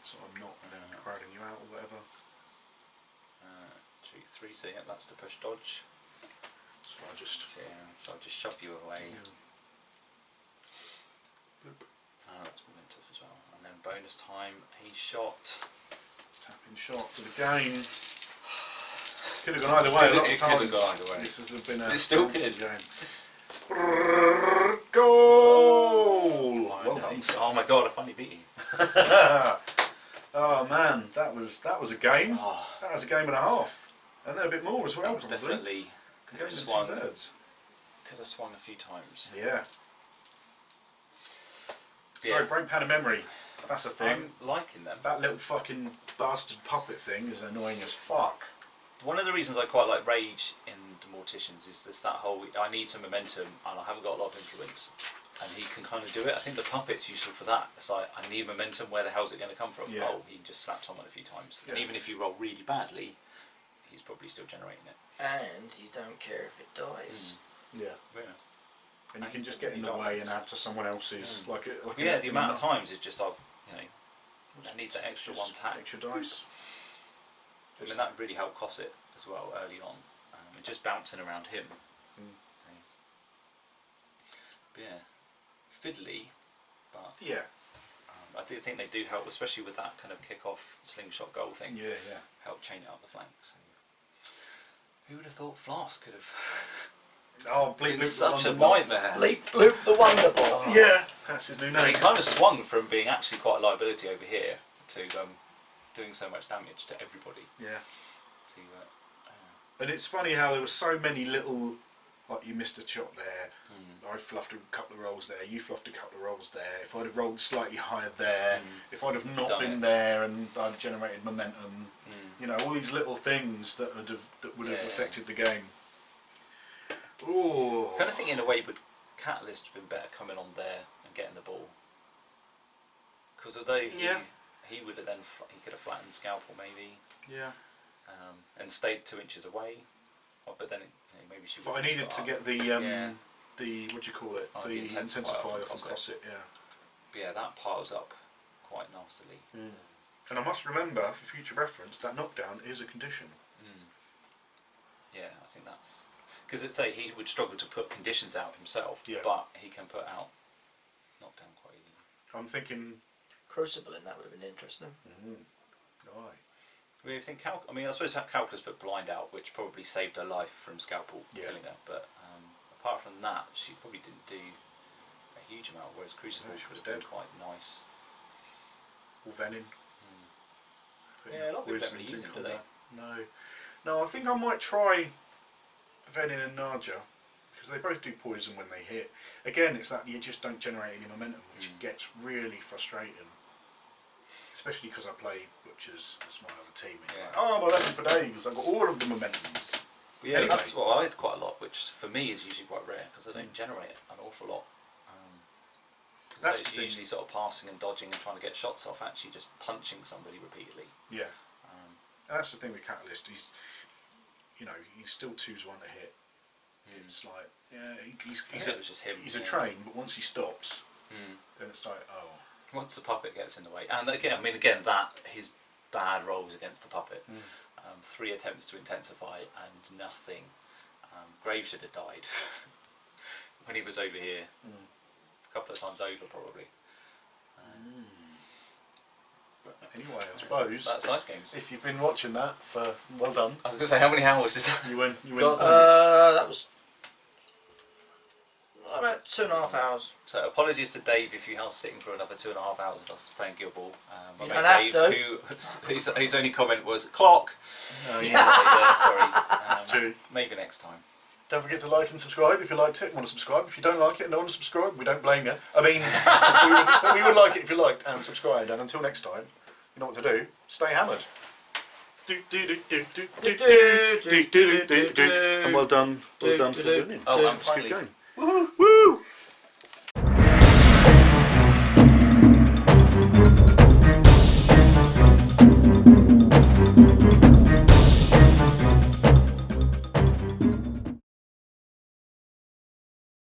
so I'm not crowding you out or whatever. 2, 3. So yeah, that's the push dodge. So I just... Yeah, so I'll just shove you away. Bloop. That's momentous as well. And then bonus time, a shot. Tapping shot for the game. Could have gone either way. A lot of It could have times. gone either way. This has been a It still could. game. Goal! Well done. Oh my god, I finally beat you. Oh man, that was a game. Oh, That was a game and a half, and then a bit more as well. that was probably. definitely A could game have and swung. 2/3. Could have swung a few times. Yeah. Yeah. Sorry, brain pad of memory. That's a thing. I'm liking them. That little fucking bastard puppet thing is annoying as fuck. One of the reasons I quite like Rage in the Morticians is this that whole I need some momentum and I haven't got a lot of influence, and he can kind of do it. I think the puppet's useful for that. It's like I need momentum. Where the hell's it going to come from? Yeah. Oh, he just slapped someone a few times, and Yeah. even if you roll really badly, he's probably still generating it. And you don't care if it dies. Yeah. Yeah. And you can just get in the way and add to someone else's, like Yeah, the amount of times is just I need that extra just one tack. extra dice. I mean, that really helped Cosset as well early on. And just bouncing around him. But yeah, fiddly, but Yeah. I do think they do help, especially with that kind of kick-off slingshot goal thing. Yeah, yeah. Help chain it up the flanks. Who would have thought Flask could have Oh, Bleep been Loop such a the Wonder nightmare? Bleep Bloop the Wonder Ball. Ball. Yeah, that's his new He name. kind of swung from being actually quite a liability over here to doing so much damage to everybody. Yeah. To And it's funny how there were so many little, like you missed a shot there, I fluffed a couple of rolls there, you fluffed a couple of rolls there, if I'd have rolled slightly higher there, if I'd have not Done been it. there and I'd have generated momentum, you know, all these little things that would have affected the game. Ooh. kind of think in a way would Catalyst have been better coming on there and getting the ball, because although he would have then he could have flattened Scalpel maybe, Yeah. and stayed 2 inches away, but then maybe she. But I needed to get the what do you call it? Oh, the the intensifier intensifier from from Cosset, yeah. But yeah, that piles up quite nastily. And I must remember, for future reference, that knockdown is a condition. Yeah, I think that's because it's he would struggle to put conditions out himself, but he can put out knockdown quite easily. I'm thinking. Crucible in that would have been interesting. Aye. We think I mean, I suppose Calculus put blind out, which probably saved her life from Scalpel killing her. But apart from that, she probably didn't do a huge amount. Whereas Crucible she was would have been dead. quite nice. Or Venin. Yeah, a lot of people don't Poison really use to them, do they? combat. No, I think I might try Venin and Naja, because they both do poison when they hit. Again, it's that you just don't generate any momentum, which gets really frustrating. Especially because I play Butchers as my other team. Like, oh, I'm 11 for days, I've got all of the momentums. Yeah, Anyway. that's what I had quite a lot, which for me is usually quite rare because I don't generate an awful lot. So That's it's the thing. usually sort of passing and dodging and trying to get shots off, actually just punching somebody repeatedly. Yeah. And that's the thing with Catalyst, he's still 2's one to hit. It's like, It was just him. he's a train, but once he stops, then it's like, oh. Once the puppet gets in the way, and again, that his bad rolls against the puppet, 3 attempts to intensify and nothing. Grave should have died when he was over here, a couple of times over probably. Anyway, I suppose That's nice games. if you've been watching that, well done. I was going to say, how many hours is that? You went. That was about 2.5 hours. So apologies to Dave if you are sitting for another 2.5 hours with us playing Guild Ball. You My don't mate have Dave, whose only comment was clock. Oh, Sorry. True. Maybe next time. Don't forget to like and subscribe if you liked it and want to subscribe. If you don't like it and don't want to subscribe, we don't blame you. I mean, we would like it if you liked and subscribed. And until next time, you know what to do. Stay hammered. And well done for winning. Oh, and Let's keep finally, going.